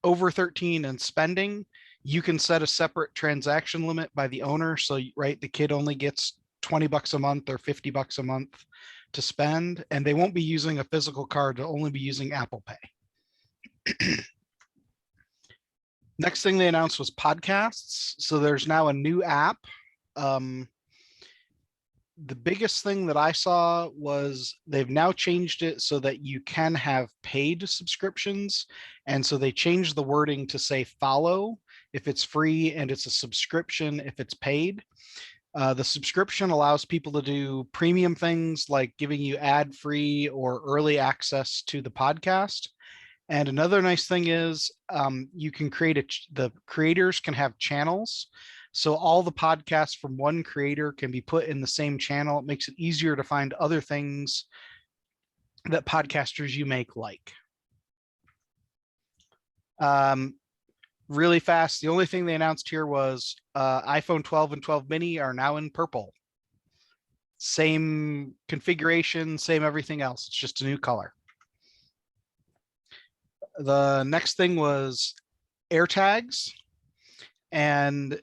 over 13 and spending, you can set a separate transaction limit by the owner. So, right, the kid only gets 20 bucks a month or 50 bucks a month to spend, and they won't be using a physical card. They'll only be using Apple Pay. Next thing they announced was podcasts. So there's now a new app. The biggest thing that I saw was they've now changed it so that you can have paid subscriptions. And so they changed the wording to say follow if it's free, and it's a subscription if it's paid. The subscription allows people to do premium things like giving you ad-free or early access to the podcast. And another nice thing is you can the creators can have channels. So all the podcasts from one creator can be put in the same channel. It makes it easier to find other things that podcasters you make like. Really fast, the only thing they announced here was iPhone 12 and 12 mini are now in purple. Same configuration, same everything else. It's just a new color. The next thing was AirTags. And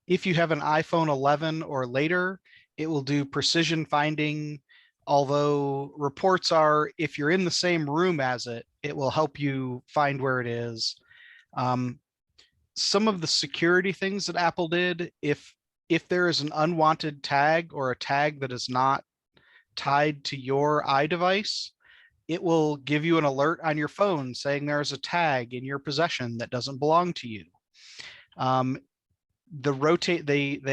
if you have an iPhone 11 or later, it will do precision finding. Although reports are, if you're in the same room as it, it will help you find where it is. Some of the security things that Apple did, if there is an unwanted tag or a tag that is not tied to your iDevice, it will give you an alert on your phone saying there's a tag in your possession that doesn't belong to you. They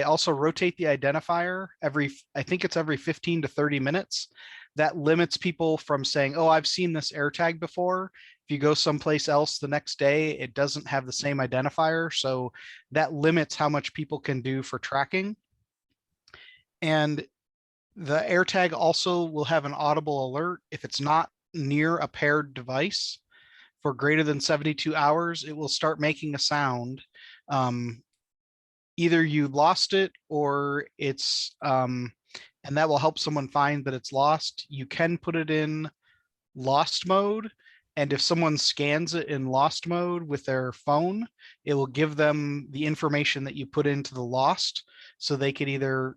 also rotate the identifier I think it's every 15 to 30 minutes. That limits people from saying, oh, I've seen this AirTag before. If you go someplace else the next day, it doesn't have the same identifier. So that limits how much people can do for tracking. And the AirTag also will have an audible alert if it's not near a paired device for greater than 72 hours. It will start making a sound. Either you lost it or it's, and that will help someone find that it's lost. You can put it in lost mode. And if someone scans it in lost mode with their phone, it will give them the information that you put into the lost. So they could either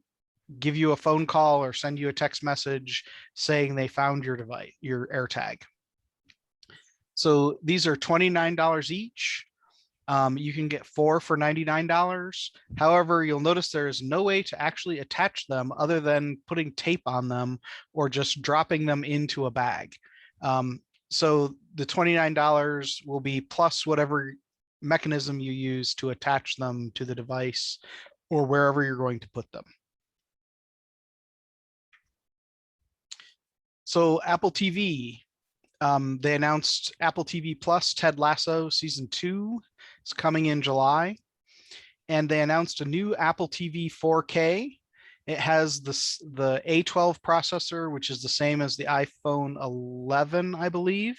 give you a phone call or send you a text message saying they found your device, your AirTag. So these are $29 each. You can get 4 for $99. However, you'll notice there's no way to actually attach them other than putting tape on them or just dropping them into a bag. So the $29 will be plus whatever mechanism you use to attach them to the device or wherever you're going to put them. So Apple TV, they announced Apple TV Plus Ted Lasso season 2 is coming in July. And they announced a new Apple TV 4K. It has the A12 processor, which is the same as the iPhone 11, I believe.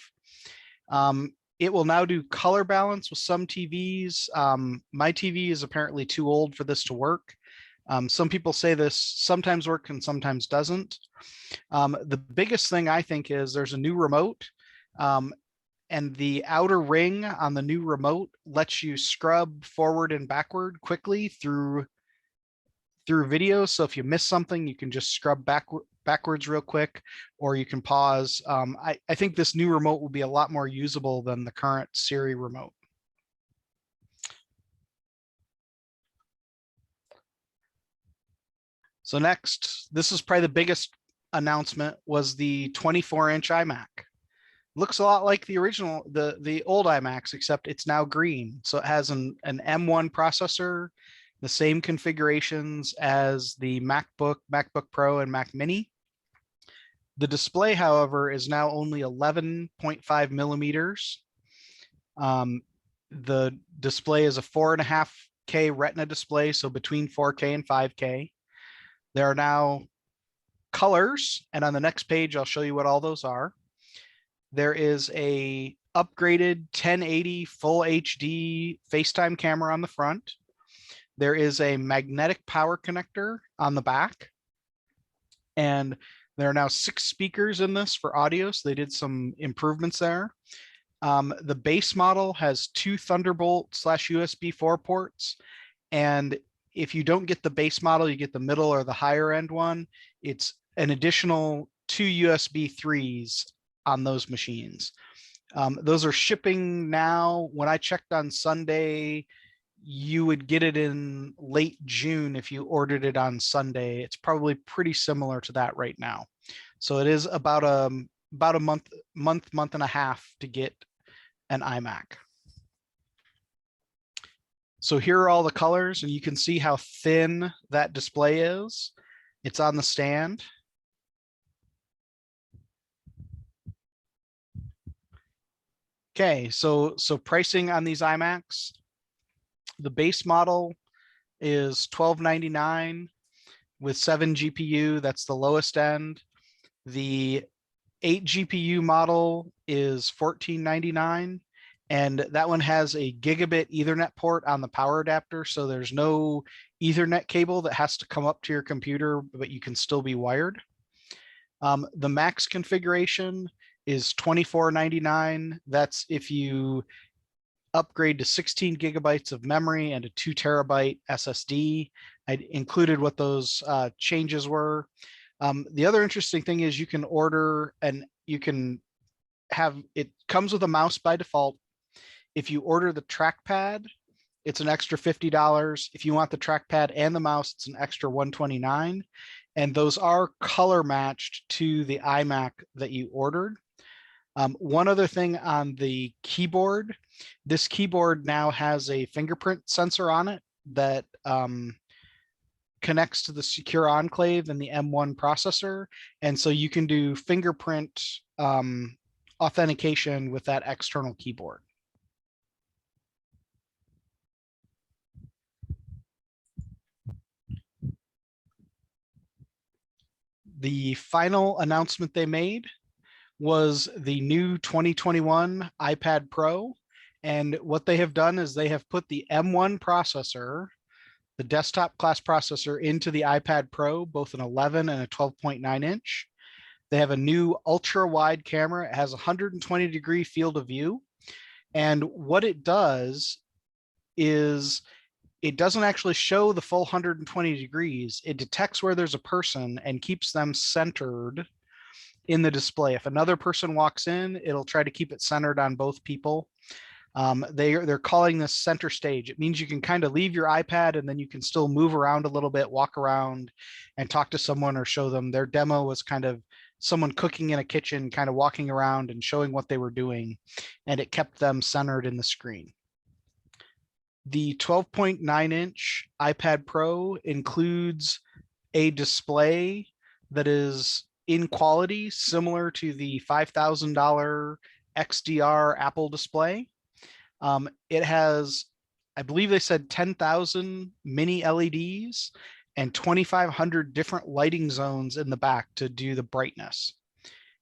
It will now do color balance with some TVs. My TV is apparently too old for this to work. Some people say this sometimes works and sometimes doesn't. The biggest thing I think is there's a new remote, and the outer ring on the new remote lets you scrub forward and backward quickly through video. So if you miss something, you can just scrub backwards real quick, or you can pause. I think this new remote will be a lot more usable than the current Siri remote. So next, this is probably the biggest announcement, was the 24-inch iMac. Looks a lot like the original, the old iMacs, except it's now green. So it has an M1 processor, the same configurations as the MacBook Pro, and Mac Mini. The display, however, is now only 11.5 millimeters. The display is a 4.5K Retina display, so between 4K and 5K. There are now colors, and on the next page, I'll show you what all those are. There is a upgraded 1080 full HD FaceTime camera on the front. There is a magnetic power connector on the back. And there are now 6 speakers in this for audio, so they did some improvements there. The base model has 2 Thunderbolt/USB 4 ports. And if you don't get the base model, you get the middle or the higher end one. It's an additional 2 USB 3s on those machines. Those are shipping now. When I checked on Sunday, you would get it in late June if you ordered it on Sunday. It's probably pretty similar to that right now. So it is about a month and a half to get an iMac. So here are all the colors, and you can see how thin that display is. It's on the stand. Okay, so pricing on these iMacs. The base model is $12.99 with 7 GPU. That's the lowest end. The 8 GPU model is $14.99, and that one has a gigabit Ethernet port on the power adapter. So there's no Ethernet cable that has to come up to your computer, but you can still be wired. The max configuration is $24.99. That's if you upgrade to 16 gigabytes of memory and a 2 terabyte SSD. I included what those changes were. The other interesting thing is you can order, and you can have, it comes with a mouse by default. If you order the trackpad, it's an extra $50. If you want the trackpad and the mouse, it's an extra $129. And those are color matched to the iMac that you ordered. One other thing on the keyboard, this keyboard now has a fingerprint sensor on it that connects to the secure enclave in the M1 processor. And so you can do fingerprint authentication with that external keyboard. The final announcement they made was the new 2021 iPad Pro. And what they have done is they have put the M1 processor, the desktop class processor, into the iPad Pro, both an 11 and a 12.9 inch. They have a new ultra wide camera. It has 120-degree field of view. And what it does is it doesn't actually show the full 120 degrees. It detects where there's a person and keeps them centered in the display. If another person walks in, it'll try to keep it centered on both people. They're calling this center stage. It means you can kind of leave your iPad and then you can still move around a little bit, walk around and talk to someone or show them. Their demo was kind of someone cooking in a kitchen, kind of walking around and showing what they were doing, and it kept them centered in the screen. The 12.9 inch iPad Pro includes a display that is in quality, similar to the $5,000 XDR Apple display. It has, I believe they said 10,000 mini LEDs and 2,500 different lighting zones in the back to do the brightness.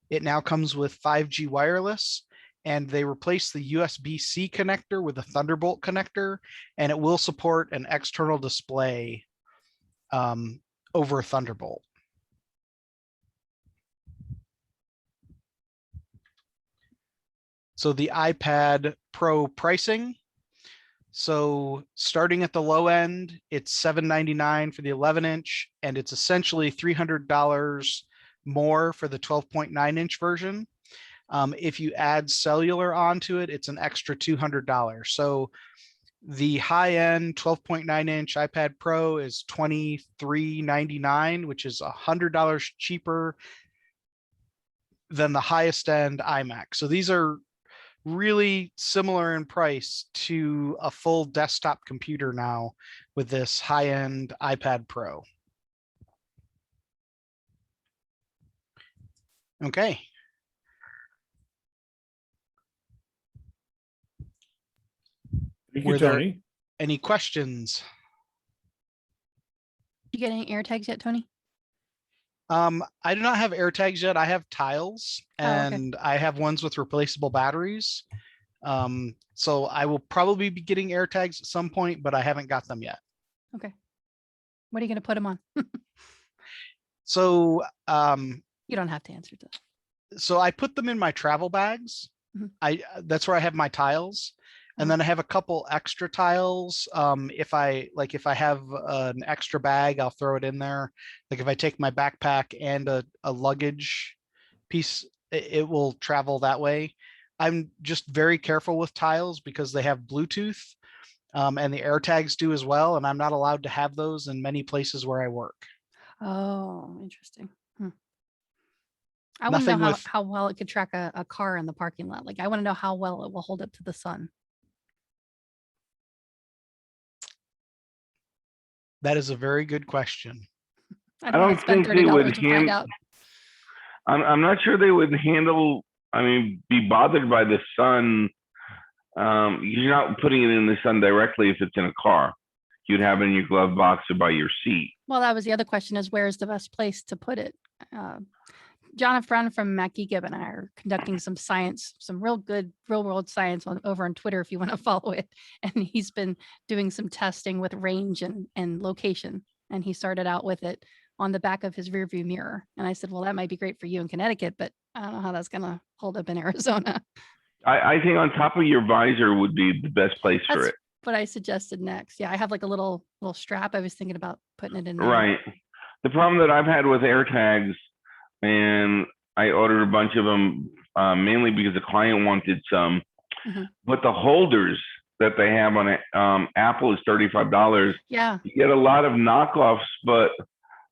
It now comes with 5G wireless, and they replaced the USB-C connector with a Thunderbolt connector, and it will support an external display over Thunderbolt. So the iPad Pro pricing. So starting at the low end, it's $799 for the 11-inch, and it's essentially $300 more for the 12.9-inch version. If you add cellular onto it, it's an extra $200. So the high-end 12.9-inch iPad Pro is $2399, which is $100 cheaper than the highest end iMac. So these are really similar in price to a full desktop computer now with this high-end iPad Pro. Okay. Thank you, Were there Tony. any questions? You get any air tags yet, Tony? I do not have air tags yet. I have tiles, Oh, okay. and I have ones with replaceable batteries. So I will probably be getting air tags at some point, but I haven't got them yet. Okay. What are you going to put them on? So You don't have to answer that. so I put them in my travel bags. Mhm. That's where I have my tiles. And then I have a couple extra tiles. If I have an extra bag, I'll throw it in there. Like if I take my backpack and a luggage piece, it will travel that way. I'm just very careful with tiles because they have Bluetooth, and the AirTags do as well. And I'm not allowed to have those in many places where I work. Oh, interesting. I want to Nothing know with how well it could track a car in the parking lot. Like I want to know how well it will hold up to the sun. that is a very good question. I I don't want don't to spend think they would $30 to find out. I'm not sure they would handle, be bothered by the sun. You're not putting it in the sun directly if it's in a car. You'd have it in your glove box or by your seat. Well, that was the other question is where's the best place to put it? Jonathan Brown from MacGeekib and I are conducting some science, some real good real world science over on Twitter if you want to follow it. And he's been doing some testing with range and location. And he started out with it on the back of his rear view mirror. And I said, well, that might be great for you in Connecticut, but I don't know how that's going to hold up in Arizona. I think on top of your visor would be the best place for That's it. what I suggested next. Yeah, I have like a little strap. I was thinking about putting it in there. Right. The problem that I've had with AirTags, and I ordered a bunch of them mainly because the client wanted some, but the holders that they have on Apple is $35. Yeah. You get a lot of knockoffs, but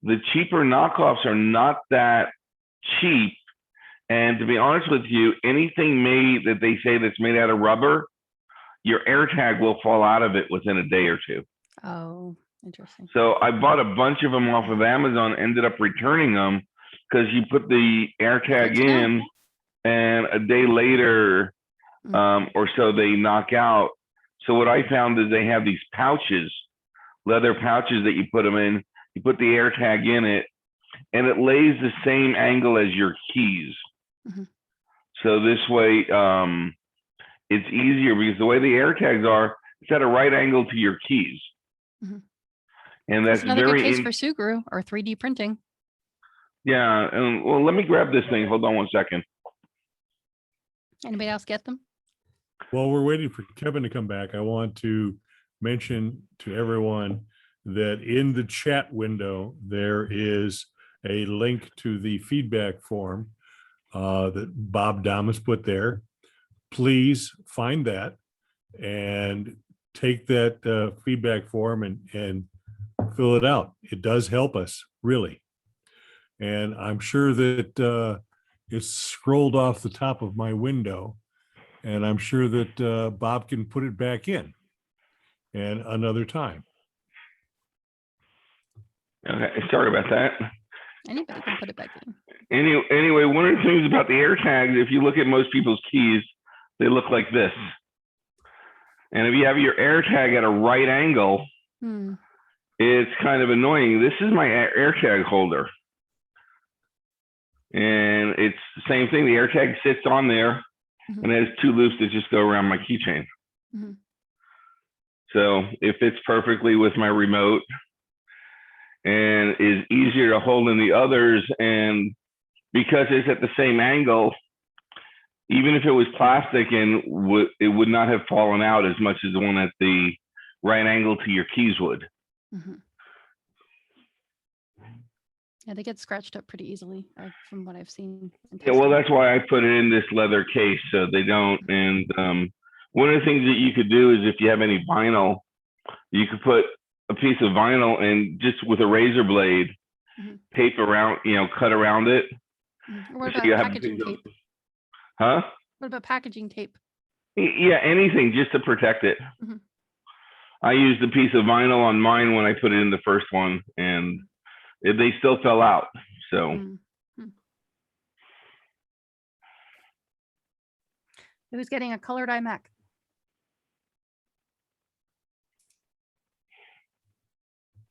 the cheaper knockoffs are not that cheap. And to be honest with you, anything made that they say that's made out of rubber, your AirTag will fall out of it within a day or two. Oh, interesting. So I bought a bunch of them off of Amazon, ended up returning them because you put the AirTag in and a day later or so they knock out. So what I found is they have these pouches, leather pouches that you put them in, you put the AirTag in it, and it lays the same angle as your keys. So this way, it's easier because the way the AirTags are, it's at a right angle to your keys. And that's another very good case for Sugru or 3D printing. Yeah. And well, let me grab this thing. Hold on one second. Anybody else get them? While we're waiting for Kevin to come back, I want to mention to everyone that in the chat window, there is a link to the feedback form that Bob Damas put there. Please find that and take that feedback form and fill it out. It does help us, really. And I'm sure that it's scrolled off the top of my window, and I'm sure that Bob can put it back in and another time. Okay, sorry about that. Anybody can put it back in. Anyway, one of the things about the AirTags, if you look at most people's keys, they look like this. And if you have your AirTag at a right angle, it's kind of annoying. This is my AirTag holder. And it's the same thing. The AirTag sits on there and it has two loops that just go around my keychain. So it fits perfectly with my remote and is easier to hold than the others. And because it's at the same angle, even if it was plastic and it would not have fallen out as much as the one at the right angle to your keys would. Yeah, they get scratched up pretty easily from what I've seen. Yeah, well, that's why I put it in this leather case so they don't. And one of the things that you could do is if you have any vinyl, you could put a piece of vinyl and just with a razor blade, tape around, cut around it. What So about you have packaging tape? Huh? What about packaging tape? Yeah, anything just to protect it. I used a piece of vinyl on mine when I put it in the first one, and they still fell out. So. Who's getting a colored iMac?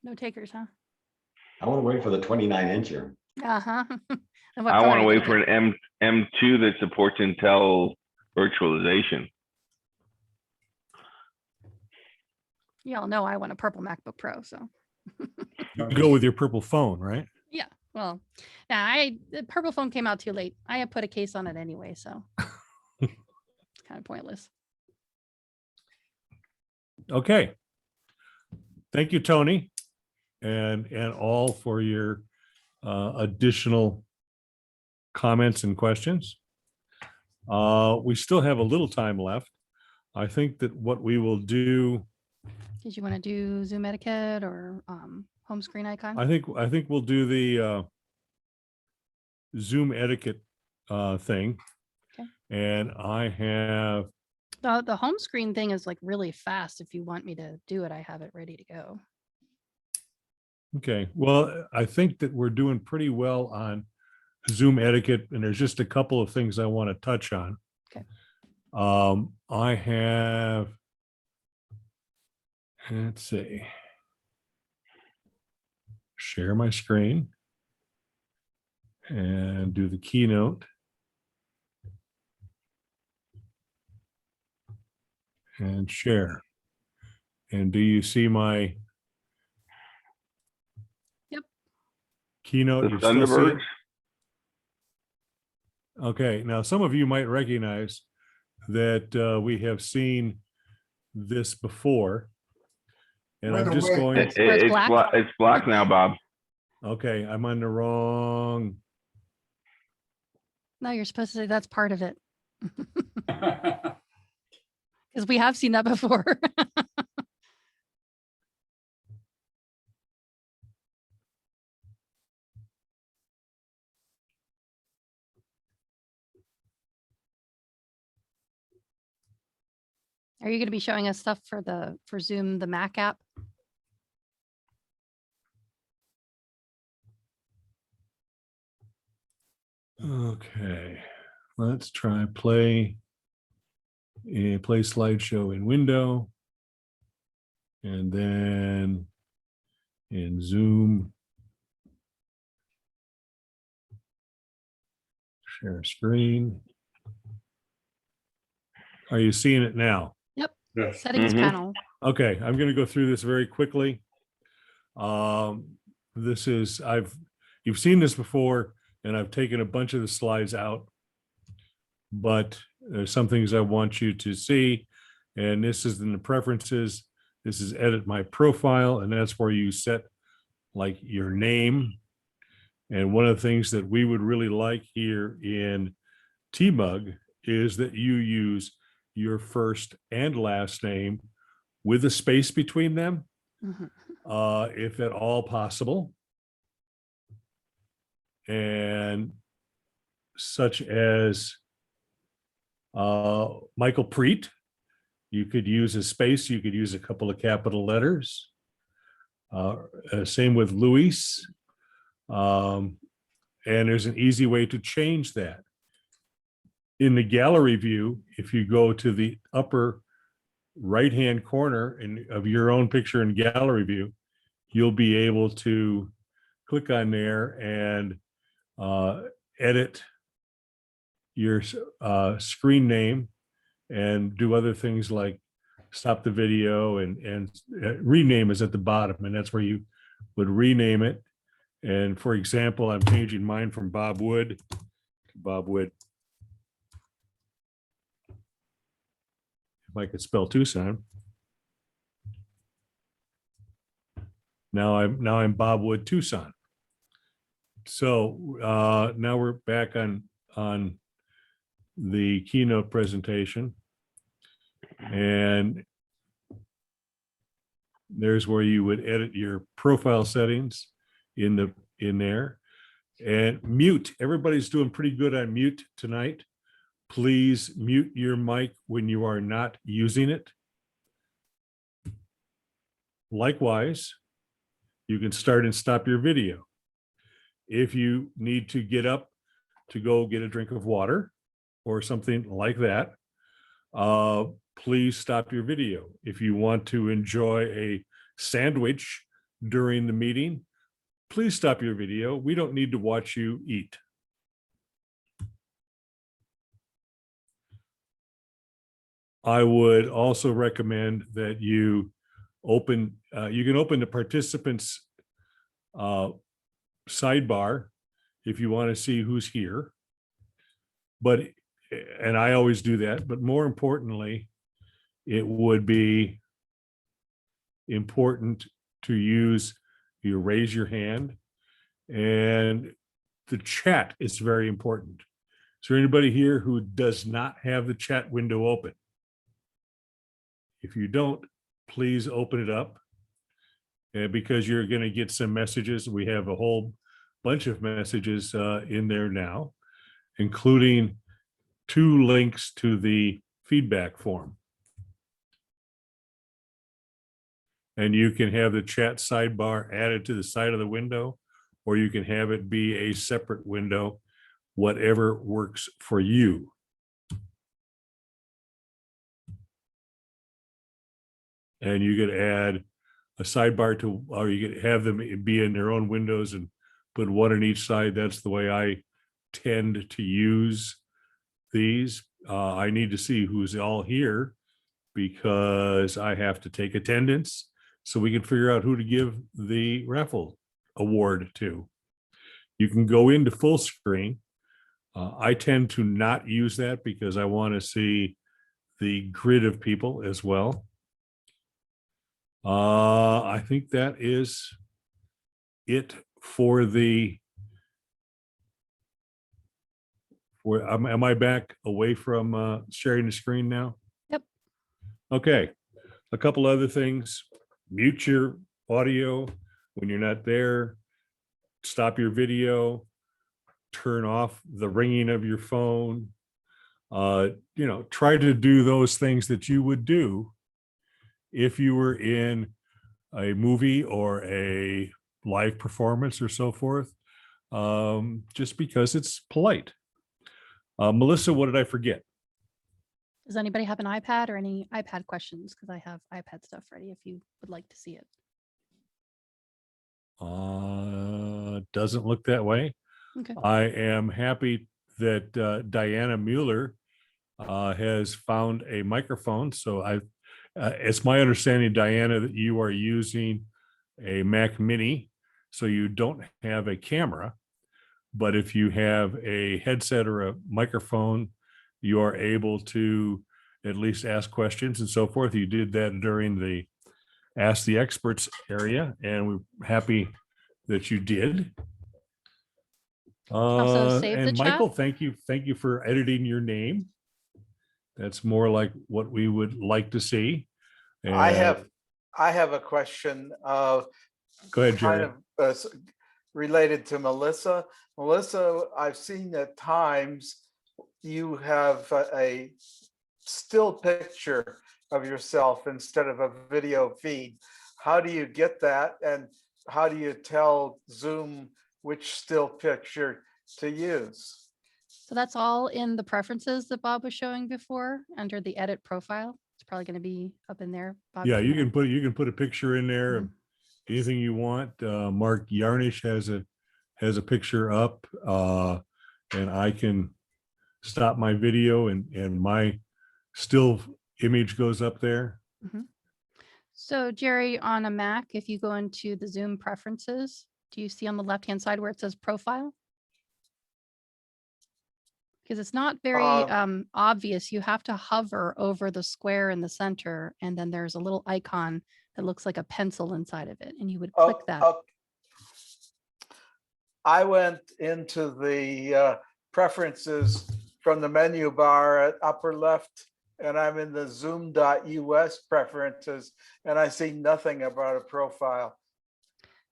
No takers, huh? I want to wait for the 29-incher. Uh-huh. I want to wait for an M2 that supports Intel virtualization. You all know I want a purple MacBook Pro, so. You go with your purple phone, right? Yeah, well, the purple phone came out too late. I had put a case on it anyway, so it's kind of pointless. Okay. Thank you, Tony, and all for your additional comments and questions. We still have a little time left. I think that what we will do. Did you want to do Zoom etiquette or home screen icon? I think we'll do the Zoom etiquette thing. Okay. And I have. The home screen thing is like really fast. If you want me to do it, I have it ready to go. Okay. Well, I think that we're doing pretty well on Zoom etiquette, and there's just a couple of things I want to touch on. Okay. I have. Let's see. Share my screen and do the keynote. And share. And do you see my keynote? The You still see it? Thunderbirds? Okay. Now, some of you might recognize that we have seen this before. And I'm just going. It's black now, Bob. Okay, I'm on the wrong. No, you're supposed to say that's part of it. Because we have seen that before. Are you going to be showing us stuff for Zoom, the Mac app? Okay, let's try play slideshow in window. And then in Zoom, share screen. Are you seeing it now? Yep. Yes. Settings panel. Okay, I'm going to go through this very quickly. This is you've seen this before, and I've taken a bunch of the slides out, but there's some things I want you to see, and this is in the preferences. This is edit my profile, and that's where you set like your name. And one of the things that we would really like here in TMUG is that you use your first and last name with a space between them, if at all possible. And such as Michael Preet, you could use a space, you could use a couple of capital letters. Same with Luis. and there's an easy way to change that. In the gallery view, if you go to the upper right-hand corner of your own picture in gallery view, you'll be able to click on there and edit your screen name and do other things like stop the video and rename is at the bottom, and that's where you would rename it. And for example, I'm changing mine from Bob Wood to Bob Wood. If I could spell Tucson. Now I'm Bob Wood Tucson. So now we're back on the keynote presentation, and there's where you would edit your profile settings in there, and mute. Everybody's doing pretty good on mute tonight. Please mute your mic when you are not using it. Likewise, you can start and stop your video. If you need to get up to go get a drink of water or something like that, please stop your video. If you want to enjoy a sandwich during the meeting, please stop your video. We don't need to watch you eat. I would also recommend that you can open the participants sidebar if you want to see who's here. And I always do that, but more importantly, it would be important to raise your hand, and the chat is very important. Is there anybody here who does not have the chat window open? If you don't, please open it up, because you're going to get some messages. We have a whole bunch of messages in there now, including 2 links to the feedback form. And you can have the chat sidebar added to the side of the window, or you can have it be a separate window, whatever works for you. And you could add a sidebar or you could have them be in their own windows and put one on each side. That's the way I tend to use these. I need to see who's all here because I have to take attendance so we can figure out who to give the raffle award to. You can go into full screen. I tend to not use that because I want to see the grid of people as well. I think that is it for am I back away from sharing the screen now? Yep. Okay. A couple other things. Mute your audio when you're not there. Stop your video. Turn off the ringing of your phone. Try to do those things that you would do if you were in a movie or a live performance or so forth, just because it's polite. Melissa, what did I forget? Does anybody have an iPad or any iPad questions? Because I have iPad stuff ready if you would like to see it. Doesn't look that way. Okay. I am happy that Diana Mueller has found a microphone. So it's my understanding, Diana, that you are using a Mac Mini, so you don't have a camera. But if you have a headset or a microphone, you are able to at least ask questions and so forth. You did that during the Ask the Experts area, and we're happy that you did. Also save the And Michael, chat. thank you for editing your name. That's more like what we would like to see. And I have a question go ahead, Jerry. kind of related to Melissa. Melissa, I've seen at times you have a still picture of yourself instead of a video feed. How do you get that? And how do you tell Zoom which still picture to use. So that's all in the preferences that Bob was showing before under the edit profile. It's probably going to be up in there. Bob, Yeah, if you wanna- can put a picture in there of anything you want. Mark Yarnish has a picture up, and I can stop my video and my still image goes up there. Mhm. So Jerry, on a Mac, if you go into the Zoom preferences, do you see on the left-hand side where it says profile? Because it's not very obvious. You have to hover over the square in the center, and then there's a little icon that looks like a pencil inside of it, and you would click that. I went into the preferences from the menu bar at upper left, and I'm in the zoom.us preferences, and I see nothing about a profile.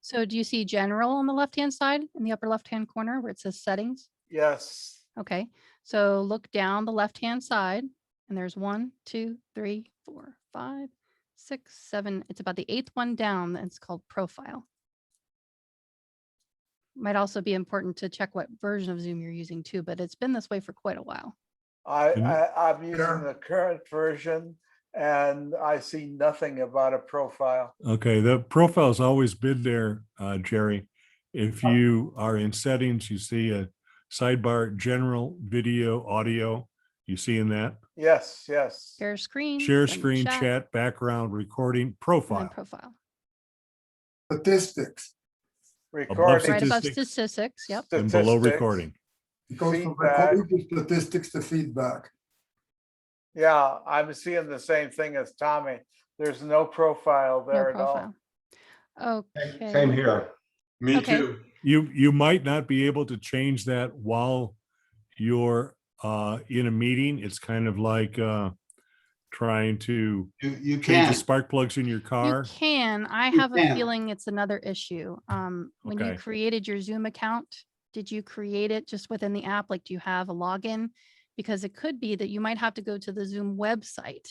So do you see general on the left-hand side in the upper left-hand corner where it says settings? Yes. Okay, so look down the left-hand side, and there's 1, 2, 3, 4, 5, 6, 7. It's about the 8th one down, and it's called profile. Might also be important to check what version of Zoom you're using too, but it's been this way for quite a while. I'm using the current version, and I see nothing about a profile. Okay, the profile's always been there, Jerry. If you are in settings, you see a sidebar, general, video, audio. You seeing that? Yes, yes. Share screen. Share then screen, chat, background, recording, and then profile. profile. Statistics. Recording. Right above statistics. Yep. And below Statistics. recording. It goes from Feedback. recording to statistics to feedback. Yeah, I'm seeing the same thing as Tommy. There's no profile No there at profile. all. Okay. Same here. Me Okay. too. You might not be able to change that while you're in a meeting. It's kind of like trying to You change can. the spark plugs in your You car. can. I You have a can. feeling it's another issue. When you Okay. created your Zoom account, did you create it just within the app? Like, do you have a login? Because it could be that you might have to go to the Zoom website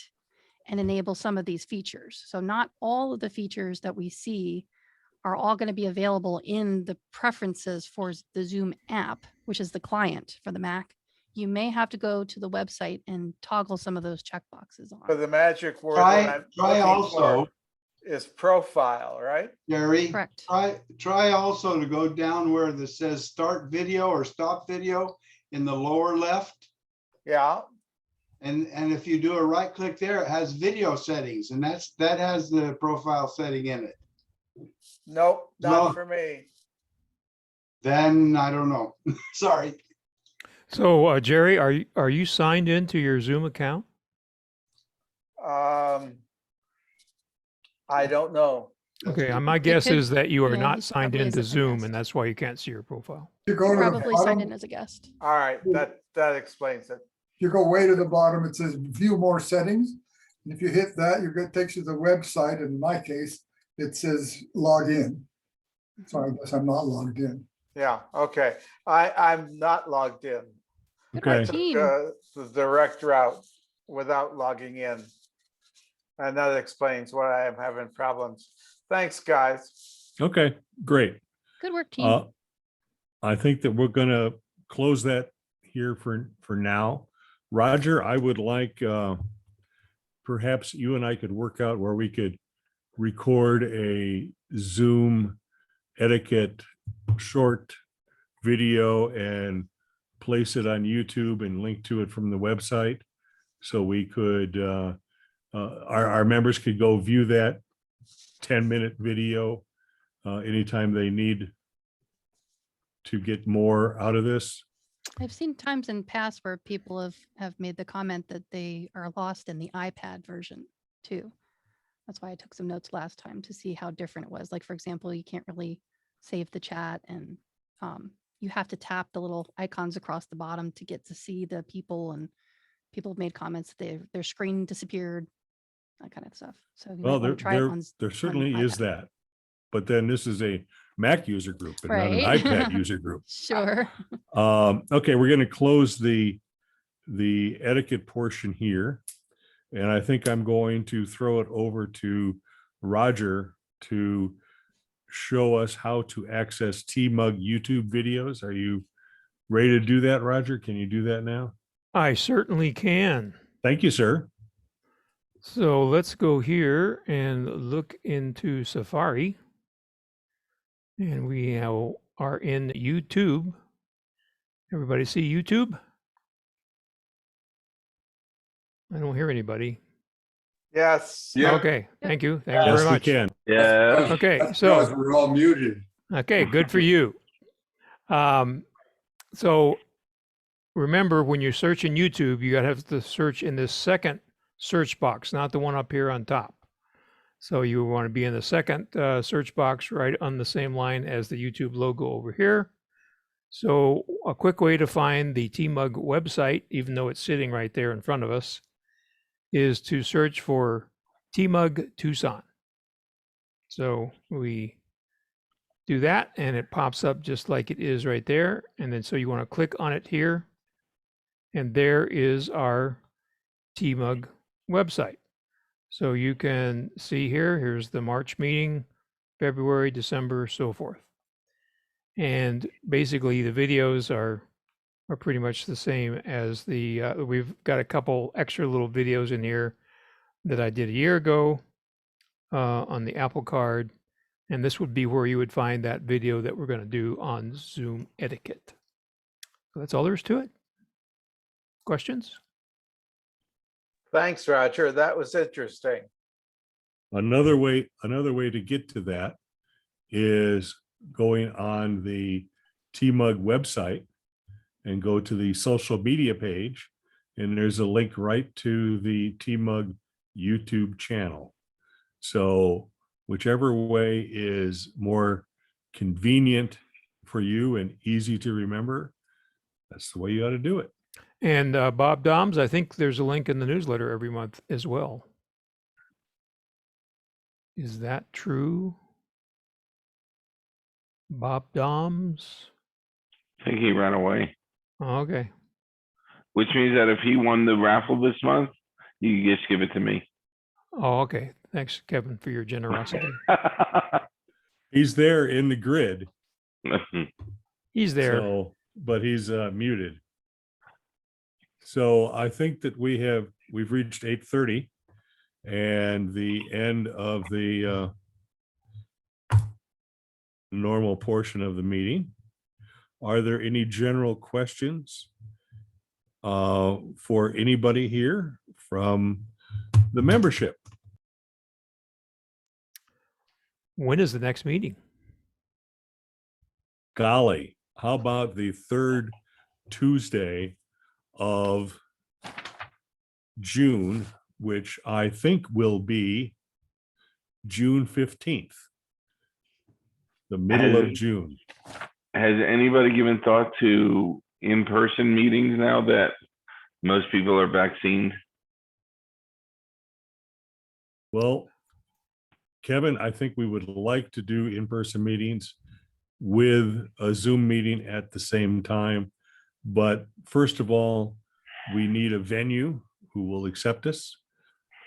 and enable some of these features. So not all of the features that we see are all going to be available in the preferences for the Zoom app, which is the client for the Mac. You may have to go to the website and toggle some of those checkboxes on. But the magic word Try- that I'm try looking also- for is profile, right? Jerry, Correct. try also to go down where this says start video or stop video in the lower left. Yeah. And if you do a right click there, it has video settings, and that has the profile setting in it. Nope, not No. for me. Then I don't know. Sorry. So Jerry, are you signed into your Zoom account? I don't know. Okay, my guess could- is that you are yeah, not he's signed probably into isn't a Zoom, guest. and that's why you can't see your profile. You go to the Probably signed bottom, in as a guest. All right, that explains it. you go way to the bottom, it says view more settings. And if you hit that, takes you to the website. And in my case, it says log in. So I guess I'm not logged in. Yeah, okay. I'm not logged in. Okay. I took Team. the direct route without logging in. And that explains why I am having problems. Thanks, guys. Okay, great. Good work, team. I think that we're gonna close that here for now. Roger, I would like perhaps you and I could work out where we could record a Zoom etiquette short video and place it on YouTube and link to it from the website. So we could, our members could go view that 10-minute video anytime they need to get more out of this. I've seen times in past where people have made the comment that they are lost in the iPad version too. That's why I took some notes last time to see how different it was. Like, for example, you can't really save the chat, and you have to tap the little icons across the bottom to get to see the people, and people have made comments that their screen disappeared, that kind of stuff. So you Well, might want to try it on there certainly is iPad. that. But then this is a Mac user group and not Right. an iPad user group. Sure. Okay, we're going to close the etiquette portion here. And I think I'm going to throw it over to Roger to show us how to access TMUG YouTube videos. Are you ready to do that, Roger? Can you do that now? I certainly can. Thank you, sir. So let's go here and look into Safari. And we now are in YouTube. Everybody see YouTube? I don't hear anybody. Yes. Yeah. Okay, thank you. Thank you Yes, very we much. can. Yeah. Okay, That's so because we're all muted. okay, good for you. So remember, when you're searching YouTube, you gotta have to search in this second search box, not the one up here on top. So you want to be in the second search box right on the same line as the YouTube logo over here. So a quick way to find the TMUG website, even though it's sitting right there in front of us, is to search for TMUG Tucson. So we do that and it pops up just like it is right there. And then so you want to click on it here. And there is our TMUG website. So you can see here, here's the March meeting, February, December, so forth. And basically the videos are pretty much the same as the, we've got a couple extra little videos in here that I did a year ago on the Apple Card. And this would be where you would find that video that we're going to do on Zoom etiquette. So that's all there is to it. Questions? Thanks, Roger. That was interesting. Another way to get to that is going on the TMUG website and go to the social media page, and there's a link right to the TMUG YouTube channel. So whichever way is more convenient for you and easy to remember, that's the way you ought to do it. And Bob Doms, I think there's a link in the newsletter every month as well. Is that true? Bob Doms? I think he ran away. Oh, okay. Which means that if he won the raffle this month, you just give it to me. Oh, okay. Thanks, Kevin, for your generosity. He's there in the grid. He's there. So, but he's muted. So I think that we've reached 8:30 and the end of the normal portion of the meeting. Are there any general questions for anybody here from the membership? When is the next meeting? Golly, how about the third Tuesday of June, which I think will be June 15th, the middle of June. Has anybody given thought to in-person meetings now that most people are vaccinated? Well, Kevin, I think we would like to do in-person meetings with a Zoom meeting at the same time. But first of all, we need a venue who will accept us.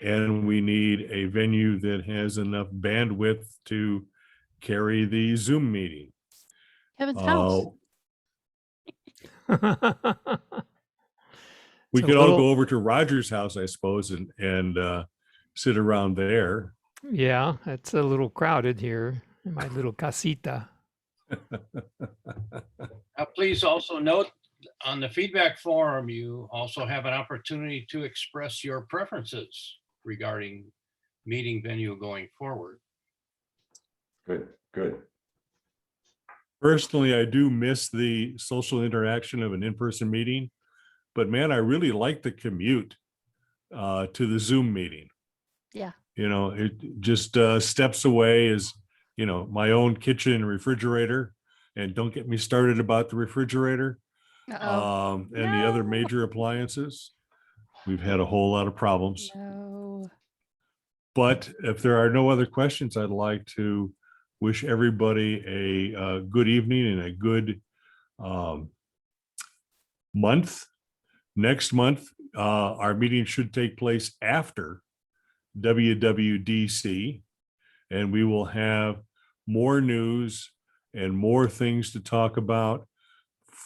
And we need a venue that has enough bandwidth to carry the Zoom meeting. Kevin's house. We It's could a all little- go over to Roger's house, I suppose, and sit around there. Yeah, it's a little crowded here in my little casita. Please also note on the feedback forum, you also have an opportunity to express your preferences regarding meeting venue going forward. Good, good. Personally, I do miss the social interaction of an in-person meeting, but man, I really like the commute to the Zoom meeting. Yeah. You know, it just steps away is, you know, my own kitchen and refrigerator. And don't get me started about the refrigerator and the other major appliances. We've had a whole lot of problems. No. But if there are no other questions, I'd like to wish everybody a good evening and a good month. Next month, our meeting should take place after WWDC, and we will have more news and more things to talk about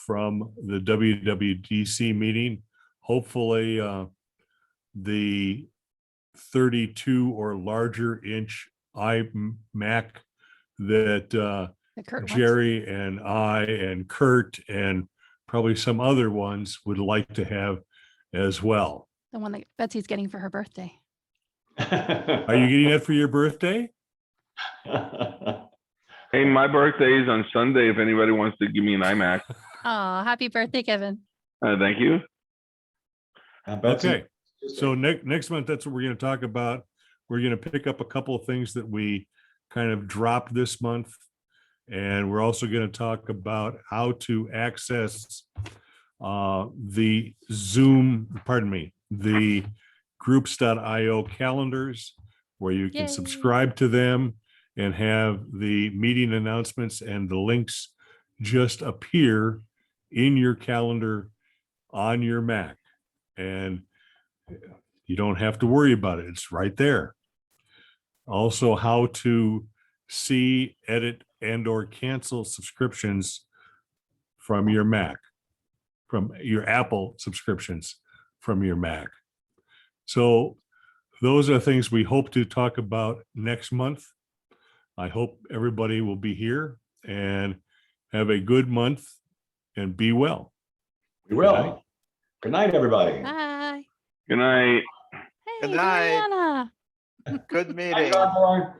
from the WWDC meeting. Hopefully, the 32 or larger inch iMac that Kurt wants. Jerry and I and Kurt and probably some other ones would like to have as well. The one that Betsy's getting for her birthday. Are you getting that for your birthday? Hey, my birthday is on Sunday. If anybody wants to give me an iMac. Oh, happy birthday, Kevin. Thank you. Okay. So next month, that's what we're going to talk about. We're going to pick up a couple of things that we kind of dropped this month. And we're also going to talk about how to access the Zoom, the groups.io calendars, where you can subscribe to them and have the meeting announcements and the links just appear in your calendar on your Mac. And you don't have to worry about it. It's right there. Also, how to see, edit, and or cancel subscriptions from your Mac, from your Apple subscriptions from your Mac. So those are things we hope to talk about next month. I hope everybody will be here and have a good month and be well. We will. Good night, everybody. Bye. Good night. Hey, Good night. Diana. Good meeting. Bye, everyone.